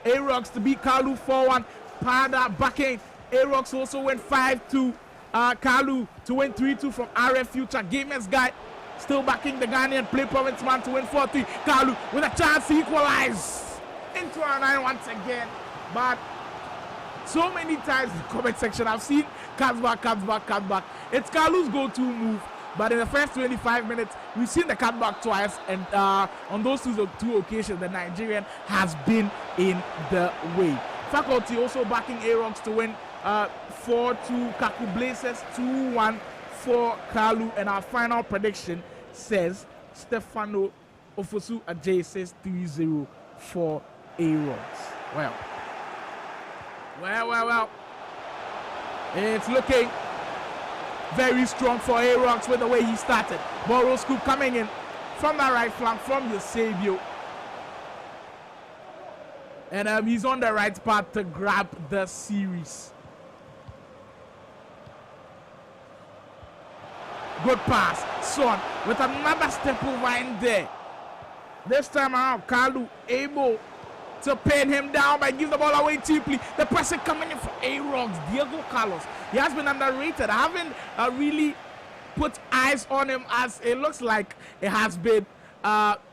Arogs to beat Kaalu 4-1. Pada backing Arogs also went 5-2. Kaalu to win 3-2 from RF Future. Gamers Guy still backing the Ghanaian PlayProvince man to win 4-3. Kaalu with a chance to equalize into our 9 once again. But so many times in the comment section I've seen cuts back. It's Kaalu's go-to move. But in the first 25 minutes, we've seen the cutback twice, and on those two occasions, the Nigerian has been in the way. Faculty also backing Arogs to win 4-2. Kaku Blazers 2-1 for Kaalu, and our final prediction says Stefano Ofosu Ajay says 3-0 for Arogs. Well. It's looking very strong for Arogs with the way he started. Boro Scoop coming in from the right flank from Eusebio. And he's on the right path to grab the series. Good pass. Son with another step over in there. This time around, Kaalu able to pin him down by give the ball away cheaply. The person coming in for Arogs, Diego Carlos. He has been underrated. I haven't really put eyes on him as it looks like it has been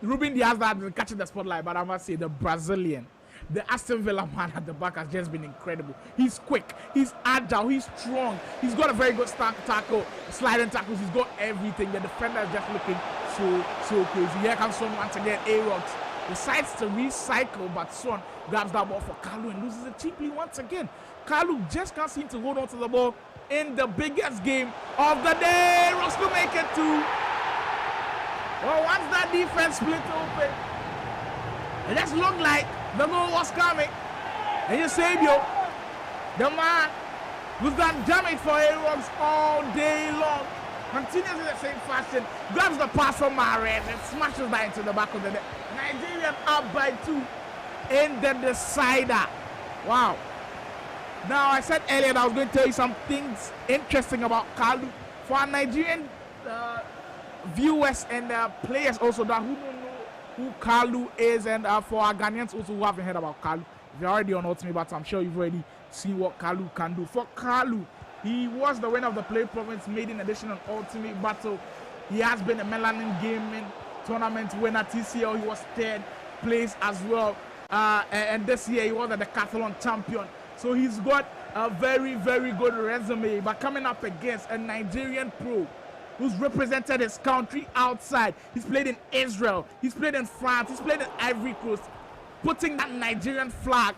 Ruben Diaz that has been catching the spotlight. But I must say the Brazilian, the Aston Villa man at the back has just been incredible. He's quick, he's agile, he's strong. He's got a very good tackle, sliding tackles. He's got everything. The defender is just looking so crazy. Here comes Son once again. Arogs decides to recycle, but Son grabs that ball for Kaalu and loses it cheaply once again. Kaalu just can't seem to hold on to the ball in the biggest game of the day. Roscoe make it 2. Well, once that defense split open, it just looked like the goal was coming. And Eusebio, the man who's done damage for Arogs all day long, continues in the same fashion, grabs the pass from Mares and smashes that into the back of the net. Nigerian up by 2 in the decider. Wow. Now, I said earlier that I was going to tell you some things interesting about Kaalu. For our Nigerian viewers and players also that who don't know who Kaalu is, and for our Ghanaians also who haven't heard about Kaalu. If you're already on Ultimate Battle, I'm sure you've already seen what Kaalu can do. For Kaalu, he was the winner of the PlayProvince Maiden Edition on Ultimate Battle. He has been a Melanin Gaming Tournament winner. TCL, he was 3rd place as well. And this year, he was the Decathlon champion. So he's got a very, very good resume. But coming up against a Nigerian pro who's represented his country outside. He's played in Israel. He's played in France. He's played in Ivory Coast. Putting that Nigerian flag,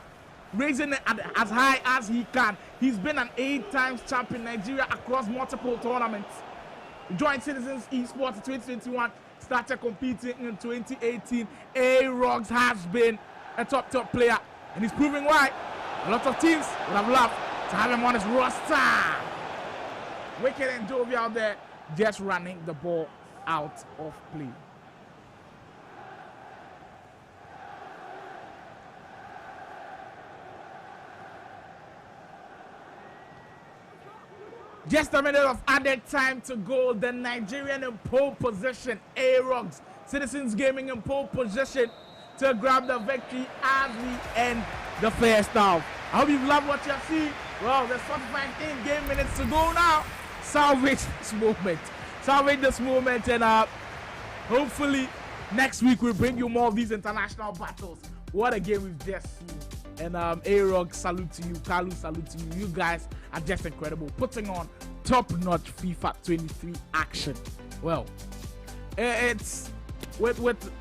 raising it as high as he can. He's been an 8 times champion in Nigeria across multiple tournaments. He joined Sidizens Esports in 2021. Started competing in 2018. Arogs has been a top player. And he's proving why. A lot of teams would have loved to have him on his roster. Wicked and jovial there, just running the ball out of play. Just a minute of added time to go. The Nigerian in pole position. Arogs, Citizens Gaming in pole position to grab the victory as we end the first half. I hope you've loved what you've seen. Well, there's 45 in-game minutes to go now. Salvage this moment. And hopefully next week we'll bring you more of these international battles. What a game we've just seen. And Arogs, salute to you. Kaalu, salute to you. You guys are just incredible. Putting on top-notch FIFA 23 action. Well, it's with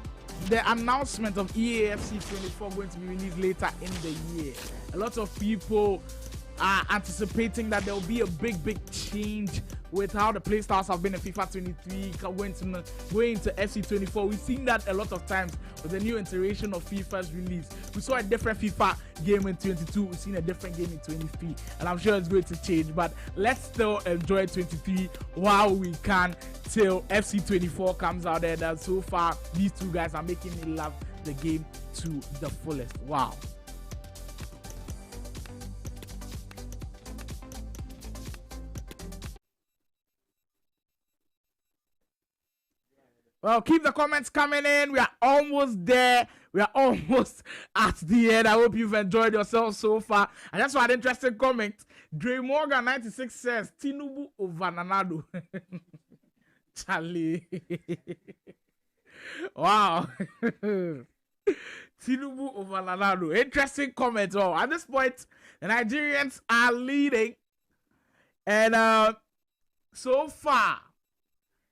the announcement of EAFC 24 going to be released later in the year. A lot of people are anticipating that there will be a big change with how the playstyles have been in FIFA 23 going to FC 24. We've seen that a lot of times with the new iteration of FIFA's release. We saw a different FIFA game in 22. We've seen a different game in 23, and I'm sure it's going to change. But let's still enjoy 23 while we can till FC 24 comes out. And so far, these two guys are making me love the game to the fullest. Wow. Well, keep the comments coming in. We are almost there. We are almost at the end. I hope you've enjoyed yourself so far. And that's an interesting comment. Dre Morgan 96 says, Tinubu over Nanado. Charlie. Wow. Tinubu over Nanado. Interesting comment. Oh, at this point, the Nigerians are leading. And so far,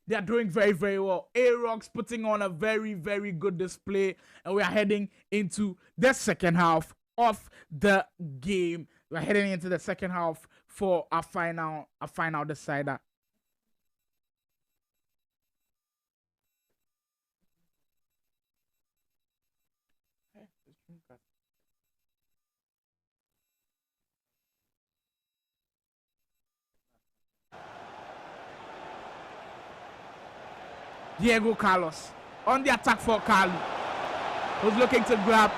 they are doing very, very well. Arogs putting on a very, very good display. And we are heading into the second half of the game. We're heading into the second half for a final decider. Diego Carlos on the attack for Kaalu, who's looking to grab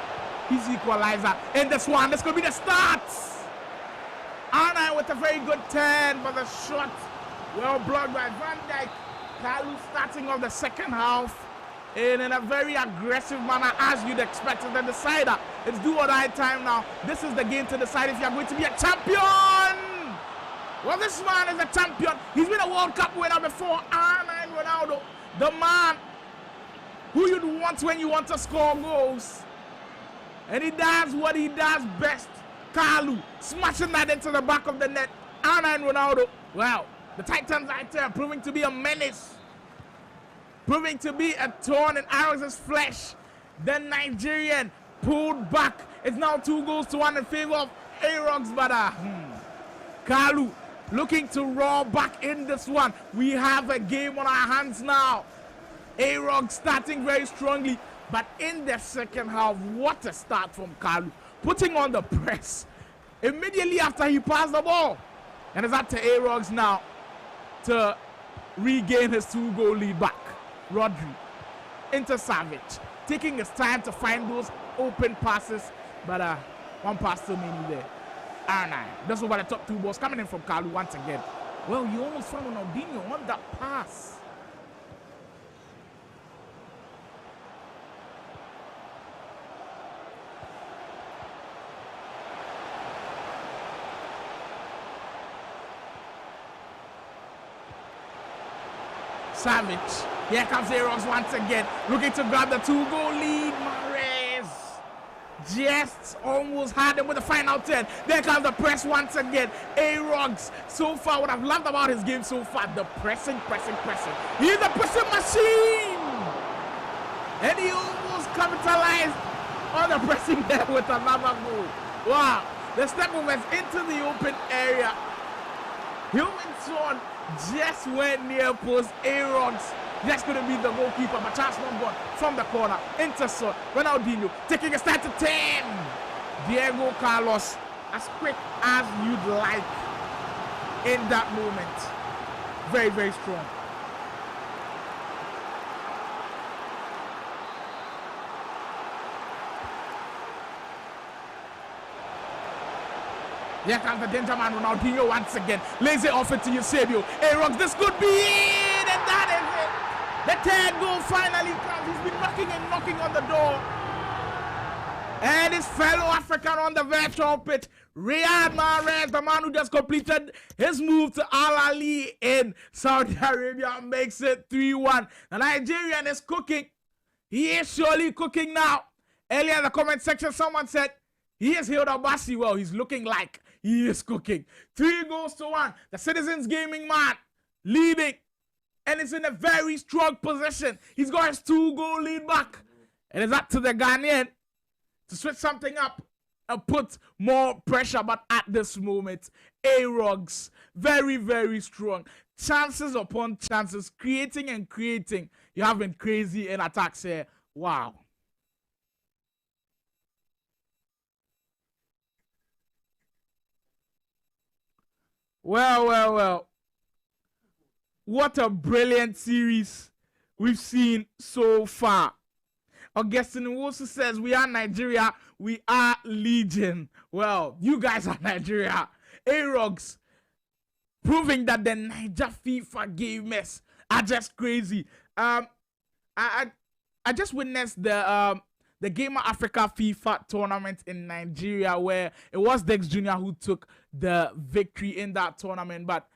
his equalizer in this one. This could be the start. Arna with a very good turn, but the shot well blocked by Van Dijk. Kaalu starting off the second half in a very aggressive manner, as you'd expect. The decider, it's do or die time now. This is the game to decide if you're going to be a champion. Well, this man is a champion. He's been a World Cup winner before. Arna Ronaldo, the man who you'd want when you want to score goals. And he does what he does best. Kaalu smashing that into the back of the net. Arna and Ronaldo. Well, the Titans right there proving to be a menace. Proving to be a thorn in Arogs' flesh. The Nigerian pulled back. It's now 2-1 in favor of Arogs. But Kaalu looking to roar back in this one. We have a game on our hands now. Arogs starting very strongly, but in the second half, what a start from Kaalu. Putting on the press immediately after he passed the ball. And it's up to Arogs now to regain his 2-goal lead back. Rodri into Savage, taking his time to find those open passes, but one pass still mainly there. R9. That's over the top 2 balls coming in from Kaalu once again. Well, you almost found Ronaldinho on that pass. Savage. Here comes Arogs once again, looking to grab the 2-goal lead. Mahrez just almost had him with the final 10. There comes the press once again. Arogs, so far, what I've loved about his game so far, the pressing. He's a pressing machine. And he almost capitalized on the pressing there with another goal. Wow. The step movements into the open area. Human just went near post. Arogs just couldn't beat the goalkeeper, but chance not gone from the corner. Intercept. Ronaldinho taking a start to 10. Diego Carlos, as quick as you'd like in that moment. Very, very strong. Here comes the danger man, Ronaldinho once again. Lays it off it to Eusebio. Arogs, this could be it, and that is it. The 10th goal finally comes. He's been knocking on the door. And his fellow African on the virtual pitch, Riyad Mahrez, the man who just completed his move to Al Ahly in Saudi Arabia, makes it 3-1. The Nigerian is cooking. He is surely cooking now. Earlier in the comment section, someone said, he is Hilda Bassi. Well, he's looking like he is cooking. 3-1. The Sidizens gaming man leading. And it's in a very strong position. He's got his 2-goal lead back. And it's up to the Ghanaian to switch something up and put more pressure. But at this moment, Arogs, very, very strong. Chances upon chances, creating and creating. You have been crazy in attacks here. Wow. Well. What a brilliant series we've seen so far. Augustine Wosu says, we are Nigeria, we are Legion. Well, you guys are Nigeria. Arogs proving that the Niger FIFA gamers are just crazy. I I just witnessed the Gamer Africa FIFA tournament in Nigeria, where it was Dex Jr. who took the victory in that tournament. But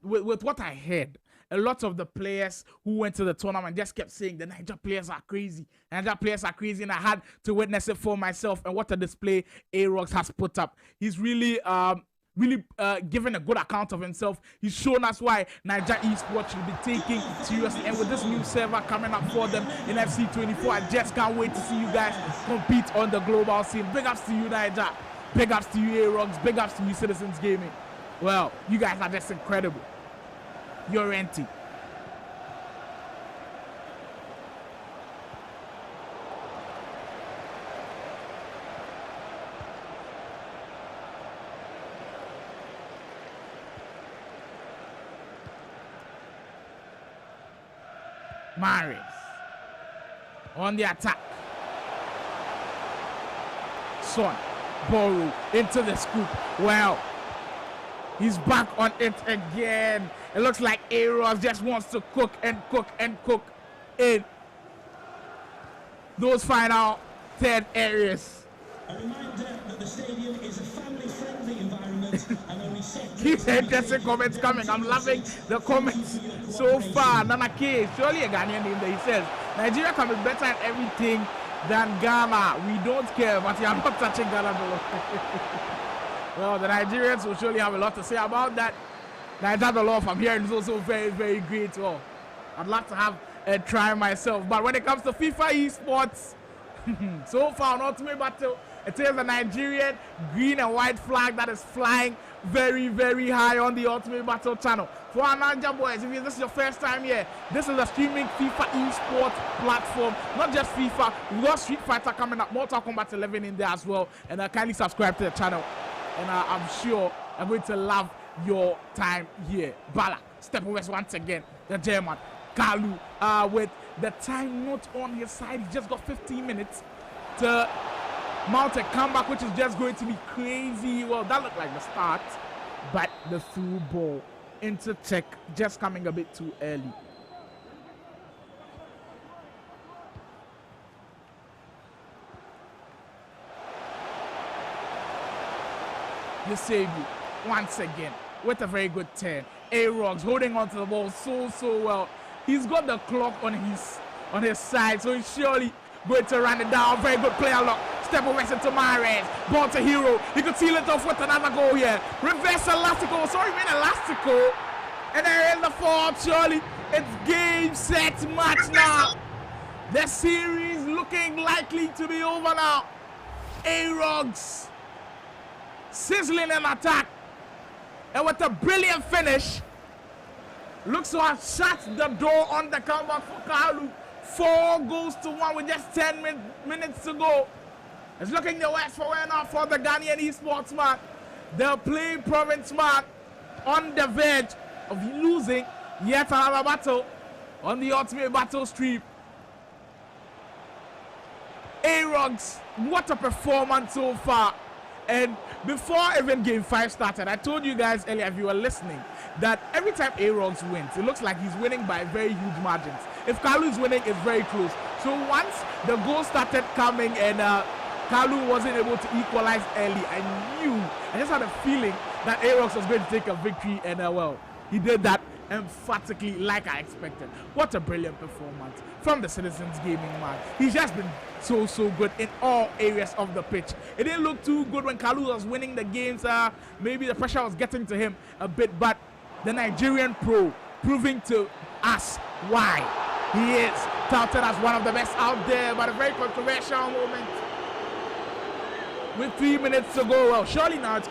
with what I heard, a lot of the players who went to the tournament just kept saying the Niger players are crazy. Niger players are crazy, and I had to witness it for myself. And what a display Arogs has put up. He's really given a good account of himself. He's shown us why Niger Esports should be taking seriously. And with this new server coming up for them in FC24, I just can't wait to see you guys compete on the global scene. Big ups to you, Niger. Big ups to you, Arogs. Big ups to you, Sidizens Gaming. Well, you guys are just incredible. You're empty. Maris on the attack. Son Boru into the scoop. Well, he's back on it again. It looks like Arogs just wants to cook and cook and cook in those final 10 areas. A reminder that the stadium is a family-friendly environment and only Keep interesting comments coming. I'm loving the comments so far. Nana K, surely a Ghanaian name that he says Nigeria can be better at everything than Ghana. We don't care, but you are not touching Ghana below. Well, the Nigerians will surely have a lot to say about that. Niger the law from here is also very, very great. Well, I'd love to have a try myself. But when it comes to FIFA esports, so far on Ultimate Battle, it is a Nigerian green and white flag that is flying very, very high on the Ultimate Battle channel. For our Ninja boys, if this is your first time here, this is a streaming FIFA esports platform. Not just FIFA, we've got Street Fighter coming up, Mortal Kombat 11 in there as well. And kindly subscribe to the channel. And I'm sure I'm going to love your time here. Bala, step west once again, the German. Kaalu with the time not on his side. He just got 15 minutes to mount a comeback, which is just going to be crazy. Well, that looked like the start, but the through ball into Tech just coming a bit too early. The Savior once again with a very good turn. Arogs holding on to the ball so well. He's got the clock on his side, so he's surely going to run it down. Very good player lock. Step away into Mares. Ball to Hero. He could seal it off with another goal here. Reverse elastical. Sorry, man, elastical. And there is the fall. Surely it's game, set, match now. The series looking likely to be over now. Arogs sizzling an attack. And with a brilliant finish, looks to have shut the door on the comeback for Kaalu. 4-1 with just 10 minutes to go. It's looking the worst for now for the Ghanaian esports man. The PlayProvince man on the verge of losing yet another battle on the Ultimate Battle stream. Arogs, what a performance so far. And before even game 5 started, I told you guys earlier, if you were listening, that every time Arogs wins, it looks like he's winning by very huge margins. If Kaalu is winning, it's very close. So once the goal started coming and Kaalu wasn't able to equalize early, I just had a feeling that Arogs was going to take a victory, and well, he did that emphatically like I expected. What a brilliant performance from the Sidizens Gaming man. He's just been so good in all areas of the pitch. It didn't look too good when Kaalu was winning the games. Maybe the pressure was getting to him a bit, but the Nigerian pro proving to us why he is touted as one of the best out there. But a very controversial moment with 3 minutes to go. Well, surely now it's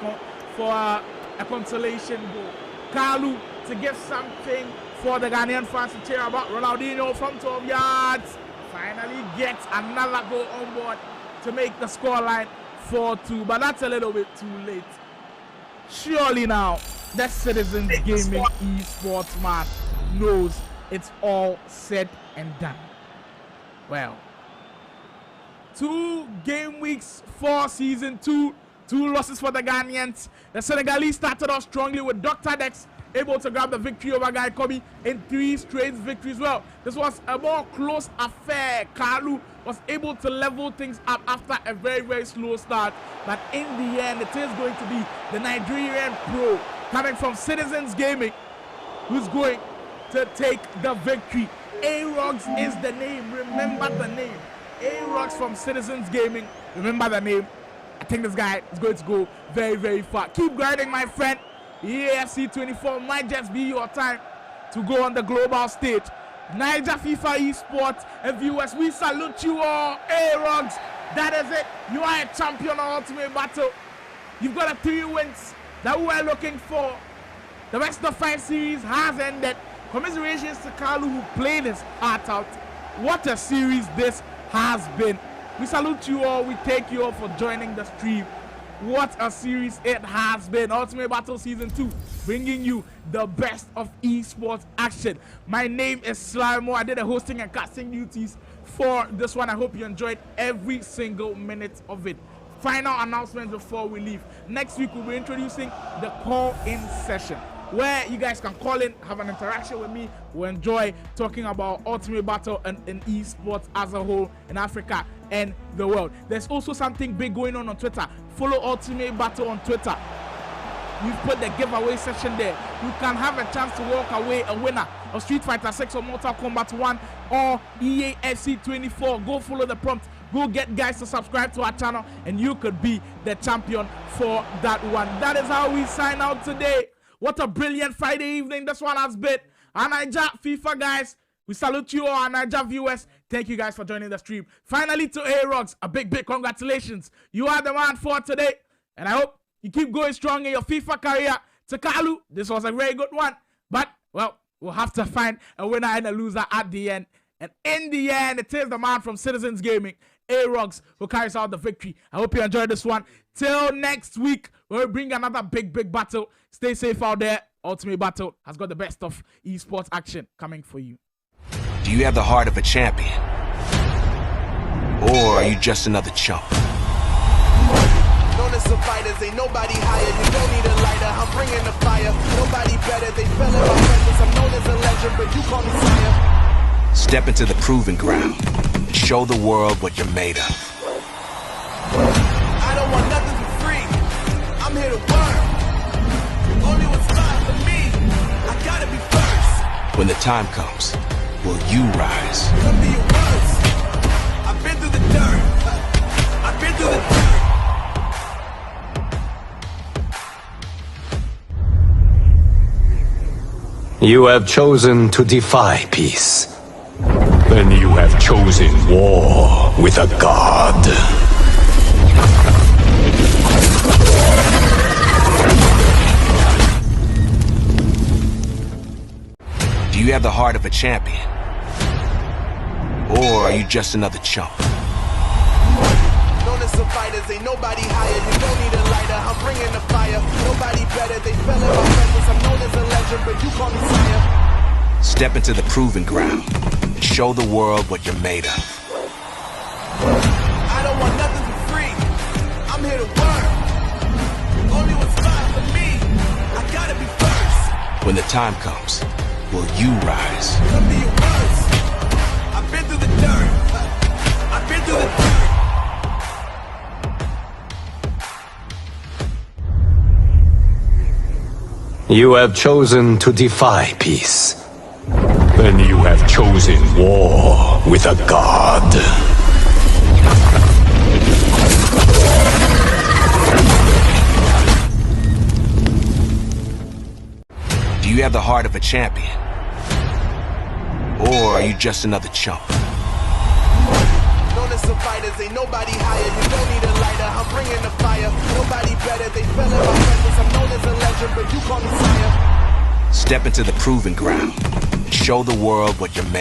for a consolation goal. Kaalu to give something for the Ghanaian fans to cheer about. Ronaldinho from 12 yards finally gets another goal on board to make the scoreline 4-2, but that's a little bit too late. Surely now, that Sidizens Gaming esports man knows it's all said and done. Well, 2 game weeks for season 2, 2 losses for the Ghanaians. The Senegalese started off strongly with Dr. Dex able to grab the victory over Guy Kobe in 3 straight victories. Well, this was a more close affair. Kaalu was able to level things up after a very, very slow start. But in the end, it is going to be the Nigerian pro coming from Sidizens Gaming who's going to take the victory. Arogs is the name. Remember the name. Arogs from Sidizens Gaming. Remember the name. I think this guy is going to go very, very far. Keep grinding, my friend. EAFC 24 might just be your time to go on the global stage. Niger FIFA Esports and viewers, we salute you all. Arogs, that is it. You are a champion of Ultimate Battle. You've got 3 wins that we were looking for. The best of 5 series has ended. Commiserations to Kaalu, who played his heart out. What a series this has been. We salute you all. We thank you all for joining the stream. What a series it has been. Ultimate Battle Season 2, bringing you the best of esports action. My name is Slimo. I did the hosting and casting duties for this one. I hope you enjoyed every single minute of it. Final announcement before we leave. Next week, we'll be introducing the call-in session, where you guys can call in, have an interaction with me. We'll enjoy talking about Ultimate Battle and esports as a whole in Africa and the world. There's also something big going on Twitter. Follow Ultimate Battle on Twitter. We've put the giveaway session there. You can have a chance to walk away a winner of Street Fighter 6 or Mortal Kombat 1 or EAFC 24. Go follow the prompt. Go get guys to subscribe to our channel, and you could be the champion for that one. That is how we sign out today. What a brilliant Friday evening this one has been. Our Niger FIFA guys, we salute you all. Our Niger viewers, thank you guys for joining the stream. Finally to Arogs, a big congratulations. You are the man for today, and I hope you keep going strong in your FIFA career. To Kaalu, this was a very good one, but well, we'll have to find a winner and a loser at the end. And in the end, it is the man from Sidizens Gaming, Arogs, who carries out the victory. I hope you enjoyed this one. Till next week, we'll bring another big battle. Stay safe out there. Ultimate Battle has got the best of esports action coming for you. Do you have the heart of a champion? Or are you just another chump? Known as some fighters, ain't nobody higher. You don't need a lighter, I'm bringing the fire. Nobody better, they fell in my presence. I'm known as a legend, but you call me sire. Step into the proving ground. Show the world what you're made of. I don't want nothing for free. I'm here to work. Only what's fine for me. I gotta be first. When the time comes, will you rise? Come to your words. I've been through the dirt. I've been through the dirt. You have chosen to defy peace. Then you have chosen war with a god. Do you have the heart of a champion? Or are you just another chump? Known as some fighters, ain't nobody higher. You don't need a lighter, I'm bringing the fire. Nobody better, they fell in my presence. I'm known as a legend, but you call me sire. Step into the proving ground. Show the world what you're made of. I don't want nothing for free. I'm here to work. Only what's fine for me. I gotta be first. When the time comes, will you rise? Come to your words. I've been through the dirt. I've been through the dirt. You have chosen to defy peace. Then you have chosen war with a god. Do you have the heart of a champion? Or are you just another chump? Known as some fighters, ain't nobody higher. You don't need a lighter, I'm bringing the fire. Nobody better, they fell in my presence. I'm known as a legend, but you call me sire. Step into the proving ground. Show the world what you're made of.